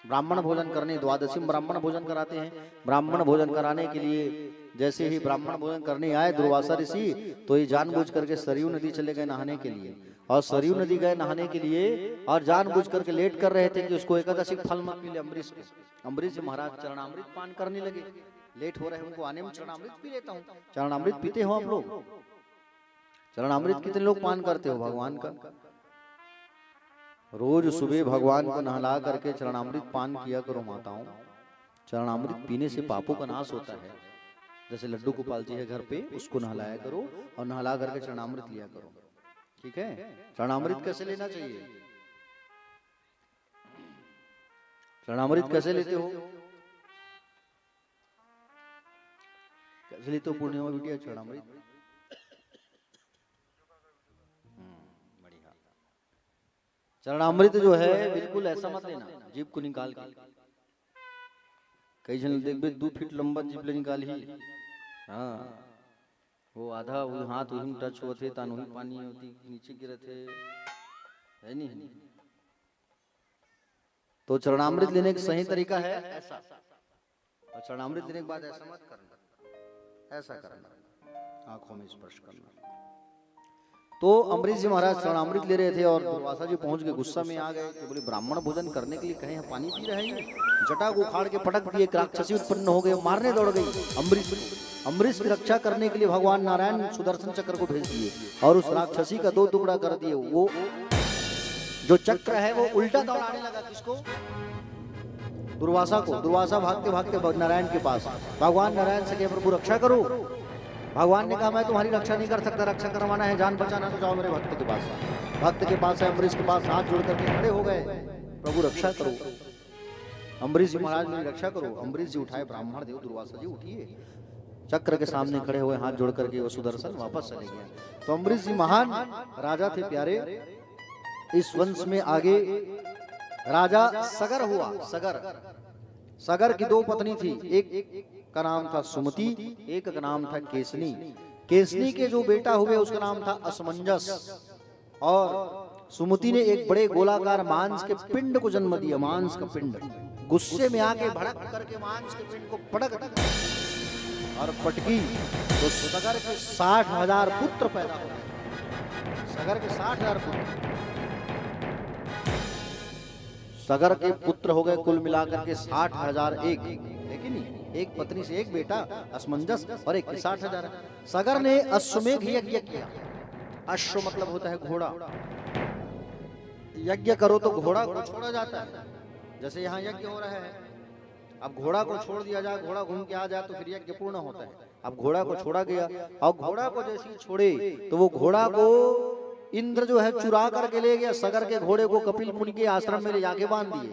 ब्राह्मण भोजन करने, द्वादशी में ब्राह्मण भोजन कराते हैं। ब्राह्मण भोजन कराने के लिए जैसे ही ब्राह्मण भोजन करने आए दुर्वासा ऋषि, तो ये जानबूझ करके सरयू नदी चले गए नहाने के लिए। और सरयू नदी गए नहाने के लिए और जानबूझ करके लेट कर रहे थे कि उसको एकादशी फल मत मिले। अम्बरीश जी महाराज चरणामृत पान करने लगे। लेट हो रहे हैं उनको आने में, चरणामृत पी लेता हूँ। चरणामृत पीते हो आप लोग? चरणामृत कितने लोग पान करते हो भगवान का? रोज सुबह भगवान को नहला करके चरणामृत पान किया करो माताओं। चरणामृत पीने से पापों का नाश होता है। जैसे लड्डू गोपाल जी है घर पे, उसको नहलाया करो और नहला करके चरणामृत लिया करो, ठीक है? चरणामृत कैसे लेना चाहिए? चरणामृत कैसे लेते हो? कैसे लेते हो पूर्णिमा बिटिया चरणामृत? बढ़िया। चरणामृत जो है बिल्कुल ऐसा मत लेना जीभ को निकाल के। कई जन देख 2 फीट लंबा जीभ ले निकाली। हाँ, वो आधा वो हाथ वही में टच होते तान वही पानी होती नीचे गिरे थे, है नहीं? तो चरणामृत लेने का सही तरीका है ऐसा, और चरणामृत लेने के बाद ऐसा मत करना, ऐसा करना, आंखों में स्पर्श करना। तो अम्बरीश जी महाराज चरणामृत ले रहे थे और दुर्वासा जी पहुंच गए, गुस्सा में आ गए कि बोले ब्राह्मण भोजन करने के लिए कहीं पानी पी रहे हैं। जटा को उखाड़ के पटक दिए, राक्षसी उत्पन्न हो गए, मारने दौड़ गई अम्बरीश की रक्षा करने के लिए भगवान नारायण सुदर्शन चक्र को भेज दिए और उस राक्षसी का 2 टुकड़ा कर दिए। वो जो चक्र है वो उल्टा दौड़ाने लगा किसको? दुर्वासा को। दुर्वासा भागते भागते नारायण के पास, भगवान नारायण से कहे प्रभु रक्षा करो। भगवान ने कहा मैं तुम्हारी रक्षा नहीं कर सकता, रक्षा करवाना है, जान बचाना तो जाओ मेरे भक्त के पास। भक्त के पास है, अम्बरीश के पास हाथ जोड़ करके खड़े हो गए, प्रभु रक्षा करो, अम्बरीश जी महाराज मेरी रक्षा करो। अम्बरीश जी उठाए, ब्राह्मण देव दुर्वासा जी उठिए, चक्र के सामने खड़े हुए हाथ जोड़ करके वो सुदर्शन वापस चले गए। तो अम्बरीश जी महान राजा थे प्यारे। इस वंश में आगे राजा सगर हुआ। सगर की 2 पत्नी थी, एक का नाम था सुमति, एक का नाम था केसनी। केसनी के जो बेटा हुए उसका नाम था असमंजस, और सुमति ने एक बड़े गोलाकार मांस के पिंड को जन्म दिया। मांस का पिंड गुस्से में आके भड़क करके मांस के पिंड को पटक दिया और पटकी तो सगर के 60,000 पुत्र पैदा हुए। सगर के 60,000 पुत्र, सगर के पुत्र हो गए कुल मिलाकर के 60,001, लेकिन एक पत्नी से एक बेटा असमंजस और एक के 60,000। सगर ने अश्वमेघ यज्ञ किया। अश्व मतलब होता है घोड़ा। यज्ञ करो तो घोड़ा को छोड़ा जाता है, जैसे यहाँ यज्ञ हो रहा है। अब घोड़ा को छोड़ दिया जाए, घोड़ा घूम के आ जाए तो फिर यज्ञ पूर्ण होता है। अब घोड़ा को छोड़ा गया और घोड़ा को जैसे ही छोड़े तो वो घोड़ा को इंद्र जो है चुरा करके ले गया। सगर के घोड़े को कपिल मुनि के आश्रम में ले जाके बांध दिए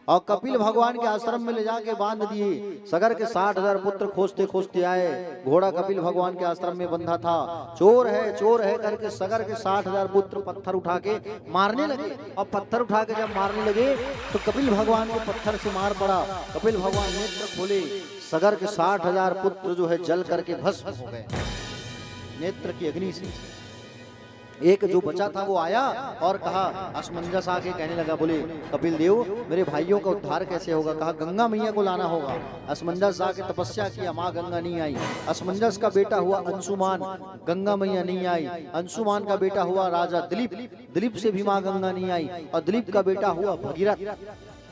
और कपिल भगवान के आश्रम में ले जाके बांध दिए। सगर के 60,000 पुत्र खोजते खोजते आए, घोड़ा कपिल भगवान के आश्रम में बंधा था। चोर है करके सगर के 60,000 पुत्र पत्थर उठा के मारने लगे, और पत्थर उठा के जब मारने लगे तो कपिल भगवान को पत्थर से मार पड़ा। कपिल भगवान नेत्र खोले, सगर के 60,000 पुत्र जो है जल करके भस्म हो गए नेत्र की अग्नि से। एक जो बचा था वो आया और कहा, असमंजस आके कहने लगा, बोले कपिल देव मेरे भाइयों का उद्धार कैसे होगा? कहा गंगा मैया को लाना होगा। असमंजस आके तपस्या किया, माँ गंगा नहीं आई। असमंजस का बेटा हुआ अंशुमान, गंगा मैया नहीं आई। अंशुमान का बेटा हुआ राजा दिलीप, दिलीप से भी माँ गंगा नहीं आई। और दिलीप का बेटा हुआ भगीरथ।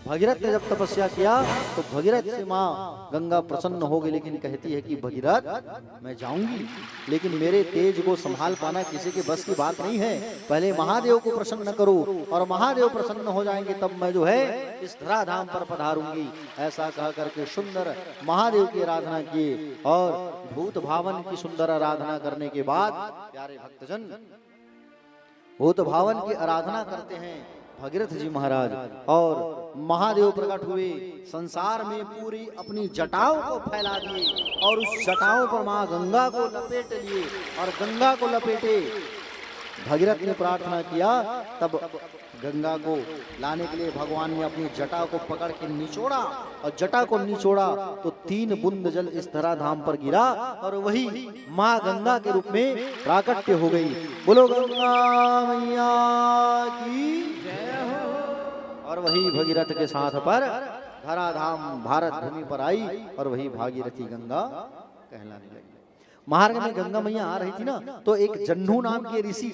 भगीरथ ने जब तपस्या किया तो भगीरथ से माँ गंगा प्रसन्न हो गई, लेकिन कहती है कि भगीरथ मैं जाऊंगी, लेकिन मेरे तेज को संभाल पाना किसी के बस की बात नहीं है। पहले महादेव को प्रसन्न करो, और महादेव प्रसन्न हो जाएंगे तब मैं जो है इस धराधाम पर पधारूंगी। ऐसा कह करके सुंदर महादेव की आराधना किए, और भूत भावन की सुंदर आराधना करने के बाद प्यारे भक्तजन भूत भावन की आराधना करते हैं भगीरथ जी महाराज, और महादेव प्रकट हुए। संसार में पूरी अपनी जटाओं को फैला दिए और उस जटाओं पर माँ गंगा को लपेट लिए, और गंगा को लपेटे। भगीरथ ने प्रार्थना किया, तब गंगा को लाने के लिए भगवान ने अपनी जटा को पकड़ के निचोड़ा, और जटा को निचोड़ा तो 3 बूंद जल इस धराधाम पर गिरा, और वही माँ गंगा के रूप में प्राकट्य हो गई। बोलो गंगा मैया की जय हो। और वही भगीरथ के साथ पर धराधाम भारत भूमि पर आई, और वही भागीरथी गंगा कहलाने लगी। मार्ग में गंगा मैया आ रही थी ना, तो एक जन्नू नाम के ऋषि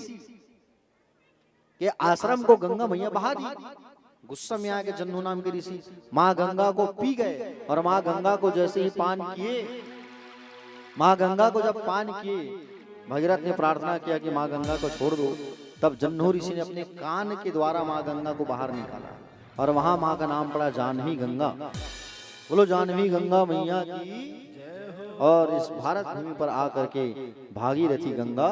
कि आश्रम को गंगा मैया बहा दी। गुस्सा में आके जन्नू नाम के ऋषि माँ गंगा को पी गए और माँ गंगा को जैसे ही पान किए, माँ गंगा को जब पान किए, भगीरथ ने प्रार्थना किया कि माँ गंगा को छोड़ दो। तब जन्नू ऋषि ने अपने कान के द्वारा माँ गंगा को बाहर निकाला और वहां माँ का नाम पड़ा जानवी गंगा। बोलो जानवी गंगा मैया की। और इस भारत भूमि पर आकर के भागीरथी गंगा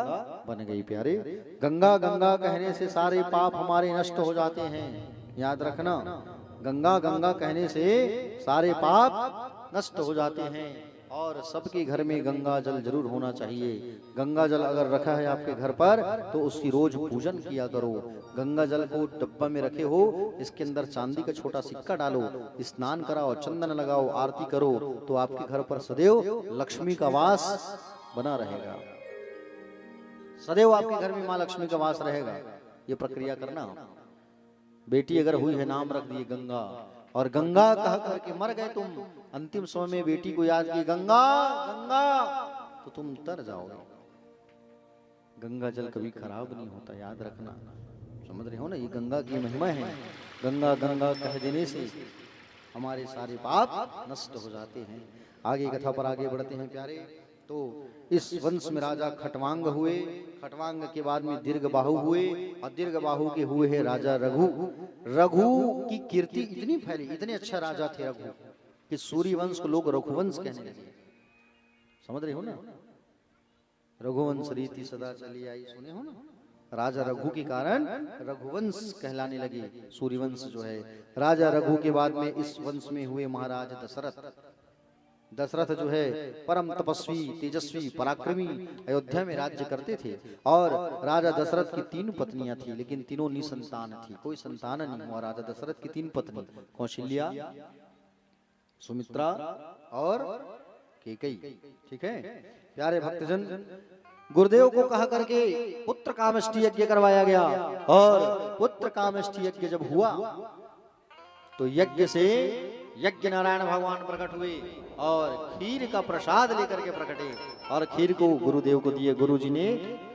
बन गई। प्यारे, गंगा गंगा कहने से सारे पाप हमारे नष्ट हो जाते हैं, याद रखना। गंगा गंगा कहने से सारे पाप नष्ट हो जाते हैं और सबके घर में गंगा जल जरूर होना चाहिए। गंगा जल अगर रखा है आपके घर पर तो उसकी रोज पूजन किया करो। गंगा जल को डब्बा में रखे हो, इसके अंदर चांदी का छोटा सिक्का डालो, स्नान कराओ, चंदन लगाओ, आरती करो, तो आपके घर पर सदैव लक्ष्मी का वास बना रहेगा। सदैव आपके घर में माँ लक्ष्मी का वास रहेगा। ये प्रक्रिया करना। बेटी अगर हुई है, नाम रख दिए गंगा, और गंगा कह करके मर गए तुम, अंतिम समय में बेटी को याद की गंगा गंगा, तो तुम तर जाओगे। गंगा जल कभी खराब नहीं होता, याद रखना। समझ रहे हो ना, ये गंगा की महिमा है। गंगा गंगा कह देने से हमारे सारे पाप नष्ट हो जाते हैं। आगे कथा पर आगे बढ़ते हैं प्यारे। तो इस वंश में राजा खटवांग हुए, खटवांग के बाद में दीर्घबाहु हुए, और दीर्घबाहु के हुए हैं राजा रघु। रघु की कीर्ति इतनी फैली, इतने अच्छा राजा थे रघु कि सूर्य वंश को लोग रघुवंश कहने लगे। समझ रहे हो ना, रघुवंश रीति सदा चली आई, सुने हो ना। राजा रघु के कारण रघुवंश कहलाने लगे। सूर्यवंश जो है, राजा रघु के बाद में इस वंश में हुए महाराज दशरथ। दशरथ जो है परम तपस्वी, तेजस्वी, पराक्रमी, अयोध्या में राज्य करते थे। और राजा दशरथ की 3 पत्नियां थी, लेकिन तीनों निसंतान थी, कोई संतान नहीं हुआ। राजा दशरथ की 3 पत्नी, कौशल्या, सुमित्रा और कैकेयी। ठीक है प्यारे भक्तजन, गुरुदेव को कहा करके पुत्र कामेष्टि यज्ञ करवाया गया। और पुत्र कामेष्टि यज्ञ जब हुआ तो यज्ञ से यज्ञ नारायण भगवान प्रकट हुए और खीर का प्रसाद लेकर के प्रकटे, और खीर को गुरुदेव को दिए। गुरुजी ने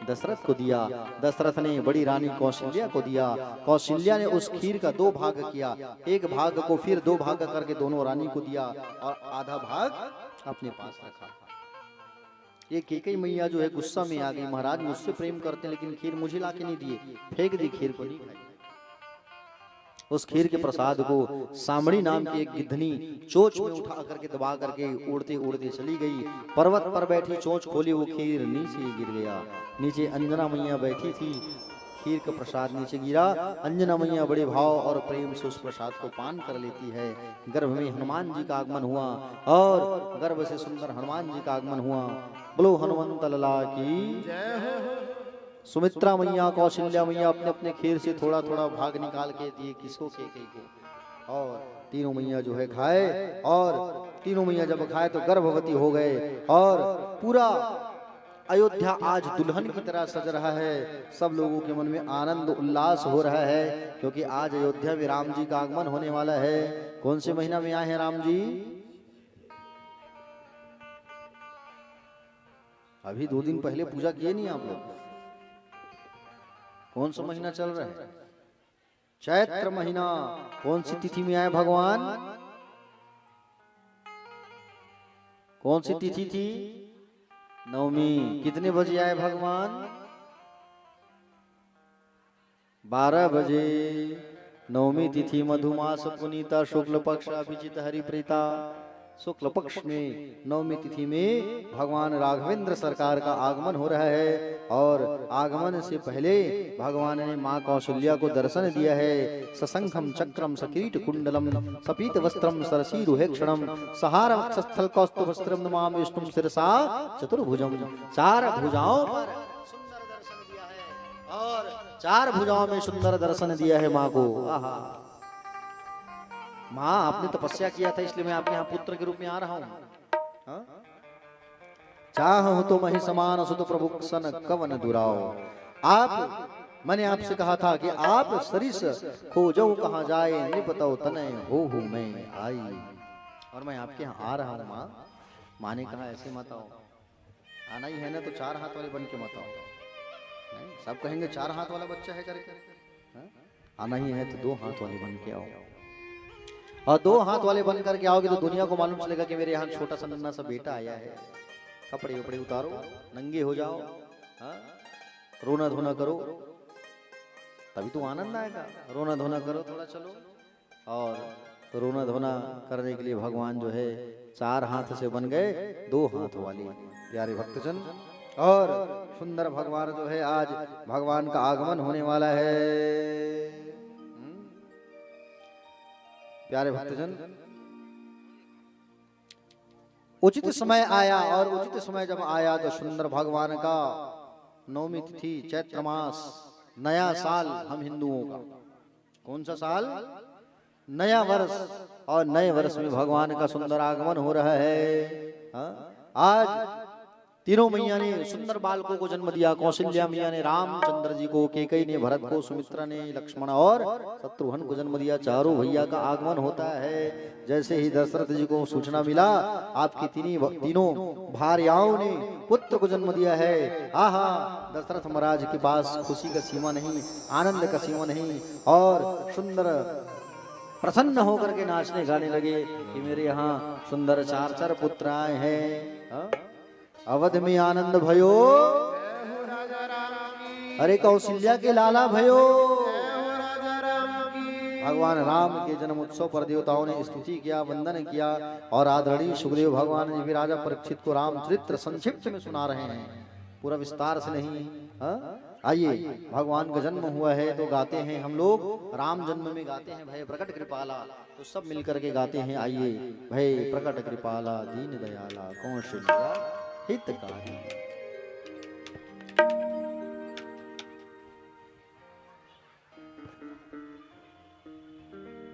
दशरथ को दिया, दशरथ ने बड़ी रानी कौशल्या को दिया। कौशल्या ने उस खीर का 2 भाग किया, एक भाग को फिर 2 भाग करके दोनों रानी को दिया और आधा भाग अपने पास रखा। ये कैकेयी मैया जो है गुस्सा में आ गई, महाराज मुझसे प्रेम करते हैं लेकिन खीर मुझे लाके नहीं दिए, फेंक दी खीर को, नहीं खाई। उस खीर के प्रसाद को सामड़ी नाम की एक गिद्धनी चोंच में उठा करके दबा करके उड़ते उड़ते चली गई। पर्वत पर बैठी चोंच खोली, वो खीर नीचे गिर गया। नीचे अंजना मैया बैठी थी, खीर का प्रसाद नीचे गिरा। अंजना मैया बड़े भाव और प्रेम से उस प्रसाद को पान कर लेती है। गर्भ में हनुमान जी का आगमन हुआ और गर्भ से सुंदर हनुमान जी का आगमन हुआ। बोलो हनुमंत लला की जय हो। सुमित्रा मैया, कौशल्या मैया अपने अपने खीर से थोड़ा थोड़ा भाग निकाल के दिए, किसको, कैकेयी को। और तीनों मैया जो है खाए, और तीनों मैया जब खाए तो गर्भवती हो गए। और पूरा अयोध्या आज दुल्हन की तरह सज रहा है। सब लोगों के मन में आनंद उल्लास हो रहा है, क्योंकि आज अयोध्या में राम जी का आगमन होने वाला है। कौन से महीना में आए हैं राम जी? अभी 2 दिन पहले पूजा किए नहीं आप लोग? कौन सा महीना चल रहा है? चैत्र महीना। कौन सी तिथि में आए भगवान? कौन सी तिथि थी? नवमी। कितने बजे आए भगवान? 12 बजे। नवमी तिथि मधुमास पुनीता शुक्ल पक्ष अभिजित हरिप्रीता। शुक्ल पक्ष में नवमी तिथि में भगवान राघवेंद्र सरकार का आगमन हो रहा है। और आगमन से पहले भगवान ने माँ कौशल्या को दर्शन दिया है। सशंखम चक्रम सकीट कुंडलम सपीत वस्त्रम सरसीरुहेक्षणम सहार वक्षस्थल कौस्तुभस्त्रम नमामि विष्णुम शिरसा चतुर्भुजम। 4 भुजाओं पर सुंदर दर्शन दिया है, और 4 भुजाओं में सुंदर दर्शन दिया है माँ को। आहा, माँ आपने तपस्या किया था, इसलिए मैं आपके यहाँ पुत्र के रूप में आ रहा हूँ। चाहूं तो मही समान सुत प्रभु सन कवन दुराओ। आप, मैंने आपसे कहा था कि आप सरिस खोजो कहाँ जाए, निपतो तनय हो मैं आई। और मैं आपके यहाँ आ रहा हूँ माँ। माँ ने कहा ऐसे मत आओ, आना ही है ना तो 4 हाथ वाले बन के मत आओ। नहीं, सब कहेंगे 4 हाथ वाला बच्चा है करके। आना ही है तो 2 हाथ वाले बन के आओ, और 2 हाथ वाले बन करके आओगे तो दुनिया को मालूम चलेगा कि मेरे यहाँ छोटा सा नन्हा सा बेटा आया है। कपड़े वपड़े उतारो, नंगे हो जाओ, हाँ? रोना धोना करो, तभी तो आनंद आएगा। रोना धोना करो थोड़ा, चलो। और रोना धोना करने के लिए भगवान जो है 4 हाथ से बन गए 2 हाथ वाले। प्यारे भक्तजन, और सुंदर भगवान जो है आज भगवान का आगमन होने वाला है। प्यारे भक्तजन, उचित समय आया, और उचित समय जब आया तो सुंदर भगवान का 9वीं तिथि चैत्र मास, नया साल हम हिंदुओं का। कौन सा साल? नया वर्ष। और नए वर्ष में भगवान का सुंदर आगमन हो रहा है। हाँ? आज तीनों मैया ने सुंदर बालकों को जन्म दिया। कौशल्या मैया ने रामचंद्र जी को, केकई ने भरत को, सुमित्रा ने लक्ष्मण और शत्रुघ्न को जन्म दिया। चारों भैया का आगमन होता है। जैसे ही दशरथ जी को सूचना मिला आपकी तीनों भार्याओं ने पुत्र को जन्म दिया है, आहा, दशरथ महाराज के पास खुशी का सीमा नहीं, आनंद का सीमा नहीं, और सुंदर प्रसन्न होकर के नाचने गाने लगे कि मेरे यहाँ सुंदर 4 पुत्र आए हैं। अवध में आनंद भयो, अरे कौशल्या के लाला भयो। भगवान राम के जन्म उत्सव पर देवताओं ने स्तुति किया, वंदन किया, और आदरणीय सुखदेव भगवान जी भी राजा परीक्षित को रामचरित्र संक्षिप्त में सुना रहे हैं, पूरा विस्तार से नहीं। आइए, भगवान का जन्म हुआ है तो गाते हैं हम लोग, राम जन्म में गाते हैं भय प्रकट कृपाला, तो सब मिलकर के गाते हैं। आइए, भय प्रकट कृपाला दीन दयाला कौशल्या हितकारी।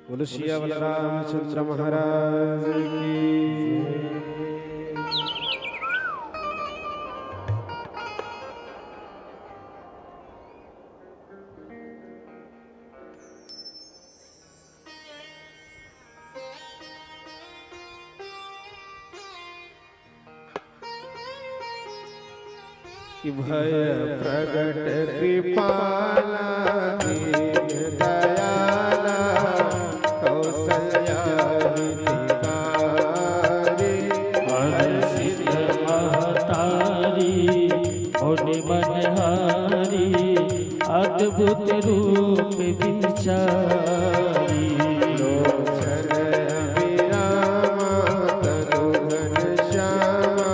बोलो सियावर रामचंद्र महाराज की। कि भय प्रगट कृपाला दीन दयाला कौशल्या हितकारी। हर्षित महतारी होने मनहारी, अद्भुत रूप विचारी। लोचन अभिरामा तनु घनश्यामा,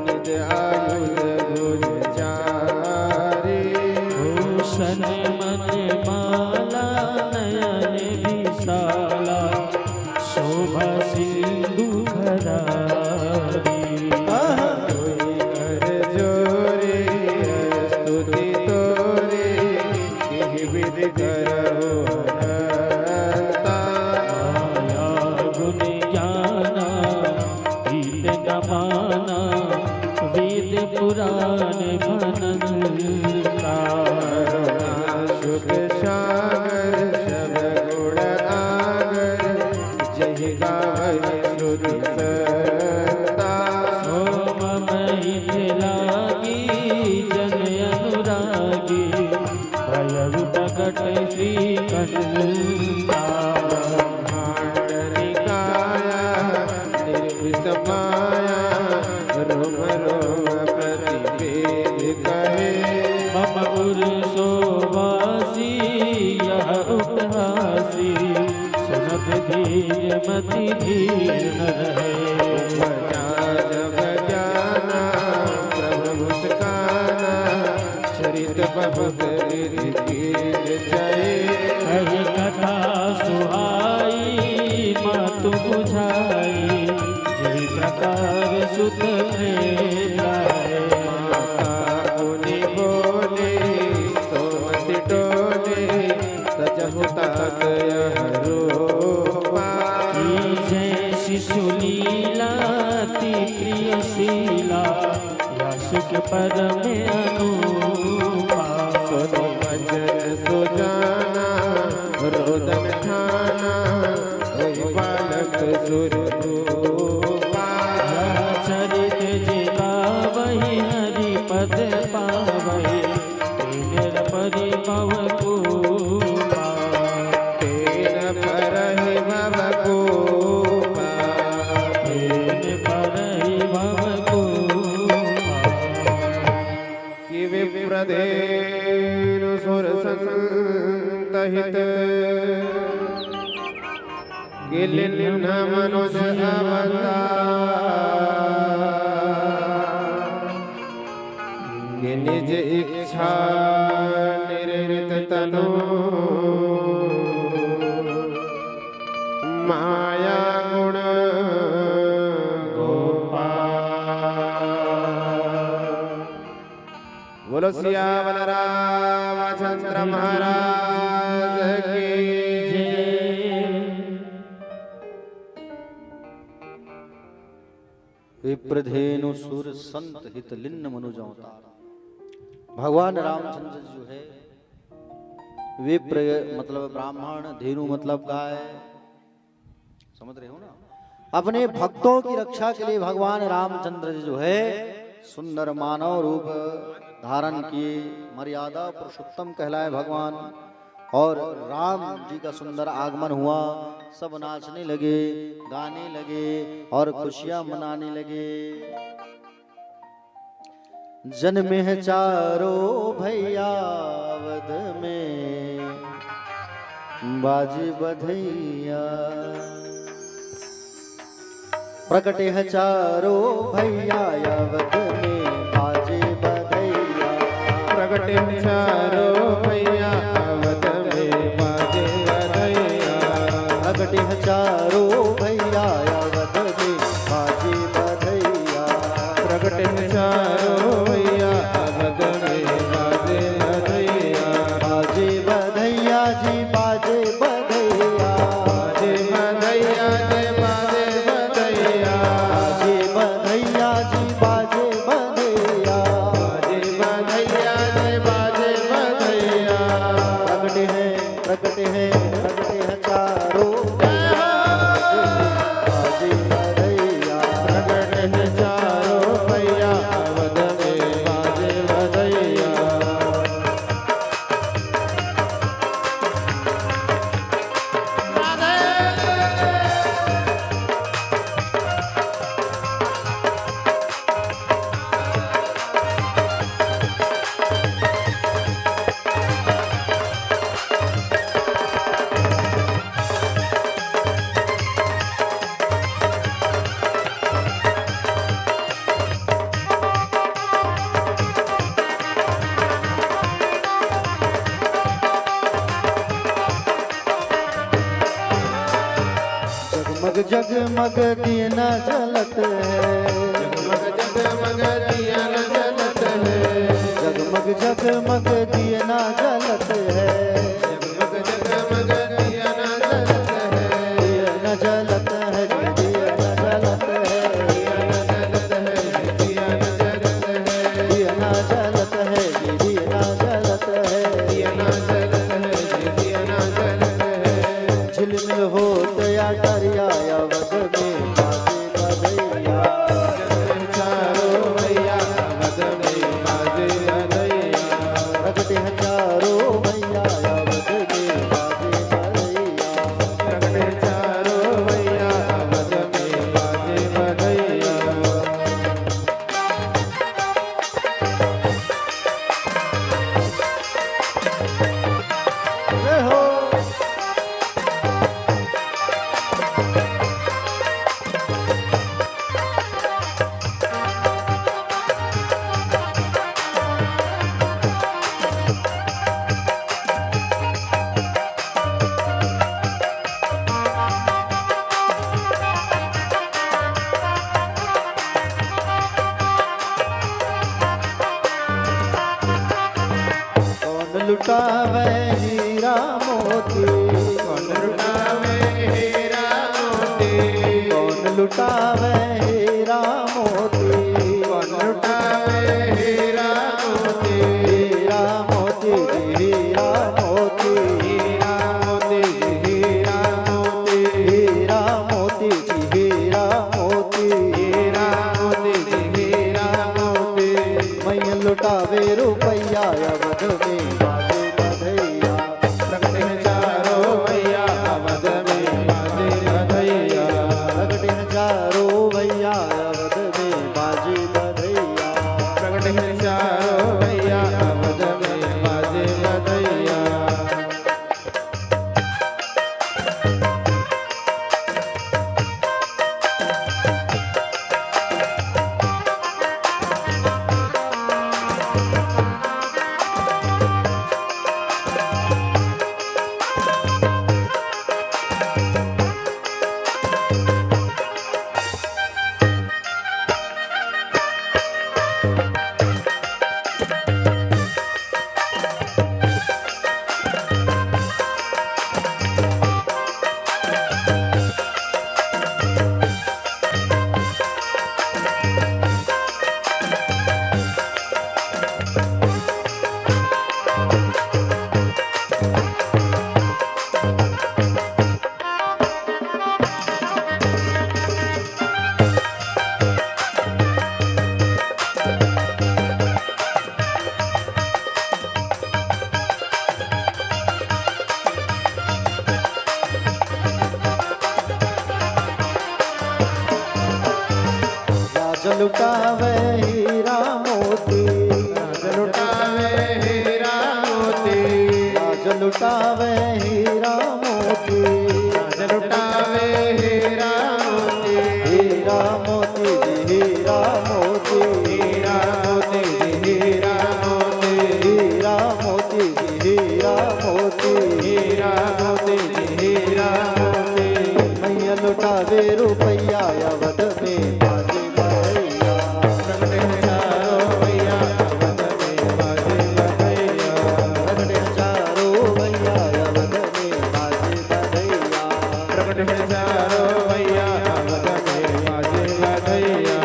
निज आयुध गुलजारी। भूषण मन माला नयन विशाला, शोभा सिंधु खरारी। कर जोरे स्तुति तोरे, किहि विधि करो हरता। माया गुण ज्ञाना प्रीत न माना, वेद पुराण भनता। शुभ सागर शब गुण आगर, जहि गावहि श्रुति सत्ता। सोम महित लागी जन अनुरागी, भय प्रकट श्रीकंठा। ब्रह्मांड निकाया निर्मित माया, रोम रोम प्रतिवेद कहे। मम उर शोभासी यह उपहासी, सुनत धीर मति धीर न रहे। उपजा जब ज्ञाना प्रभु मुस्काना, चरित बहुत रिधि कीन जय। कही कथा सुहाई मातु बुझाई, जय प्रकार सुत प्रेराए। माता मुनि बोले सोमति डोले, तजहु तात यह रूपा। जय शिशु लीला ती प्रियशीला, या सुख परम अनुपा। सुनो भजन सुजाना रोदन ठाना, वही बालक सुररूपा। चरित जिला वही हरि पद पावही, तेर परिपव को गिलिन मनुज अवतार निज इच्छा निर्मित तनु माया गुण बोलो सियावर रामचंद्र महाराज की विप्रधेनु सुर संत हित लिन्न मनुज अवतार। भगवान रामचंद्र जी जो है विप्र मतलब ब्राह्मण, धेनु मतलब गाय, समझ रहे हो ना। अपने भक्तों की रक्षा के लिए भगवान रामचंद्र जी जो है सुंदर मानव रूप धारण किए, मर्यादा पुरुषोत्तम कहलाए भगवान। और राम जी का सुंदर आगमन हुआ, सब नाचने लगे, गाने लगे और खुशियां मनाने लगे। जन्मे है चारों भैया वद में बाजी बधैया, प्रकटे है चारों भैया वद में बाजे बधैया, प्रगटे चारों भैया वद में बाजे बधैया, प्रकटे है चारों भैया वद में बाजे बधैया, प्रगटे चारों भैया वद में बाजे बधैया, बाजे बधैया जी बाजे बधैया, बाजे बधैया जय बाजे बधैया, बाजे बधैया जी बाजे बधैया, बाजे बधैया जय बाजे बधैया, प्रकटे हैं चारों बाजे बधैया, प्रगटे चारों भैया वद में बाजे बधैया। जगमग जगमग दिए न जलत है, जगमग जगमग दिया न जलत है, जगमग जगमग दिए न जलत है, जगमग जगमग दिया न जलत है, दिए न जलत है जी, दिए न जलत है, दिया न जलत है, दिए न जलत है जी, दिए न जलत है, दिया न जलत है, दिया न जलत है, झिलमिल हो तया डरिया वद में बाजे बधैया, चारों भैया वद में बाजे बधैया, प्रकटे हैं चारों भैया वद में बाजे बधैया, प्रगटे चारों भैया वद में बाजे बधैया। जय हो। कौन लुटावे हीरा मोती, कौन लुटावे हीरा मोती, कौन लुटावे हीरा मोती, कौन लुटावे हीरा मोती, हीरा मोती जी, हीरा मोती, हीरा मोती हीरा मोती, हीरा मोती जी, हीरा मोती, हीरा मोती हीरा मोती, मैं लुटावे रुपैया वद में बाजे बधैया, प्रगटे चारों भैया वद में बाजे बधैया, प्रकटे हैं चारों लुटावे हीरा मोती, राज लुटावे हीरा मोती, राज लुटावे हीरा मोती, राज लुटावे हीरा मोती, हीरा मोती जी हीरा मोती, हीरा मोती हीरा मोती, हीरा मोती जी हीरा मोती, हीरा मोती हीरा मोती। मैया लुटावे रुपया अवध में बाजे बधैया, प्रगटे हजारो भैया अवध में बाजे बधैया, प्रगटे हजारों भैया अवध में बाजे बधैया, प्रगटे हजारो भैया अवध में बाजे बधैया।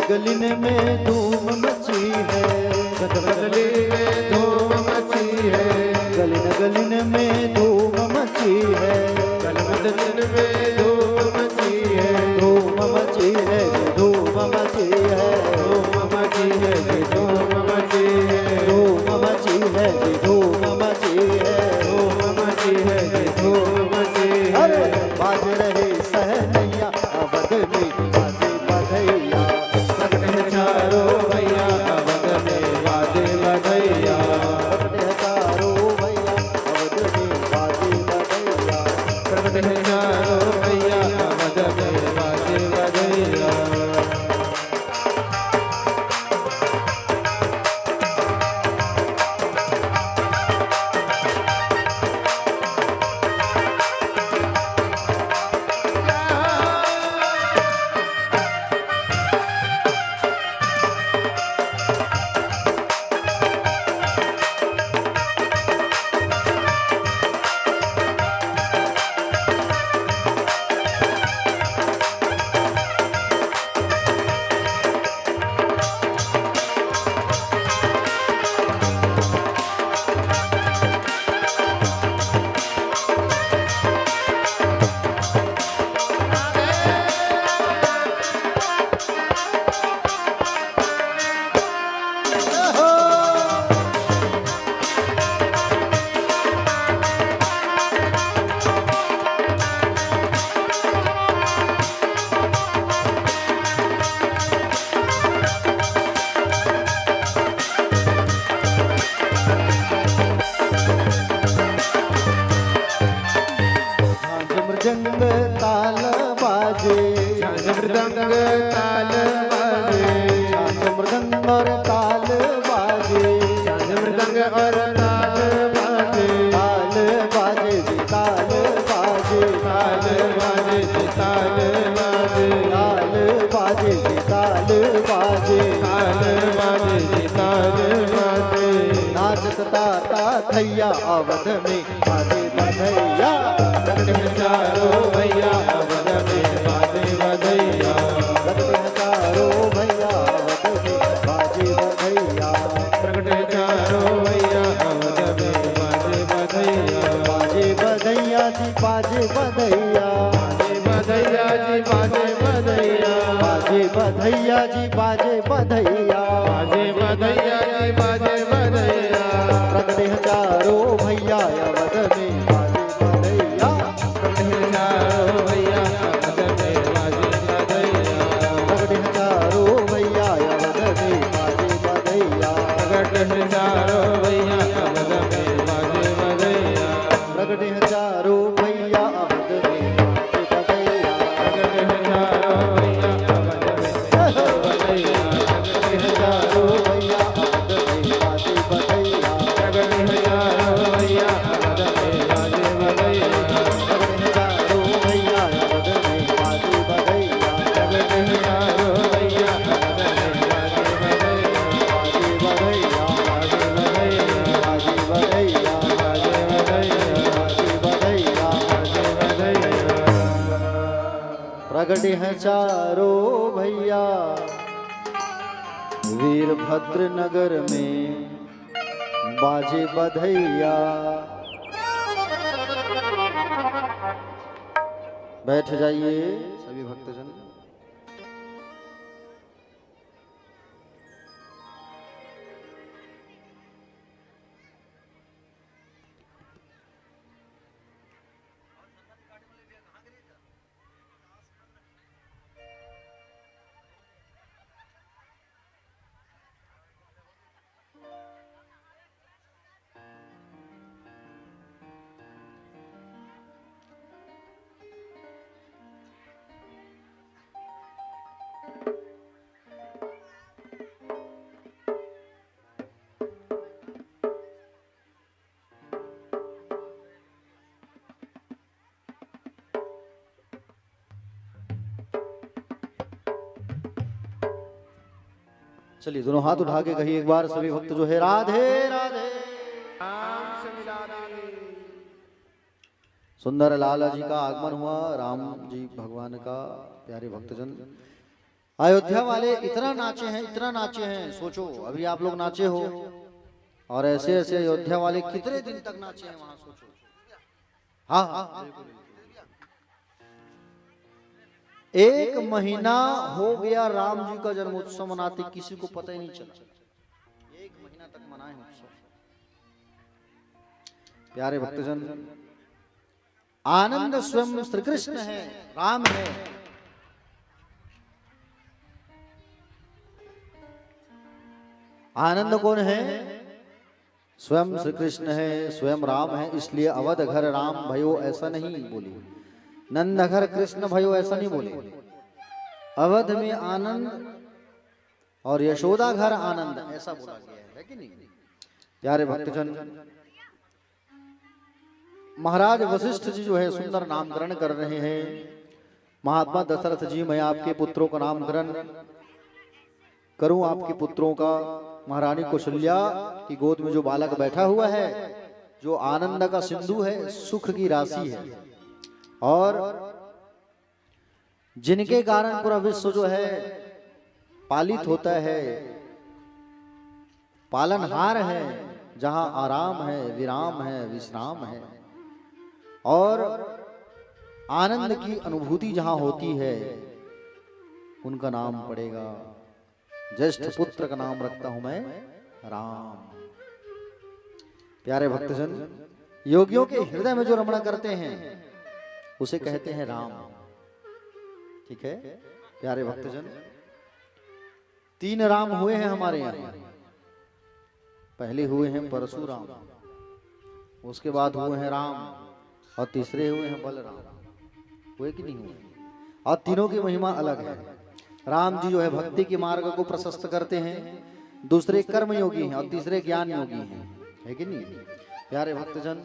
गलिन में धूम मची है, गली में धूम मची है, गलिन गलिन में धूम मची है, गलिन में धूम मची है, धूम मची है धूम मची है, धूम मची है, धूम मची है, धूम मची है धूम मची है, धूम मची है, धूम मची है। अरे बाज रहे सहनैया अवध में बाजे बधैया, प्रगटे हजारो भैया अवध में बाजे बधैया, प्रगटे हजारों भैया अवध में बाजे बधैया, प्रगटे हजारो भैया अवध में बाजे बधैया। मृदंग ताल बाजे, झांझ मृदंग ताल बाजे, झांझ मृदंग और ताल बाजे, झांझ मृदंग और ताल बाजे, ताल बाजे जी ताल बाजे, ताल बाजे जी ताल बाजे, ताल बाजे जी ताल बाजे, ताल बाजे जी ताल बाजे। नाचत ताता थैया अवध में बाजे बधैया, प्रगटे हजारो भैया अवध में बाजे बधैया, प्रगटे हजारों भैया अवध में बाजे बधैया, प्रगटे हजारो भैया अवध में बाजे बधैया, बाजे बधैया जी बाजे बधैया, बाजे बधैया जी बाजे बधैया, बाजे बधैया जी बाजे बधैया, बाजे बधैया जी बाजे बधैया, प्रगटे हजारों भैया अवध में बाजे बधैया, प्रगटे हजारो भैया अवध में बाजे बधैया, प्रगटे हजारों भैया अवध में बाजे बधैया, प्रगटे हजारो भैया अवध में बाजे बधैया, प्रगटे हजारों भैया अवध में बाजे बधैया, प्रगटे हजारो भैया अवध में बाजे बधैया, प्रगटे हजारों भैया अवध में प्रगटे हैं चारों भैया वीरभद्र नगर में बाजे बधैया। बैठ जाइए सभी भक्तजन। चलिए दोनों हाथ उठा के कहिए एक बार सभी भक्त जो है राधे राधे। सुंदर लाला जी का आगमन हुआ, राम जी भगवान का। प्यारे भक्तजन, अयोध्या वाले इतना नाचे हैं, सोचो अभी आप लोग नाचे हो और ऐसे ऐसे अयोध्या वाले कितने दिन तक नाचे हैं वहां, सोचो। हाँ हाँ, एक महीना हो गया राम जी का जन्मोत्सव मनाते, किसी को पता ही नहीं चला। एक महीना तक मनाए उत्सव। प्यारे भक्तजन, आनंद स्वयं श्री कृष्ण है, राम है। आनंद कौन है? स्वयं श्री कृष्ण है, स्वयं राम है। इसलिए अवध घर राम भयो ऐसा नहीं बोली, नंद घर कृष्ण भयो ऐसा नहीं बोले। अवध में आनंद और यशोदा घर आनंद ऐसा बोला गया है कि नहीं? प्यारे भक्तजन, महाराज वशिष्ठ जी जो है सुंदर नामकरण कर रहे हैं। महात्मा दशरथ जी, मैं आपके पुत्रों का नामकरण करूं, आपके पुत्रों का। महारानी कौशल्या की गोद में जो बालक बैठा हुआ है, जो आनंद का सिंधु है, सुख की राशि है, और जिनके कारण पूरा विश्व जो है पालित होता है, पालनहार है, जहां आराम है, विराम है, विश्राम है, और आनंद की अनुभूति जहां होती है, उनका नाम पड़ेगा। ज्येष्ठ पुत्र का नाम रखता हूं मैं राम। प्यारे भक्तजन, योगियों के हृदय में जो रमण करते हैं उसे कहते हैं राम। ठीक है प्यारे भक्तजन, 3 राम हुए हैं हमारे यहाँ। पहले हुए हैं परशुराम, उसके बाद हुए हैं राम, और तीसरे हुए हैं बलराम। हुए कि नहीं हुए? और तीनों की महिमा अलग है। राम जी जो है भक्ति के मार्ग को प्रशस्त करते हैं, दूसरे कर्म योगी हैं, और तीसरे ज्ञान योगी हैं, है कि नहीं? प्यारे भक्तजन,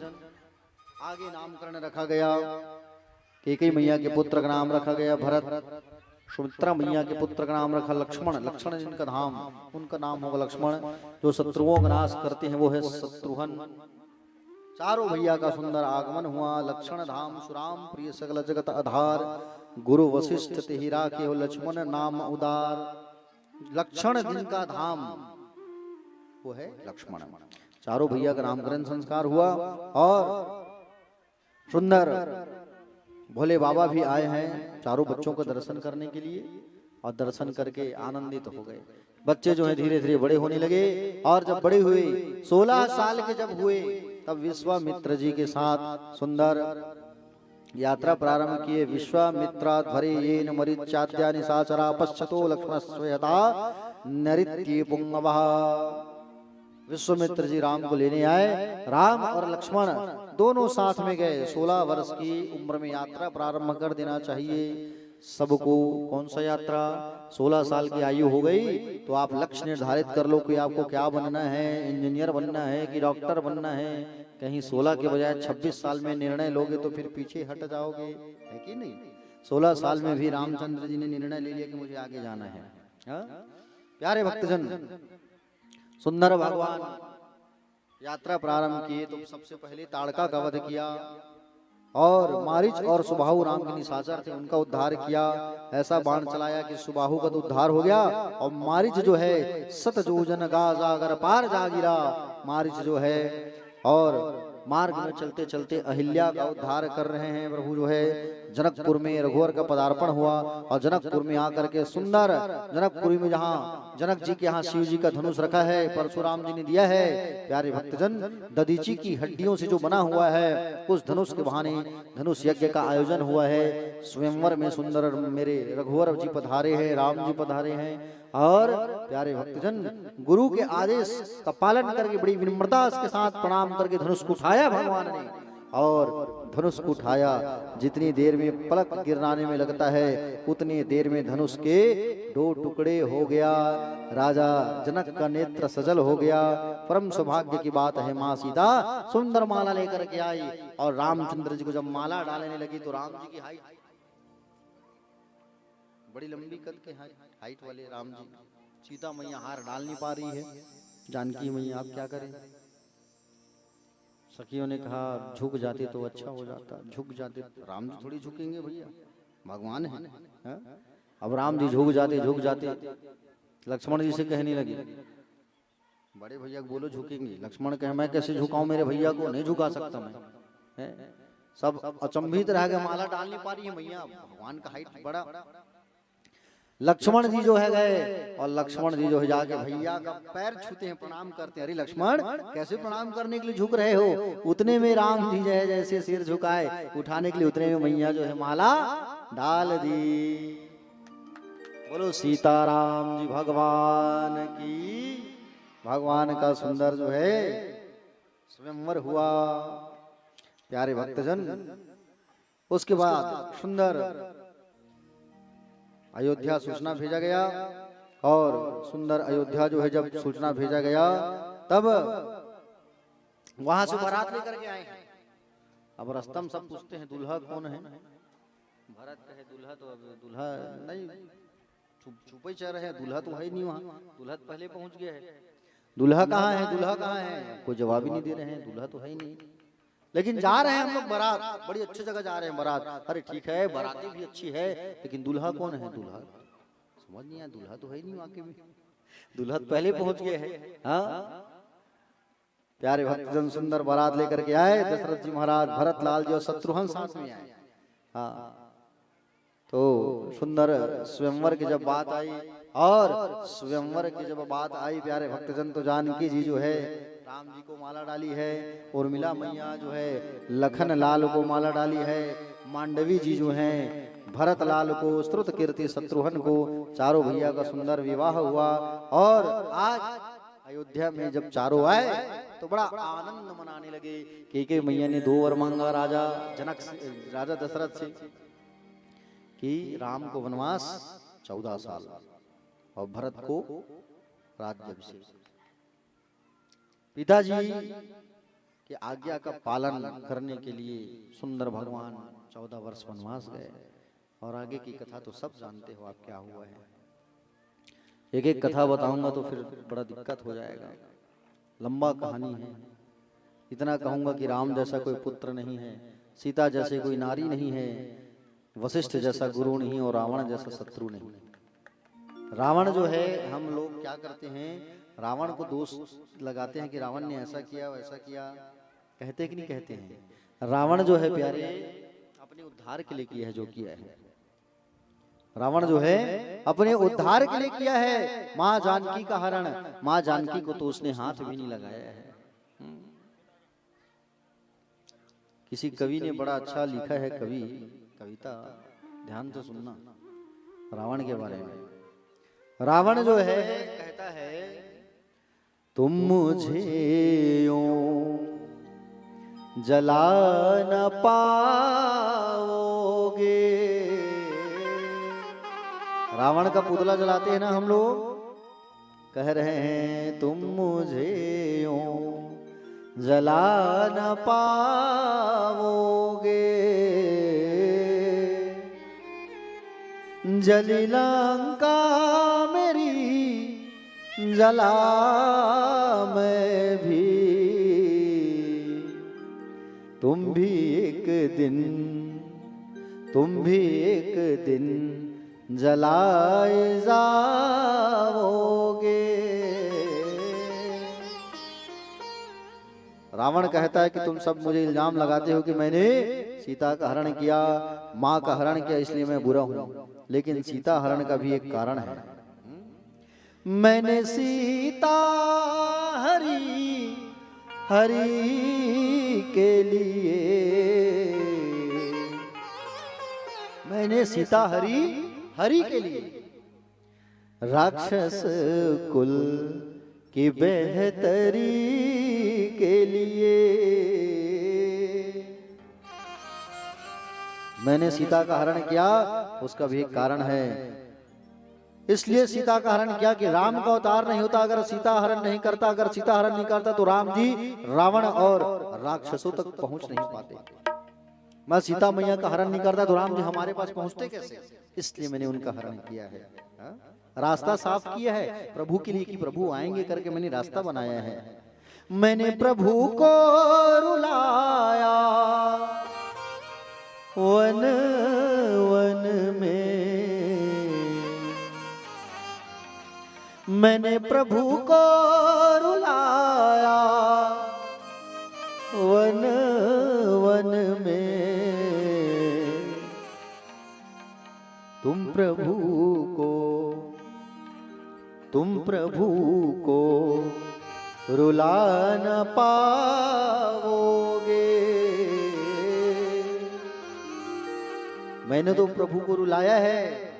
आगे नामकरण रखा गया। कैकेयी मैया के पुत्र का नाम रखा गया भरत। सुमित्रा मैया के पुत्र का नाम रखा लक्ष्मण। लक्ष्मण जिनका धाम, उनका नाम होगा लक्ष्मण। जो शत्रुओं का नाश करते हैं वो है शत्रुघ्न। चारों भैया का सुंदर आगमन हुआ। लक्षण धाम सुराम प्रिय सकल जगत आधार। गुरु वशिष्ठ तेहि राखे हो लक्ष्मण नाम उदार। लक्षण जिनका धाम वो है लक्ष्मण। चारों भैया का नामकरण संस्कार हुआ, और सुंदर भोले बाबा भी आए हैं चारों बच्चों को दर्शन करने के लिए, और दर्शन करके आनंदित हो गए। बच्चे जो है धीरे धीरे बड़े होने लगे, और जब बड़े हुए 16 साल के जब हुए, तब विश्वामित्र जी के साथ सुंदर यात्रा प्रारंभ किए। विश्वामित्राध्वरे येन मरीच्याद्या निशाचरा पश्यतो लक्ष्मणस्वयता नृत्ये पुंगवः। विश्वामित्र जी राम को लेने आए। राम और लक्ष्मण दोनों साथ में गए। 16 वर्ष की उम्र में यात्रा प्रारंभ कर देना चाहिए सबको। कौन सा यात्रा? 16 साल की आयु हो गई तो आप लक्ष्य निर्धारित कर लो कि आपको क्या बनना है, इंजीनियर बनना है कि डॉक्टर बनना है। कहीं 16 के बजाय 26 साल में निर्णय लोगे तो फिर पीछे हट जाओगे, है कि नहीं? 16 साल में भी रामचंद्र जी ने निर्णय ले लिया कि मुझे आगे जाना है। प्यारे भक्तजन, सुंदर भगवान यात्रा प्रारंभ किए तो सबसे पहले ताड़का का वध किया। और मारीच और सुबाहु राम के निशाचर थे, उनका उद्धार किया। ऐसा बाण चलाया कि सुबाहु का तो उद्धार हो गया और मारीच जो है सत जोजन गा जागर पार जा गिरा। मारीच जो है और मार्ग में चलते चलते अहिल्या का उद्धार कर रहे हैं प्रभु जो है। जनकपुर में रघुवर का पदार्पण हुआ और जनकपुर में आकर के सुंदर जनकपुरी में जहाँ जनक जी के यहाँ शिव जी का धनुष रखा है, परशुराम जी ने दिया है। प्यारे भक्तजन, दधीची की हड्डियों से जो बना हुआ है उस धनुष के बहाने धनुष यज्ञ का आयोजन हुआ है। स्वयंवर में सुंदर मेरे रघुवर जी पधारे हैं, राम जी पधारे हैं। और प्यारे भक्तजन, गुरु के आदेश का पालन करके बड़ी विनम्रता के साथ प्रणाम करके धनुष को उठाया भगवान ने और धनुष को उठाया। जितनी देर में पलक गिराने में लगता है उतनी देर में धनुष के 2 टुकड़े हो गया। राजा जनक का नेत्र सजल हो गया। परम सौभाग्य की बात है, माँ सीता सुंदर माला लेकर के आई और रामचंद्र जी को जब माला डालने लगी तो राम जी की हाइट बड़ी लंबी कद के हाइट वाले राम जी, सीता मैया हार डाल नहीं पा रही है। जानकी मैया आप क्या करें? सखियों ने कहा झुक जाते तो अच्छा हो जाता, झुक जाते। राम जी थोड़ी झुकेंगे भैया, भगवान है। अब राम जी झुक जाते लक्ष्मण जी से कहने लगे, बड़े भैया बोलो झुकेंगे। लक्ष्मण कहे मैं कैसे झुकाऊं, मेरे भैया को नहीं झुका सकता मैं। सब अचंभित रह गए, माला डाल नहीं पा रही है मैया, भगवान का हाइट बड़ा। लक्ष्मण जी जो है गए और लक्ष्मण जी जो है जाके भैया का पैर छूते हैं, प्रणाम करते हैं। अरे लक्ष्मण कैसे प्रणाम करने के लिए झुक रहे हो? उतने में राम जी जो है जैसे सिर झुकाए उठाने के लिए, उतने में मैया जो है माला डाल दी। बोलो सीताराम जी भगवान की। भगवान का सुंदर जो है स्वयंवर हुआ। प्यारे भक्तजन, उसके बाद सुंदर अयोध्या सूचना भेजा गया और सुंदर अयोध्या जो है जब सूचना भेजा गया तब वहां से बारात लेकर के आए हैं। अब रस्तम सब पूछते हैं दूल्हा कौन है? भरत कहे दूल्हा तो अब दूल्हा नहीं, चुप ही चल रहे हैं, दूल्हा तो है ही नहीं वहाँ, दूल्हा तो पहले पहुंच गया है। दूल्हा कहाँ है, दूल्हा कहाँ है? कोई जवाब ही नहीं दे रहे हैं, दूल्हा तो है ही नहीं। लेकिन जा रहे हैं हम लोग बारात, बड़ी अच्छी जगह जा रहे हैं बारात। अरे ठीक है, बाराती भी अच्छी है, लेकिन दूल्हा कौन है? दूल्हा समझ नहीं आया, दूल्हा तो है ही नहीं वाकई में, दूल्हा तो पहले पहुंच गए हैं। हाँ, प्यारे भक्तजन सुंदर बारात लेकर के आए। दशरथ जी महाराज, भरत लाल जी और शत्रुघ्न साथ में आए। हाँ, तो सुंदर स्वयंवर की जब बात आई और स्वयंवर की जब बात आई प्यारे भक्तजन, तो जानकी जी जो है राम जी को माला डाली है, उर्मिला मैया जो है लखन लाल को माला डाली है, मांडवी जी जो हैं भरत लाल को, श्रुत कीर्ति शत्रुघ्न को, चारों भैया का सुंदर विवाह हुआ। और आज अयोध्या में जब चारों आए तो बड़ा आनंद मनाने लगे। केके मैया ने 2 वर मांगा राजा दशरथ से कि राम को वनवास 14 साल और भरत को राज्याभिषेक। पिताजी की आज्ञा का पालन करने के लिए सुंदर भगवान 14 वर्ष वनवास गए। और आगे की कथा तो सब जानते हो आप क्या हुआ है। एक एक कथा बताऊंगा तो फिर बड़ा दिक्कत हो जाएगा, लंबा कहानी है। इतना कहूंगा कि राम जैसा कोई पुत्र नहीं है, सीता जैसे कोई नारी नहीं है, वशिष्ठ जैसा गुरु नहीं और रावण जैसा शत्रु नहीं। रावण जो है, हम लोग क्या करते हैं, रावण को दोष लगाते हैं कि रावण ने ऐसा किया वैसा किया, कहते कि नहीं कहते हैं। रावण जो है प्यारे अपने उद्धार के लिए किया है जो किया है। रावण जो है अपने उद्धार के लिए किया है। माँ जानकी का हरण, माँ जानकी को तो उसने हाथ भी नहीं लगाया है। किसी कवि ने बड़ा अच्छा लिखा है, कविता ध्यान से सुनना रावण के बारे में। रावण जो है कहता है, तुम मुझे यूं जला न पाओगे। रावण का पुतला जलाते हैं ना हम लोग, कह रहे हैं तुम मुझे यूं जला न पाओगे। जली लंका मेरी जला मैं भी, तुम भी एक एक दिन, तुम भी एक दिन जलाए जाओगे। रावण कहता है कि तुम सब मुझे इल्जाम लगाते हो कि मैंने सीता का हरण किया, माँ का हरण किया, इसलिए मैं बुरा हूं। लेकिन सीता हरण का भी एक कारण है। मैंने सीता हरी हरी के लिए, मैंने सीता हरी हरी के लिए, राक्षस कुल की बेहतरी के लिए। मैंने सीता का हरण किया, उसका भी एक कारण है। इसलिए सीता का हरण किया कि राम का अवतार नहीं होता अगर सीता हरण नहीं करता। अगर सीता हरण नहीं करता तो राम जी रावण और राक्षसों तक पहुंच नहीं पाते। मैं सीता मैया का हरण नहीं करता तो राम जी हमारे पास पहुंचते कैसे? इसलिए मैंने उनका हरण किया है। रास्ता साफ किया है प्रभु के लिए कि प्रभु आएंगे करके मैंने रास्ता बनाया है। मैंने प्रभु को रुलाया वन वन में, मैंने प्रभु को रुलाया वन वन में। तुम प्रभु को रुला न पाओगे। मैंने तो प्रभु को रुलाया है,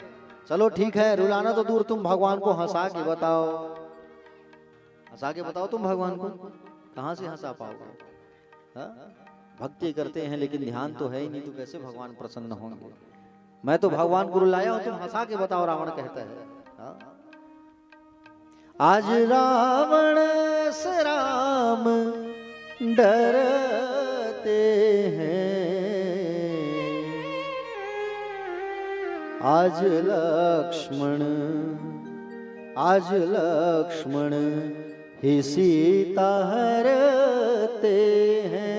चलो ठीक है, रुलाना तो दूर, तुम भगवान को हंसा के बताओ। हंसा के बताओ तुम भगवान को, कहां से हंसा पाओगे? भक्ति करते हैं लेकिन ध्यान तो है ही नहीं, तो कैसे भगवान प्रसन्न होंगे? मैं तो भगवान को रुलाया हूं, तुम हंसा के बताओ, रावण कहता है। आज रावण से राम डरते हैं, आज लक्ष्मण ही सीता हरते हैं।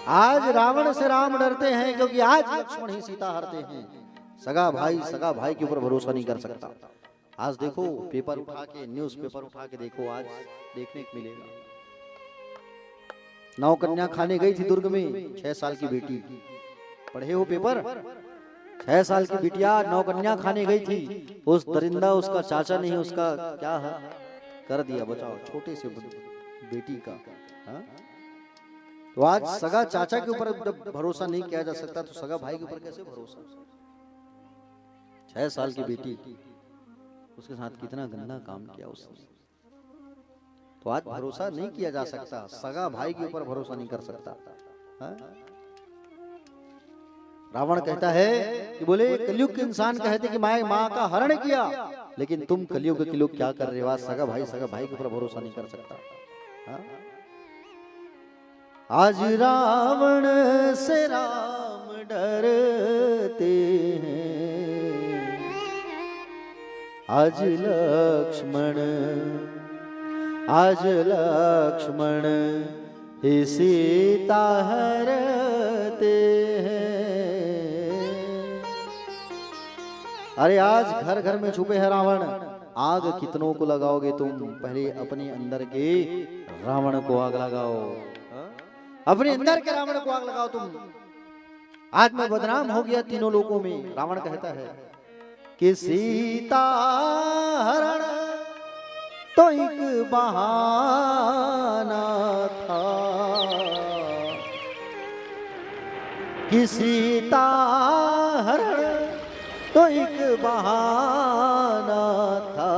आज रावण से राम डरते हैं क्योंकि आज लक्ष्मण ही सीता हरते हैं। सगा भाई के ऊपर भरोसा नहीं कर सकता। आज देखो पेपर उठा के, न्यूज़ पेपर उठा के देखो, आज देखने को मिलेगा। नौ कन्या खाने गई थी दुर्ग में, 6 साल की बेटी, पढ़े हो पेपर? 6 साल की बिटिया 9 कन्या खाने गई थी। उस दरिंदा उसका चाचा नहीं, उसका क्या है कर दिया, बताओ, छोटे से बेटी का। तो आज सगा चाचा के ऊपर जब भरोसा नहीं किया जा सकता तो सगा भाई के ऊपर कैसे भरोसा? 6 साल की बेटी, उसके साथ कितना गंदा काम किया उसने। तो आज भरोसा नहीं किया जा सकता, सगा भाई के ऊपर भरोसा नहीं कर सकता। रावण कहता है कि बोले कलयुग के इंसान कहते कि मैं माँ का हरण किया, लेकिन तुम कलयुग के लोग क्या कर रहे हो? सगा भाई के ऊपर भरोसा नहीं कर सकता। आज रावण से राम डरते हैं, आज लक्ष्मण ही सीता हरते हैं। अरे आज घर घर में छुपे है रावण, आग कितनों को लगाओगे तुम? पहले अपने अंदर के रावण को आग लगाओ, अपने अंदर के रावण को आग लगाओ तुम। आज मैं बदनाम हो गया तीनों लोगों में। रावण कहता है कि सीता हरण तो एक बहाना था, कि सीता हरण तो एक बहाना था,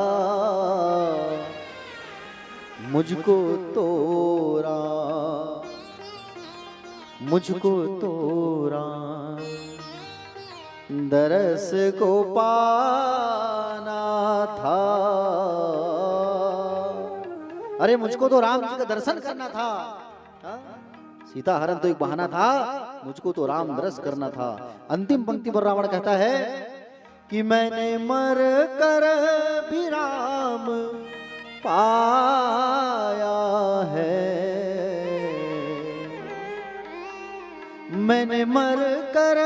मुझको तोरा दरस को पाना था। अरे मुझको तो राम जी का दर्शन करना था। सीता हरण तो एक बहाना था, मुझको तो राम दर्श करना था। अंतिम पंक्ति पर रावण कहता है कि मैंने मर कर भी राम पाया है, मैंने मर कर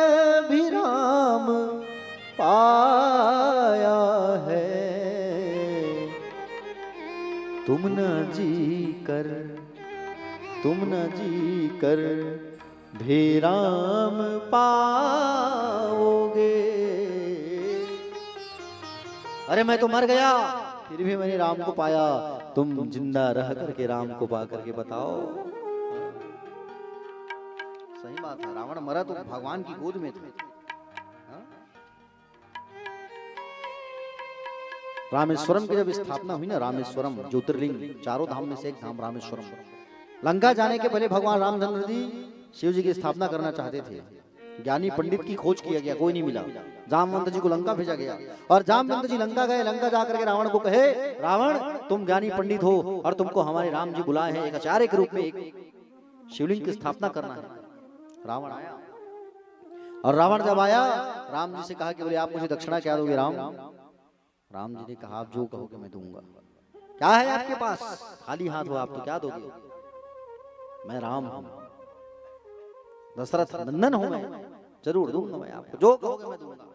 भी राम पाया है, तुम न जी कर भी राम पाओगे। अरे मैं तो मर गया फिर भी मैंने राम को पाया, तुम जिंदा रह करके राम को पा करके बताओ। सही बात है, रावण मरा तो भगवान की गोद में था। रामेश्वरम की जब स्थापना हुई ना, रामेश्वरम ज्योतिर्लिंग, चारों धाम में से एक धाम रामेश्वरम। लंका जाने के पहले भगवान रामचंद्र जी शिव जी की स्थापना करना चाहते थे। ज्ञानी पंडित की खोज किया गया, कोई नहीं मिला। जामवंत जी को लंका भेजा गया और जामवंत जी लंका गए। लंका जाकर के रावण को कहे, रावण तुम ज्ञानी पंडित हो और तुमको हमारे राम जी बुलाए हैं, एक आचार्य के रूप में एक शिवलिंग की स्थापना करना है। रावण आया और रावण जब आया राम जी से कहा कि बोले आप मुझे दक्षिणा क्या दोगे राम? राम जी ने कहा आप जो कहोगे मैं दूंगा। क्या है आपके पास? खाली हाथ हो आप तो क्या दोगे? मैं राम हूं, दशरथ नंदन हूं, मैं जरूर दूंगा, मैं आपको जो कहोगे मैं दूंगा।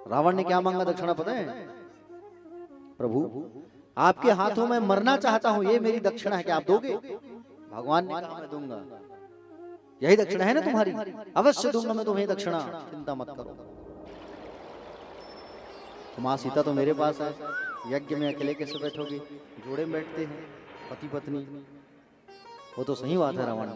रावण ने क्या मांगा दक्षिणा पता है? प्रभु आपके हाथों में मरना चाहता हूं, ये मेरी दक्षिणा है, क्या आप दोगे? भगवान ने कहा मैं दूंगा। यही दक्षिणा है ना तुम्हारी? अवश्य दूंगा मैं तुम्हें दक्षिणा, चिंता मत करो। तो माँ सीता तो मेरे पास है, यज्ञ में अकेले कैसे बैठोगे? जोड़े में बैठते हैं पति पत्नी। वो तो सही बात है रावण।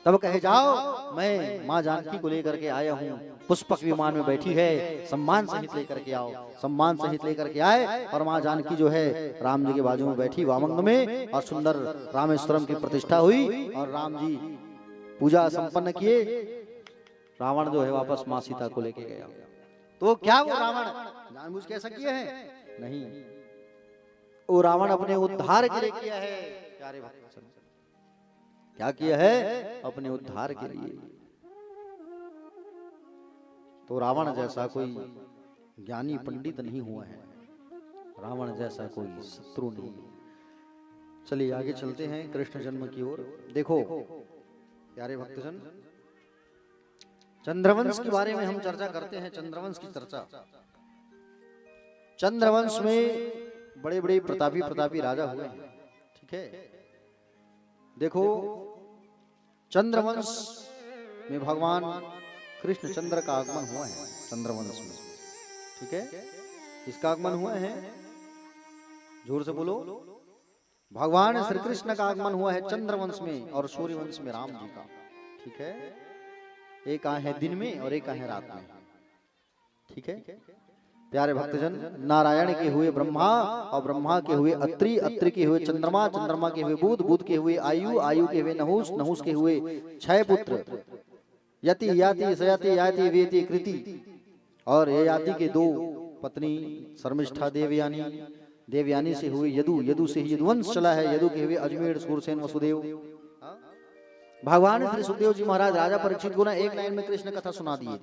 तब कहे जाओ मैं माँ जानकी को लेकर के आया हूँ, पुष्पक विमान में बैठी है, सम्मान सहित लेकर के आओ। सम्मान सहित लेकर के आए और माँ जानकी जो है राम जी के बाजू में बैठी वामंग में, और सुंदर रामेश्वरम की प्रतिष्ठा हुई और राम जी पूजा संपन्न किए। रावण जो है वापस माँ सीता को लेके गया। तो क्या वो रावण जानबूझ के ऐसा किया है? नहीं, वो रावण अपने उद्धार के लिए किया है। प्यारे भक्त क्या किया है? अपने उद्धार के लिए। तो रावण जैसा कोई ज्ञानी पंडित नहीं हुआ है, रावण जैसा कोई शत्रु नहीं। चलिए आगे चलते हैं कृष्ण जन्म की ओर। देखो प्यारे भक्तजन, चंद्रवंश के बारे में हम चर्चा करते हैं। चंद्रवंश की चर्चा, चंद्रवंश में बड़े बड़े प्रतापी राजा हुए हैं। ठीक है, देखो चंद्रवंश में भगवान कृष्ण चंद्र का आगमन हुआ है चंद्रवंश में। ठीक है, किसका आगमन हुआ है? जोर से बोलो। भगवान श्री कृष्ण का आगमन हुआ है चंद्रवंश में और सूर्यवंश में राम जी का। ठीक है, एक आए हैं दिन में और एक आए हैं रात में। ठीक है प्यारे भक्तजन, नारायण के हुए ब्रह्मा और ब्रह्मा के हुए अत्रि, अत्रि के हुए चंद्रमा, चंद्रमा के हुए बुध, बुध के हुए आयु, आयु के हुए नहुस, नहुस के हुए 6 पुत्र, यति याति सयति याति वेति कृति, और ये याति के 2 पत्नी शर्मिष्ठा देवयानी, देवयानी से हुए यदु, यदु से ही यदुवंश चला है, यदु के हुए अजमेर सूरसेन वसुदेव। भगवान श्री सुखदेव जी महाराज राजा परीक्षित को ना एक लाइन में कृष्ण कथा सुना दिए।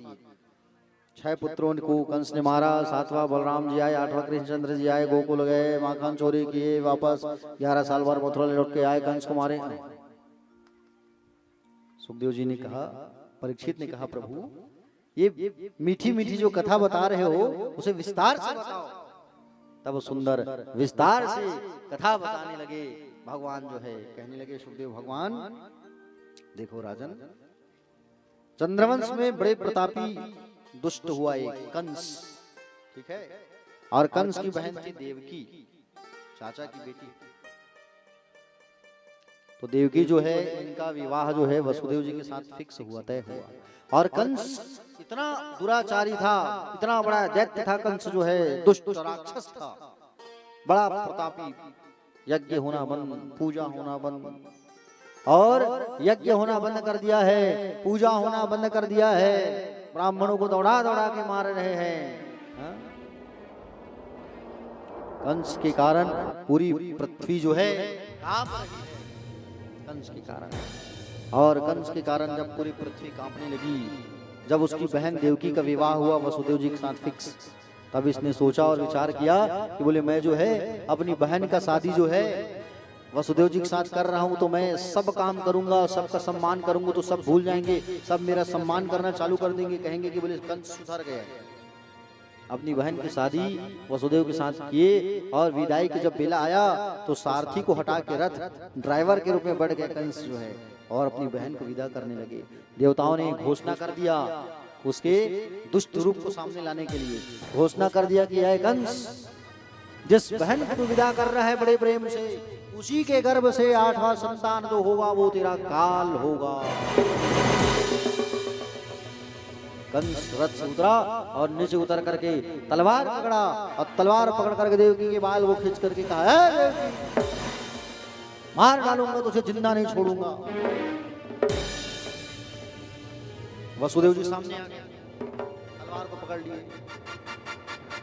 6 पुत्रों को कंस ने मारा, 7वां बलराम जी आए, 8वां कृष्णचंद्र जी आए, गोकुल गए, माखन चोरी किए, वापस 11 साल बाद मथुरा लौट के आए, कंस को मारे। सुखदेव जी ने कहा, परीक्षित ने कहा, प्रभु ये मीठी मीठी जो कथा बता रहे हो उसे विस्तार से बताओ। तब सुंदर विस्तार से कथा बताने लगे। भगवान जो है कहने लगे, सुखदेव भगवान देखो राजन, चंद्रवंश में बड़े प्रतापी दुष्ट हुआ एक कंस। ठीक है, और कंस की बहन थी देवकी, चाचा की बेटी। तो देवकी जो है इनका विवाह जो है वसुदेव जी के साथ फिक्स हुआ, तय हुआ। और कंस इतना दुराचारी था, इतना बड़ा दैत्य था कंस जो है, दुष्ट राक्षस था, बड़ा प्रतापी। यज्ञ होना बंद, पूजा होना बंद, और यज्ञ होना बंद कर दिया है, पूजा होना बंद कर दिया है, ब्राह्मणों को दौड़ा दौड़ा के मार रहे हैं। कंस के कारण पूरी पृथ्वी जो है कांप रही है, कंस के कारण। और कंस के कारण जब पूरी पृथ्वी कांपने लगी, जब उसकी बहन देवकी का विवाह हुआ वसुदेव जी के साथ फिक्स, तब इसने सोचा और विचार किया कि बोले मैं जो है अपनी बहन का शादी जो है वसुदेव जी के साथ कर रहा हूं तो मैं सब काम करूंगा, सबका सम्मान करूंगा तो सब भूल जाएंगे, सब मेरा सम्मान करना चालू कर देंगे, कहेंगे कि बोले कंस सुधर गया। अपनी बहन की शादी वसुदेव के साथ किए और विदाई के जब बेला आया तो सारथी को हटा के रथ ड्राइवर के रूप में बढ़ गया कंस जो है, और अपनी बहन को विदा करने लगे। देवताओं ने घोषणा कर दिया, उसके दुष्ट रूप को सामने लाने के लिए घोषणा कर दिया कि यह कंस जिस बहन को विदा कर रहा है बड़े प्रेम से, उसी के गर्भ से 8वां संतान जो होगा वो तेरा काल होगा। कंस रथ से उतरा और नीचे उतर करके तलवार पकड़ा, और तलवार पकड़ करके देवकी के बाल वो खींच करके कहा, है देवकी, मार डालूंगा तुझे, जिंदा नहीं छोड़ूंगा। वसुदेव जी सामने आ गए, तलवार को पकड़ लिए,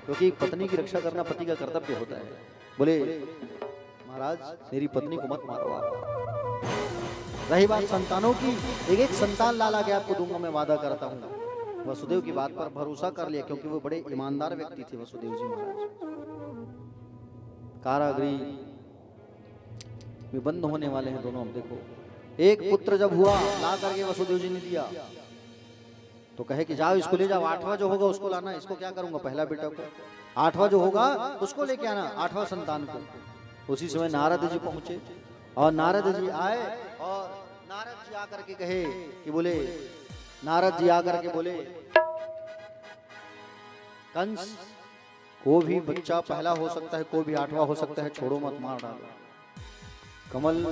क्योंकि पत्नी की रक्षा करना पति का कर्तव्य होता है। बोले महाराज मेरी पत्नी को मत मारो आप। रही बात संतानों की, एक एक संतान लाला के आपको दूंगा, मैं वादा करता हूँ। वसुदेव की बात पर भरोसा कर लिया, क्योंकि वो बड़े ईमानदार व्यक्ति थे वसुदेव जी महाराज। कारागृह में बंद होने वाले हैं दोनों। अब देखो, एक पुत्र जब हुआ ला करके वसुदेव जी ने दिया, तो कहे कि जाओ इसको ले जाओ, 8वां जो होगा उसको लाना। इसको क्या करूंगा, पहला बेटा को, 8वां जो होगा उसको लेके आना, 8वां संतान को। उसी समय नारद जी पहुंचे, और नारद जी आए, और नारद जी आकर के कहे कि बोले, नारद जी आकर के बोले, कंस को भी बच्चा पहला हो सकता है, कोई भी 8वां हो सकता है, छोड़ो मत, मार डालो। कमल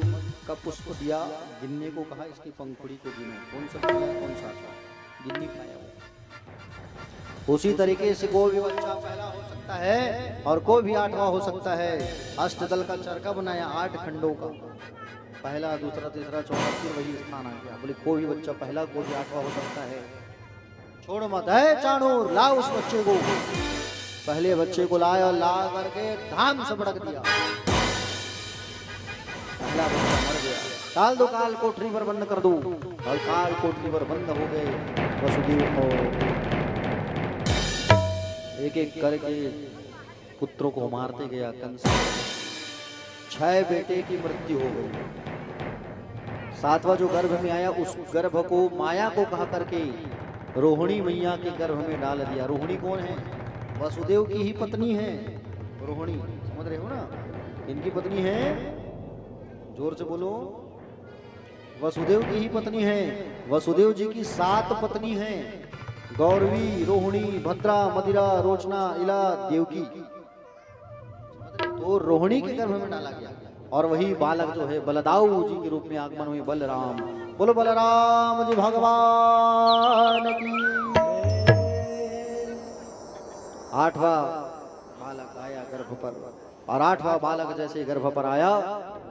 का पुष्प दिया, गिनने को कहा, इसकी पंखुड़ी को गिनो, कौन सा गिना, कौन सा था, गिननी पाया वो। उसी तरीके से कोई भी बच्चा पहला हो सकता है और कोई भी 8वां हो सकता है। अष्टदल का चरखा बनाया 8 खंडों का, पहला दूसरा तीसरा चौथा, फिर वही स्थान आ गया। बोले कोई भी बच्चा पहला, कोई भी 8वां हो सकता है, छोड़ मत। है चाणूर, ला उस बच्चे को। पहले बच्चे को लाया और ला करके धाम से भड़क दिया, पहला बच्चा मर गया। डाल दो काल कोठरी पर, बंद कर दो, और काल कोठरी पर बंद हो गए वसुदेव को। एक एक करके पुत्रों को मारते गया कंस। 6 बेटे की मृत्यु हो गई। 7वां जो गर्भ में आया, उस गर्भ को माया को कहा करके रोहिणी मैया के गर्भ में डाल दिया। रोहिणी कौन है, वसुदेव की ही पत्नी है रोहिणी, समझ रहे हो ना। इनकी पत्नी है, जोर से बोलो, वसुदेव की ही पत्नी है। वसुदेव जी की 7 पत्नी हैं, गौरवी, रोहिणी, भद्रा, मदिरा, रोचना, इला, देवकी। तो रोहिणी के गर्भ में डाला गया, और वही बालक जो है बलदाऊ जी के रूप में आगमन हुए, बलराम। बोलो बलराम जी भगवान की। 8वां बालक आया गर्भ पर, और 8वां बालक जैसे गर्भ पर आया,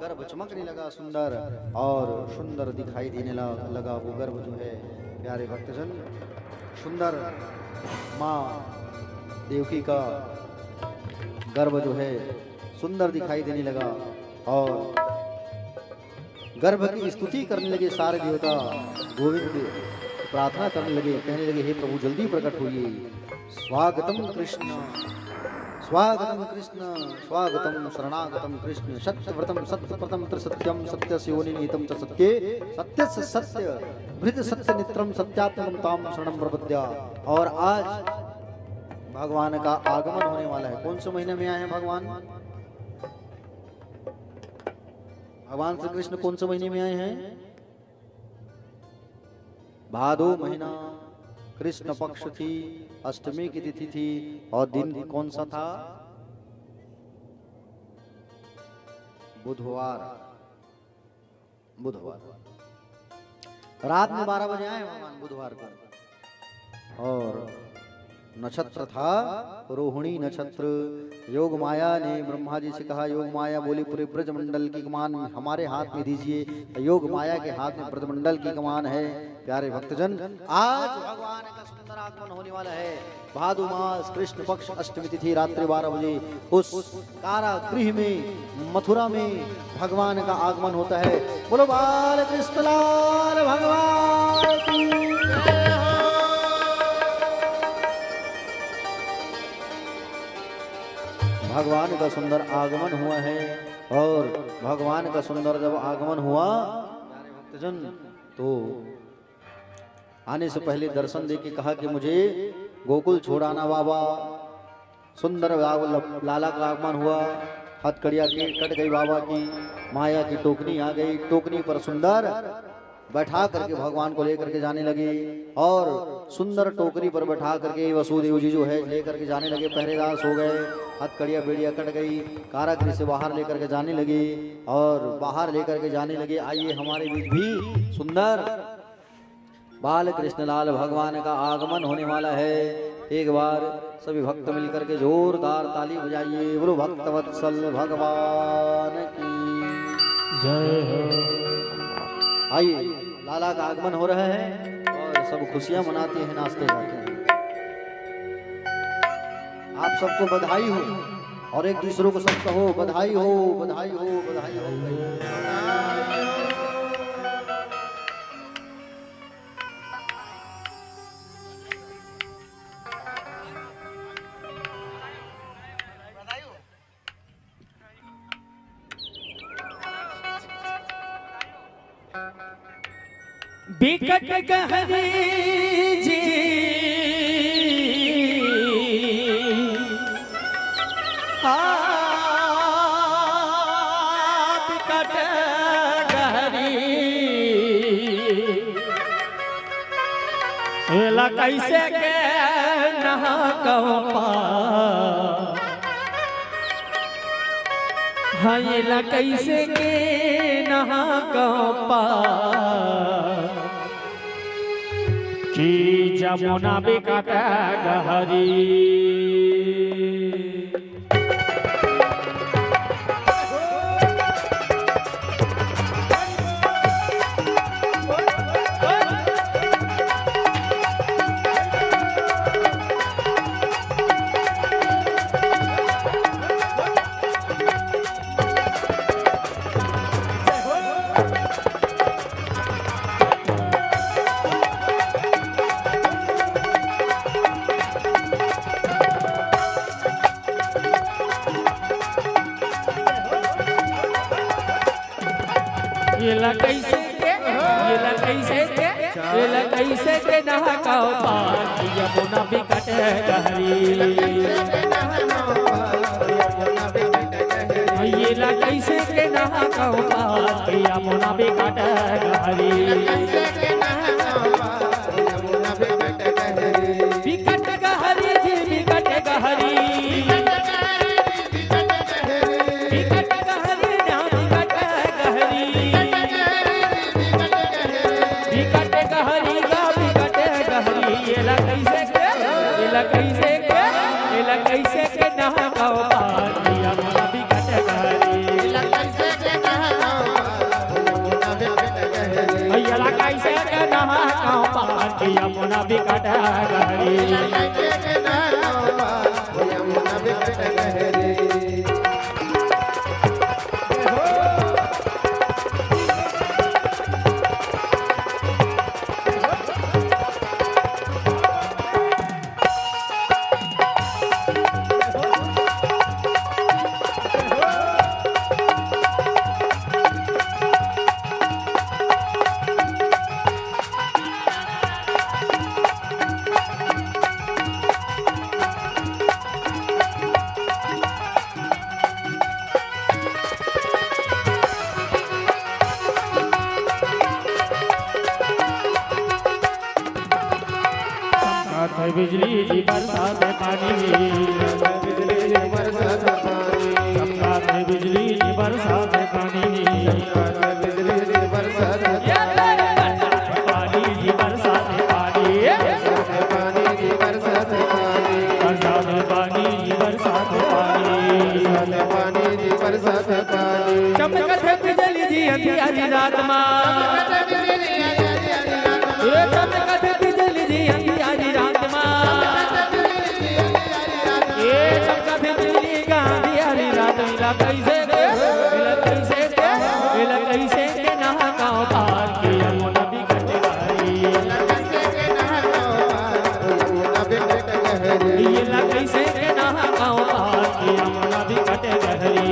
गर्भ चमकने लगा सुंदर, और सुंदर दिखाई देने लगा वो गर्भ जो है। प्यारे भक्तजन, सुंदर माँ देवकी का गर्भ जो है सुंदर दिखाई देने लगा, और गर्भ की स्तुति करने लगे सारे देवता। गोविंद प्रार्थना करने लगे, कहने लगे, हे प्रभु जल्दी प्रकट होइए। स्वागतम कृष्ण, स्वागतम कृष्ण, स्वागतम शरणागतम कृष्ण, सत्यव्रतम सत्यप्रतम त्रिसत्यम, सत्यस्योनिनीतम च सत्ये, सत्यस्य सत्य भृत सत्य नित्रम, सत्यात्मकम ताम शरणम प्रपद्या। और आज भगवान का आगमन होने वाला है। कौन से महीने में आए हैं भगवान? भगवान श्री कृष्ण कौन से महीने में आए हैं? भादो महीना, कृष्ण पक्ष थी, अष्टमी की तिथि थी, और दिन कौन सा था? बुधवार। बुधवार रात में 12 बजे आए भगवान बुधवार को, और नक्षत्र था रोहिणी नक्षत्र। योग माया ने ब्रह्मा जी से कहा, योग माया बोली पूरे ब्रजमंडल की कमान हमारे हाथ में दीजिए। योग माया के हाथ में ब्रजमंडल की कमान है। प्यारे भक्तजन, आज भगवान का सुंदर आगमन होने वाला है। भादो मास कृष्ण पक्ष अष्टमी तिथि रात्रि 12 बजे उस कारागृह में मथुरा में भगवान का आगमन होता है। बोलो बाल कृष्ण लाल भगवान की जय हो। भगवान का सुंदर आगमन हुआ है। और भगवान का सुंदर जब आगमन हुआ प्यारे भक्तजन, तो आने से पहले दर्शन दे के कहा कि मुझे गोकुल छोड़ाना बाबा। सुंदर लाला का आगमन हुआ, हथकड़िया की कट गई बाबा की, माया की टोकनी आ गई, टोकनी पर सुंदर बैठा करके भगवान को लेकर के जाने लगे और सुंदर टोकरी पर बैठा करके वसुदेव जी जो है लेकर के जाने लगे। पहरेदार सो गए, हथकड़िया बेड़िया कट गई, कारागृह से बाहर लेकर के जाने लगे और बाहर लेकर के जाने लगे। आइए हमारे बीच भी सुंदर बाल कृष्णलाल भगवान का आगमन होने वाला है। एक बार सभी भक्त मिलकर के जोरदार ताली बजाइए। बोलो भक्तवत्सल भगवान की जय हो। आइए, लाला का आगमन हो रहा है और सब खुशियां मनाते हैं, नाचते गाते हैं। आप सबको बधाई हो और एक दूसरों को सब कहो बधाई हो, बधाई हो, बधाई हो। बिकट कहरी जी बिकट कहरी एला कैसे के नहा कपा एला कैसे के नहा कपा की जमुना बिकट गहरी। कैसे के नहा काओ पार यमुना बिकट गहरी। ये कैसे के नहा काओ पार यमुना बिकट गहरी। बिकट गहरी जी बिकट गहरी, बिकट गहरी ना बिकट गहरी, बिकट गहरी गा बिकट गहरी। एला कैसे के नहा काओ पार यमुना बिकट गहरी। एला कैसे के नहा काओ पार यमुना बिकट गहरी। बिजली जी बरसात पानी, बिजली जी बरसात पानी, बिजली जी बरसात पानी, बिजली जी बरसात पानी, जी बरसात पानी, पानी जी बरसात पानी, बरसात पानी जी बरसात पानी, पानी जी बरसात पानी। चमकत बिजली जी अंधियारी रात मां, ये चमकत बिजली जी अंधियारी रात कैसे के नहा काओ पार की यमुना बिकट गहरी। कैसे के नहा काओ पार की यमुना बिकट गहरी।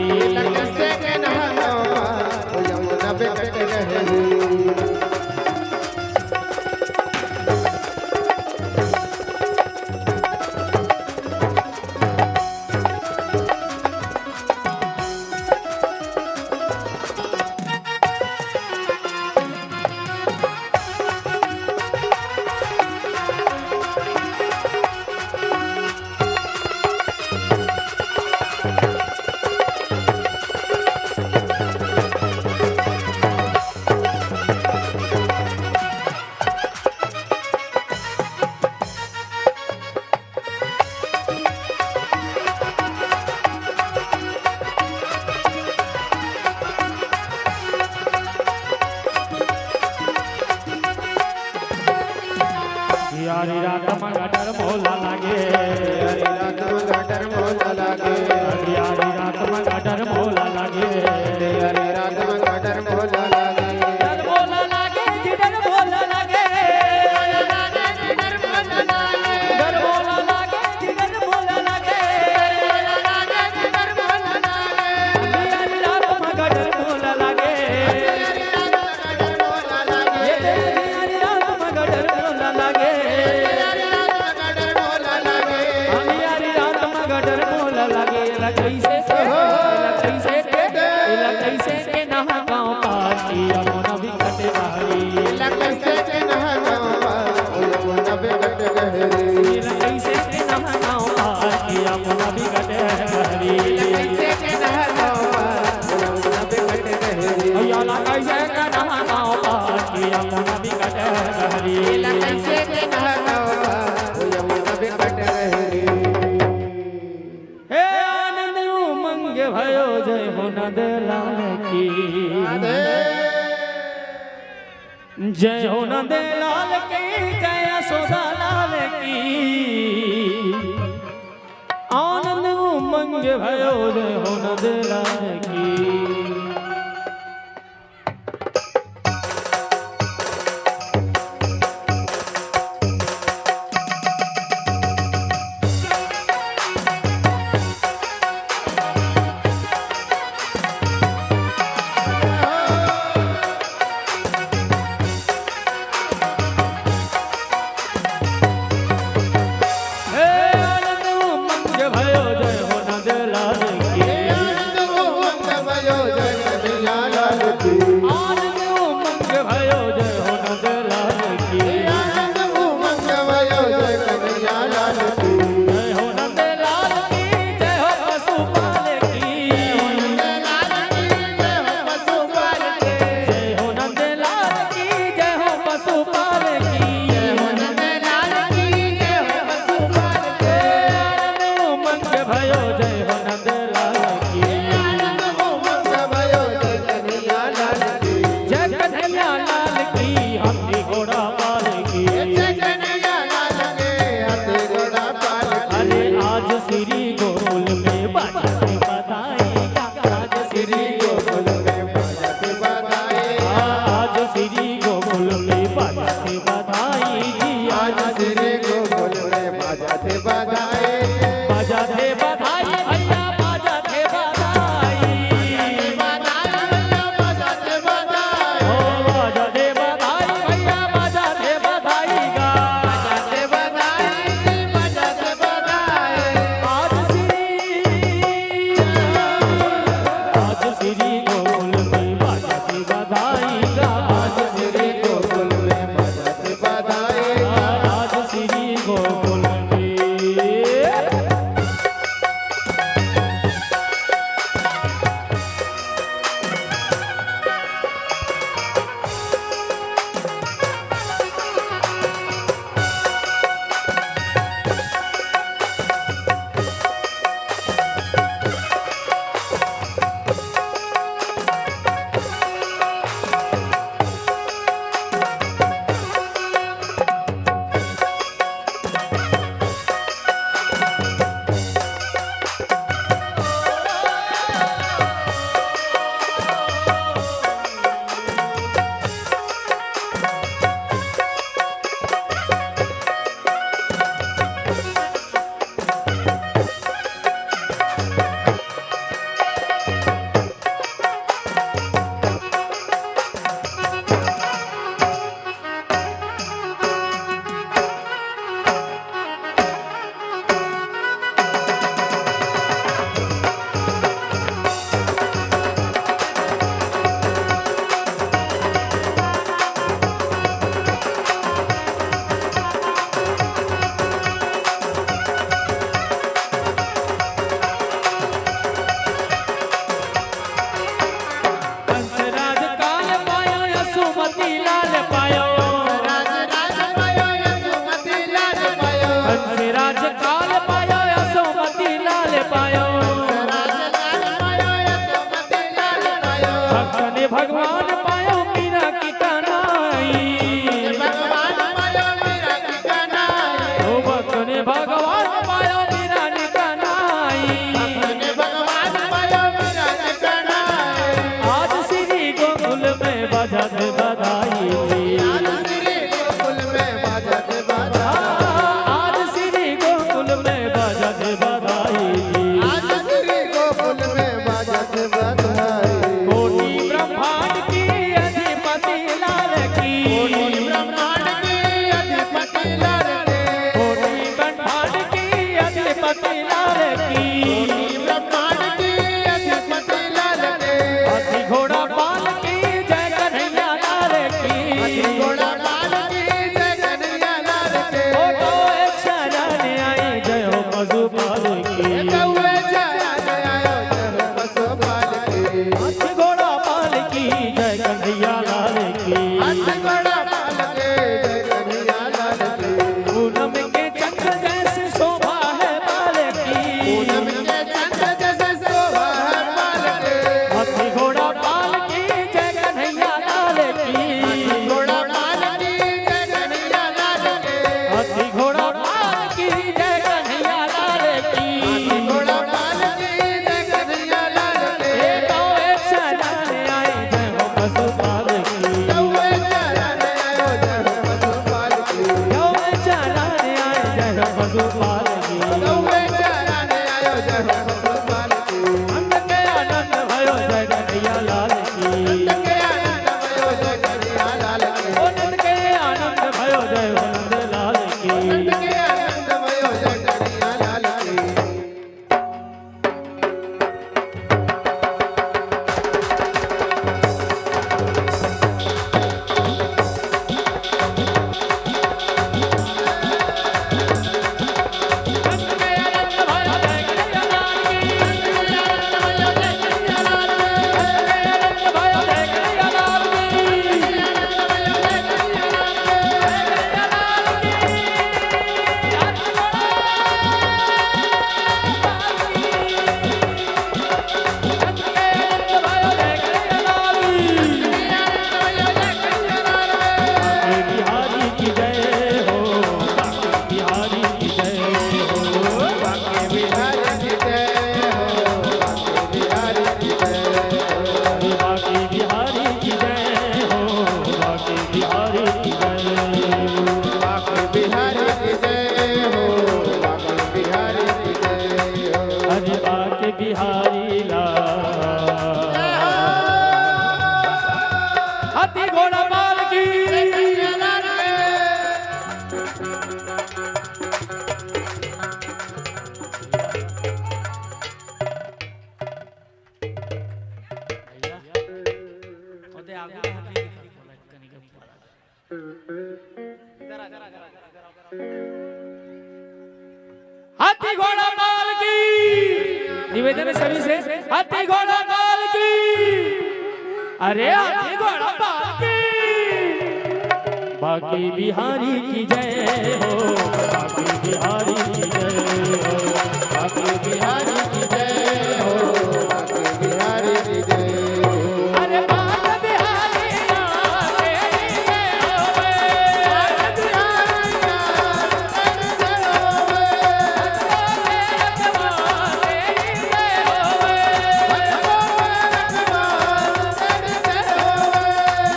માં ગટર મોલા લાગે હરિહરી રાતમાં ગટર મોલા લાગે હરિયાળી રાતમાં ગટર મોલા લાગે હરિહરી રાતમાં ગટર મોલા લાગે ડર મોલા લાગે જીડર મોલા લાગે ડર મોલા લાગે જીડર મોલા લાગે હરિયાળી રાતમાં ગટર મોલા લાગે હરિયાળી રાતમાં ગટર મોલા લાગે હરિયાળી રાતમાં ગટર મોલા લાગે એલા કૈસે કે નહા ગાँव પાછી અમોના વિકટ વારી એલા કૈસે કે નહા ગાँव પાછી અમોના વિકટ વારી અયાલા કૈસે કે નહા ગાँव પાછી અમોના વિકટ વારી હે આનંદ ઉમંગ ભયો જય હો નંદલાલ કી જય હો નંદલાલ કી જય યશોદા લાલ કી આનંદ ઉમંગ ભયો જય હો નંદલાલ કી હે આનંદ ઉમંગ ભયો જય હો નંદલાલ કી આનંદ ઉમંગ ભયો જય હો નંદલાલ કી જય હો નંદલાલ કી જય હો પશુપાલ કી જય હો નંદલાલ કી જય હો પશુપાલ કી આનંદ ઉમંગ ભયો જય હો નંદલાલ કી जय कन्हैया लाल की हाथी घोड़ा पाल की अरे आज श्री गोकुल में बजाते बधाई आज श्री गोकुल में बजाते बधाई आज श्री गोकुल में बजाते बधाई जी आज आज श्री गोकुल में बजाते बधाई बजाते बधाई अधिपति लाल की ब्रह्मांड की अधिपति लाल के हाथी घोड़ा पाल की जय कन्हैया लाल की घोड़ा बाल की जय कन्हैया लाल के फोटो एक शरण आई जय हो पशुपाल की कौवे जया जया जय पशुपाल के हाथी घोड़ा पाल की जय कन्हैया लाल की हाथी घोड़ा बाल के जय कन्हैया लाल के पूनम के चंद्र जैसे शोभा है बाल की पूनम के चंद्र जैसे शोभा है बाल के हाथी घोड़ा पाल की जय कन्हैया लाल की घोड़ा बाल की जय कन्हैया लाल के हाथी घोड़ा पाल की जय कन्हैया लाल की घोड़ा बाल की जय कन्हैया लाल के गाँव एक शरण आई जय हो पशुपाल की कौवे जया जया जय पशुपाल के गाँव एक शरण आई जय हो पशुपाल की कौवे जया जया जय पशुपाल के अंत के आनंद भयो जय कन्हैया लाल की के आनंद भयो जय कन्हैया लाल के ओ नंद के आनंद भयो जय हो नंद लाल की के आनंद भयो जय कन्हैया लाल के बिहारी की जय हो बिहारी की जय हो बिहारी की जय हो बिहारी की जय हो बाकी बिहारी की जय हो बाकी बिहारी की जय बाकी बिहारी की जय हो बाकी बिहारी की जय हो हरि बाके बिहारी लाल हाथी घोड़ा पाल की हाथी घोड़ा पाल की निवेदन है सभी से हाथी घोड़ा पाल की अरे हाथी घोड़ा पाल की बाकी बिहारी की जय हो बाकी बिहारी की जय हो बाकी बिहारी की जय हो बाकी बिहारी की जय हो अरे बात बिहारी लाल तेरी जय होवे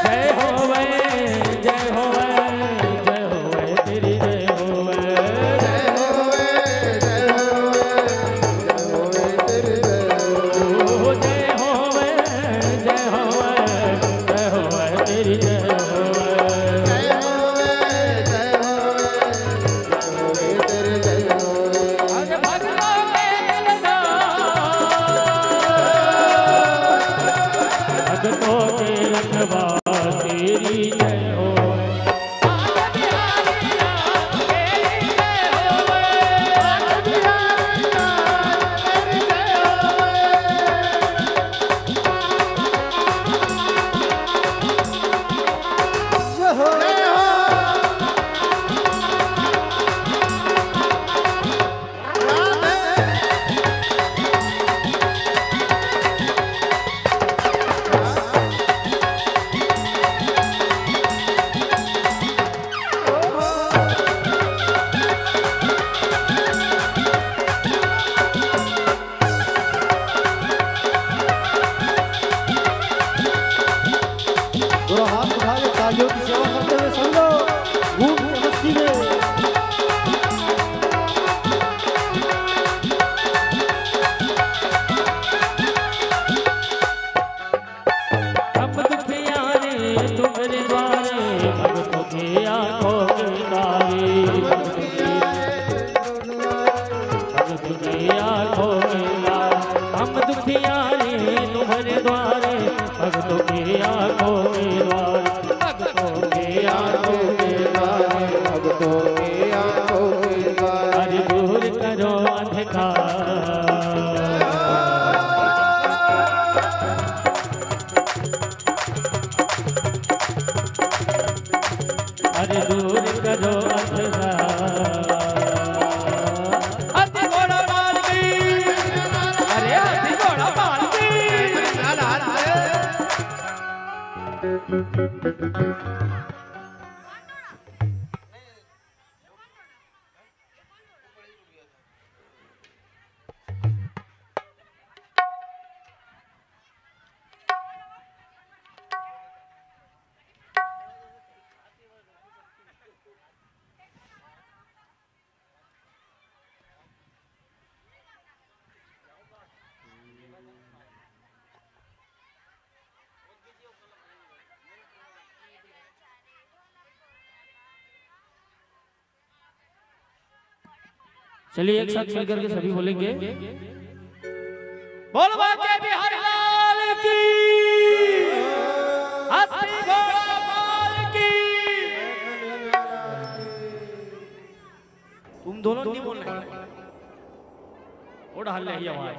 जय होवे जय होवे जय होवे तेरी जय होवे की आंखों के द्वार, हम दुखियारे तुम्हारे द्वारे, भक्तों की आंखों के द्वार, भक्तों की आंखों के द्वार, भक्तों की आंखों के द्वार। अरे दूर करो अंधकार, अरे दूर करो अंधकार। हाथी घोड़ा पाल की, अरे हाथी घोड़ा पाल की। चलिए एक साथ मिलकर के सभी बोलेंगे, बोल बाके बिहारी लाल की, हाथी घोड़ा पाल की। तुम दोनों नहीं बोल रहे, उड़ा ले आवाज।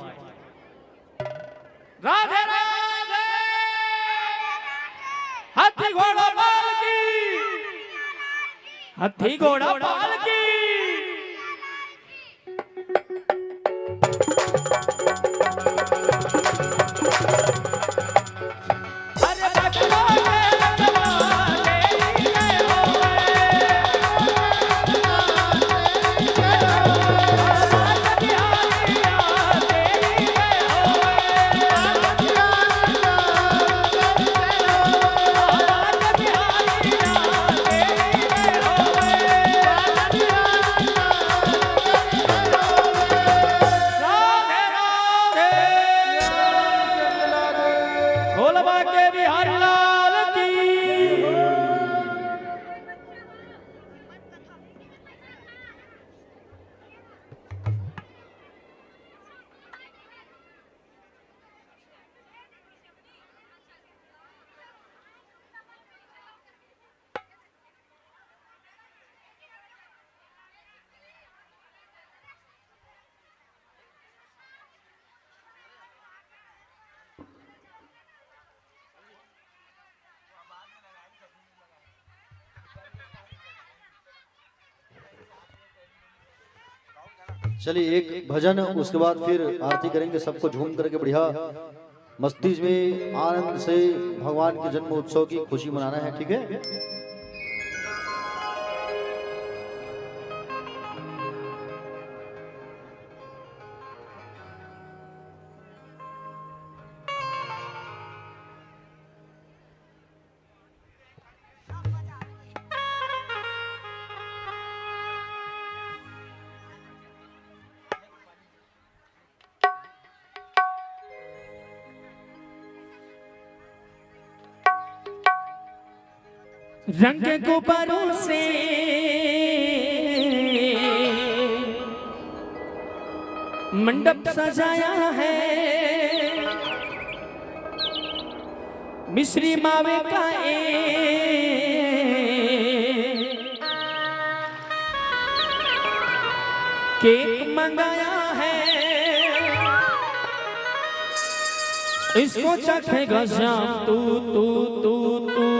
राधे राधे, हाथी घोड़ा पाल की, हाथी घोड़ा पाल की। चलिए एक भजन, उसके बाद फिर आरती करेंगे। सबको झूम करके बढ़िया मस्ती में आनंद से भगवान के जन्म उत्सव की खुशी मनाना है, ठीक है। रंग गुब्बारों से मंडप सजाया है, मिश्री मावे का केक मंगाया है, इसको चखेगा श्याम तू तू तू तू।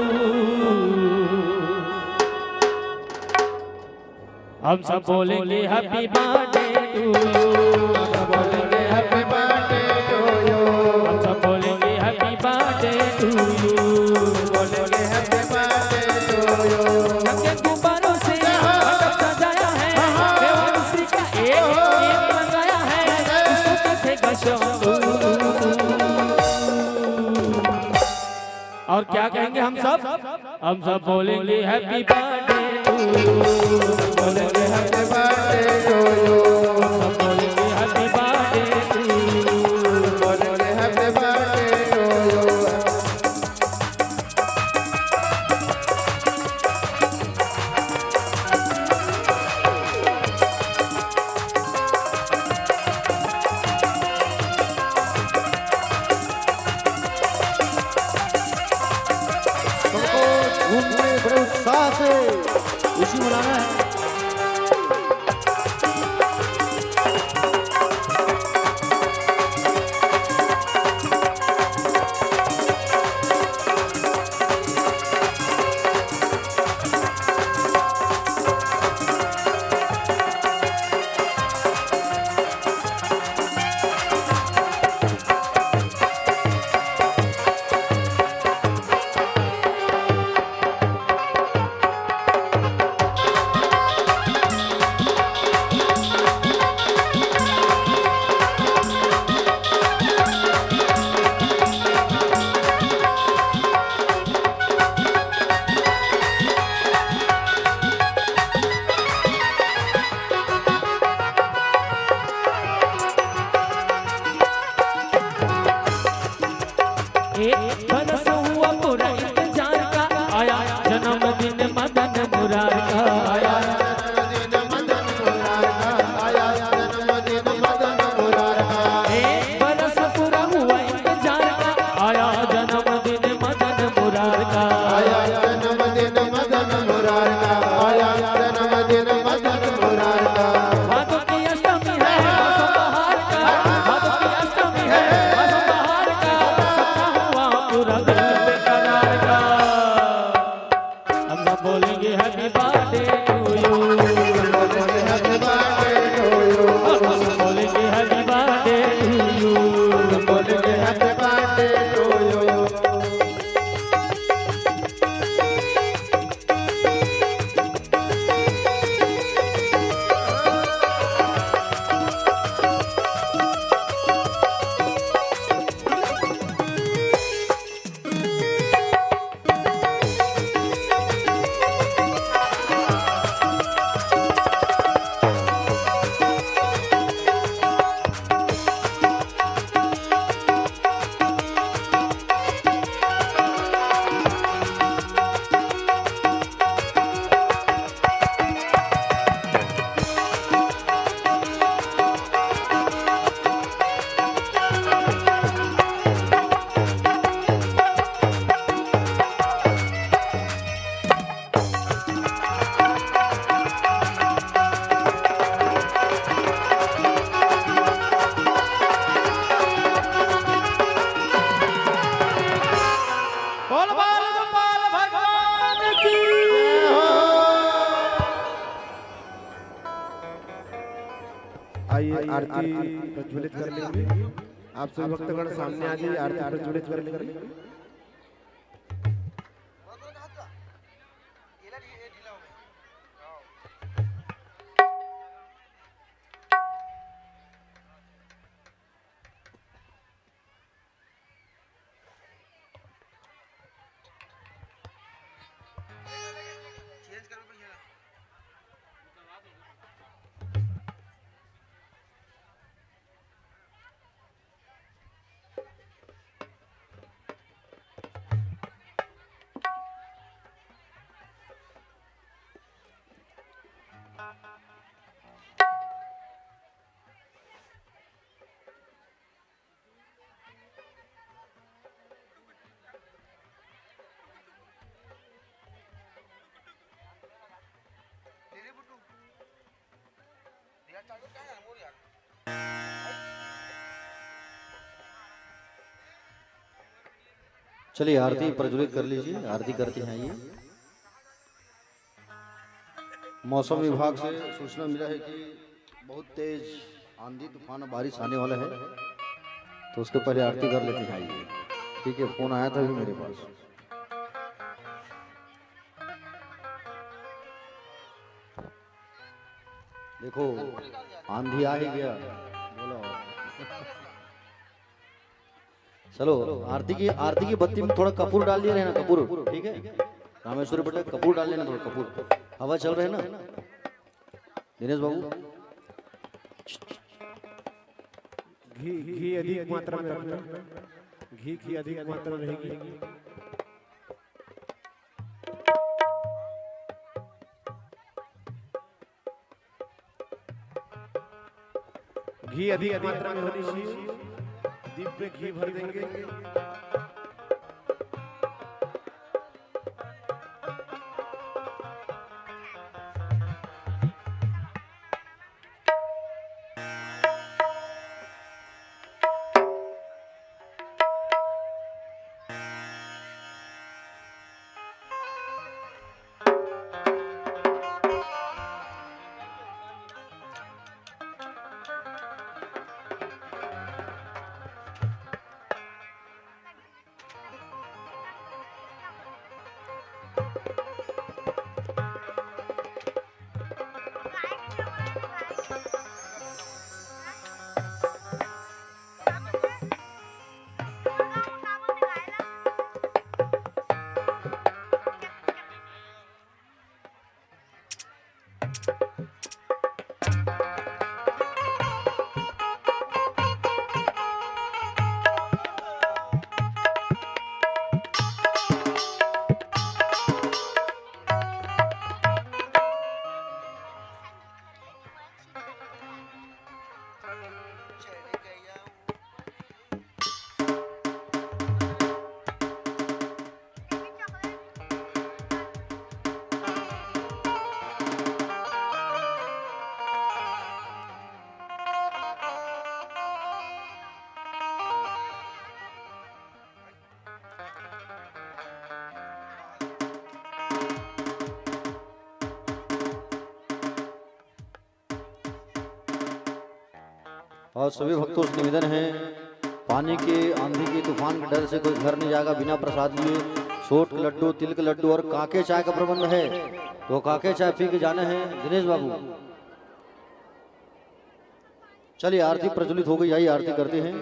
हम सब बोलेंगे हैप्पी बर्थडे टू यू, सब बोलेंगे हैप्पी बर्थडे टू यू, हम सब बोलेंगे हैप्पी बर्थडे टू यू, बोलेंगे हैप्पी बर्थडे टू यू। रंग गुब्बारों से मंडप सजाया है, केवल उसी का एक मंगाया है, इसको चखेगा श्याम तू। और क्या कहेंगे हम सब बोलेंगे हैप्पी बर्थडे टू यू, बोलेंगे हैप्पी बर्थडे टू यू, सब बोलेंगे हैप्पी बर्थडे टू यू, बोलेंगे हैप्पी बर्थडे टू यू। बुलावे एक बरस हुआ पूरा इंतजार का आया जन्मदिन मदन मुरार का आया जन्मदिन मदन मुरार का, आया जन्मदिन मदन मुरार का। एक बरस पूरा हुआ इंतजार का आया जन्मदिन मदन मुरार का आया जन्मदिन मदन मुरार का, आया जन्मदिन मदन मुरार का। भादों की अष्टमी है बसों बहार का भादों की अष्टमी है बसों बहार का सपना हुआ पूरा दिल बेकरार का हम सब बोलेंगे happy birthday to you Happy birthday to you. हम सब बोलेंगे हैप्पी बर्थडे टू यू बोलेंगे happy birthday to you. बोल बाल गोपाल भगवान की आइए आरती प्रज्वलित कर लेंगे। आप सभी भक्तगण सामने आ जाइए, आरती प्रज्वलित कर लेंगे। चलिए आरती प्रज्वलित कर लीजिए। आरती करते हैं ये। मौसम विभाग से सूचना मिला है कि बहुत तेज आंधी तूफान बारिश आने वाला है, तो उसके पहले आरती कर लेते हैं ये। ठीक है, फोन आया था अभी मेरे पास। देखो आंधी आ ही गया, बोलो। चलो आरती की बत्ती में थोड़ा कपूर डाल दिया, ना कपूर, ठीक है रामेश्वरी बेटा, कपूर डाल लेना थोड़ा कपूर। हवा चल रहे है ना दिनेश बाबू। घी अधिक मात्रा में रखना, घी की अधिक मात्रा रहेगी। घी अधिक मात्रा में होनी चाहिए। दीप में घी भर देंगे। और सभी भक्तों से निवेदन है, पानी के आंधी के तूफान के डर से कोई घर नहीं जाएगा बिना प्रसाद लिए। छोट के लड्डू, तिल के लड्डू और काके चाय का प्रबंध है, तो काके चाय पी के जाना है। दिनेश बाबू चलिए, आरती प्रज्वलित हो गई, आइए आरती करते हैं।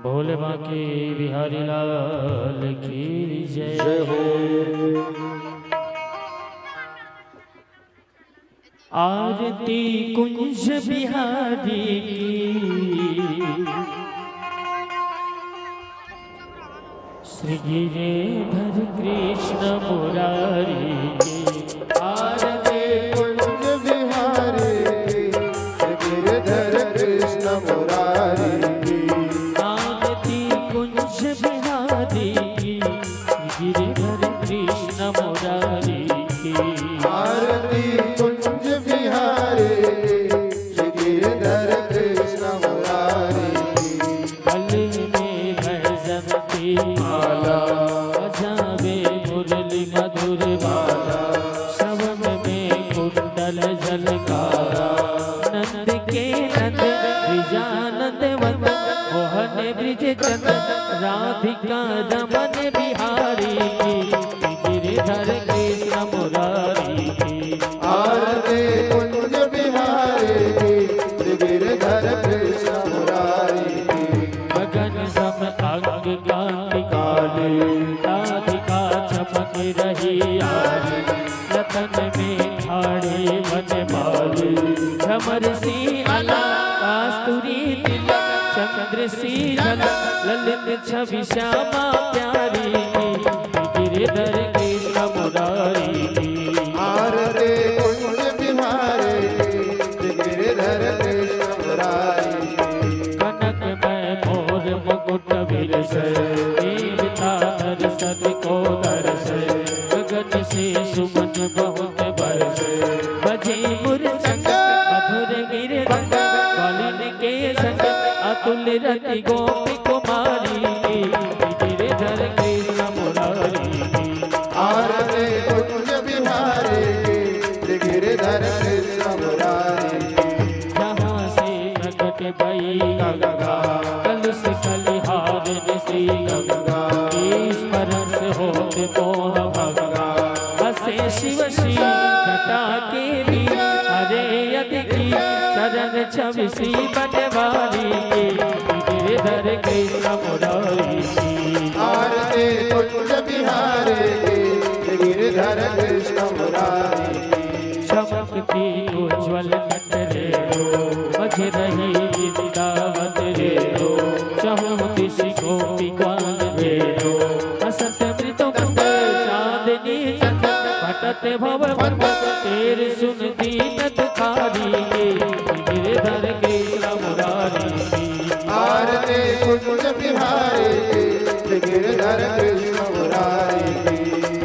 भोले बांके बिहारी लाल की जय जय हो। आरती कुंज बिहारी की, श्री गिरिधर कृष्ण मुरारी की। आरती कुंज बिहारी गिरधर कृष्ण मुरारी की। आरती कुंज बिहारी की, गिरिधर कृष्ण मुरारी की। आरती कुंज बिहारी गिरधर कृष्ण मुरारी की। गले में भजन की माला, बजावे मुरली मधुर बाला। श्रवण में कुंडल झलकारा, नंद के नंद ब्रिजानंद वंद। मोहन ब्रिज चंद राधिका रमन बिहारी की, गिरिधर कृष्ण मुरारी की। आरती कुंज बिहारी गिरधर कृष्ण मुरारी की। गगन सम अंग कांति काले, राधिका चमक रही आली। रतन में ठाड़े मन माले, भ्रमर सी अला कस्तूरी तिलक। चंद्र सी झलक ललित छवि श्यामा प्यारी की, गिरिधर कृष्ण मुरारी की। आरती कुंज बिहारी गिरधर कृष्ण मुरारी की। कनक में मोर मुकुट विरसे, देवता दर्शन को दर्शे। गगन से सुमन बहुत बरसे, बजे मुरचंग मधुर गिरधंग। कालिन के संग अतुल रति गोपी कुमारी की, गिरिधर कृष्ण मुरारी की। आरती कुंज बिहारी गिरधर कृष्ण मुरारी की। जहाँ से प्रकट भई गंगा, कलुष कलिहार श्री गंगा। ईश्वर से होते मोह भंगा, हसे शिव श्री घटा के भी। हरे यदि की चरण छवि श्री बनवारी की, गिरिधर कृष्ण मुरारी की। आरती कुंज बिहारी गिरधर कृष्ण मुरारी की। चमकती उज्ज्वल नटरे मझ रही वृंदावन रे। चहु दिश गोपी ग्वाल रे। हसत मृदु मंद चांदनी चंद, फटत भव मंद तेर सुन दीन दुखारी की, गिरिधर कृष्ण मुरारी की। आरती कुंज बिहारी गिरधर कृष्ण मुरारी की।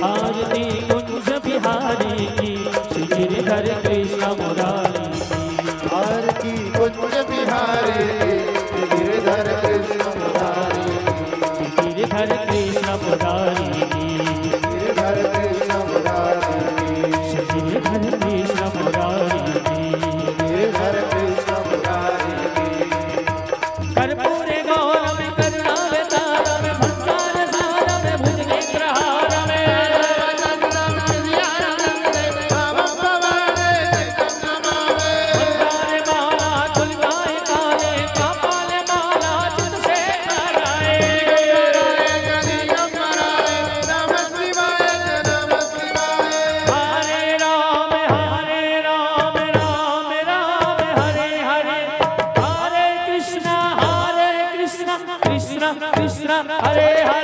आरती कुंज बिहारी की, श्री गिरिधर कृष्ण मुरारी की। आरती कुंज बिहारी गिरधर कृष्ण मुरारी की। गिरिधर कृष्ण मुरारी की, गिरधर कृष्ण मुरारी की। श्री गिरिधर कृष्ण मुरारी की। गिरधर कृष्ण मुरारी की। कर्पूरे कृष्ण कृष्ण हरे हरे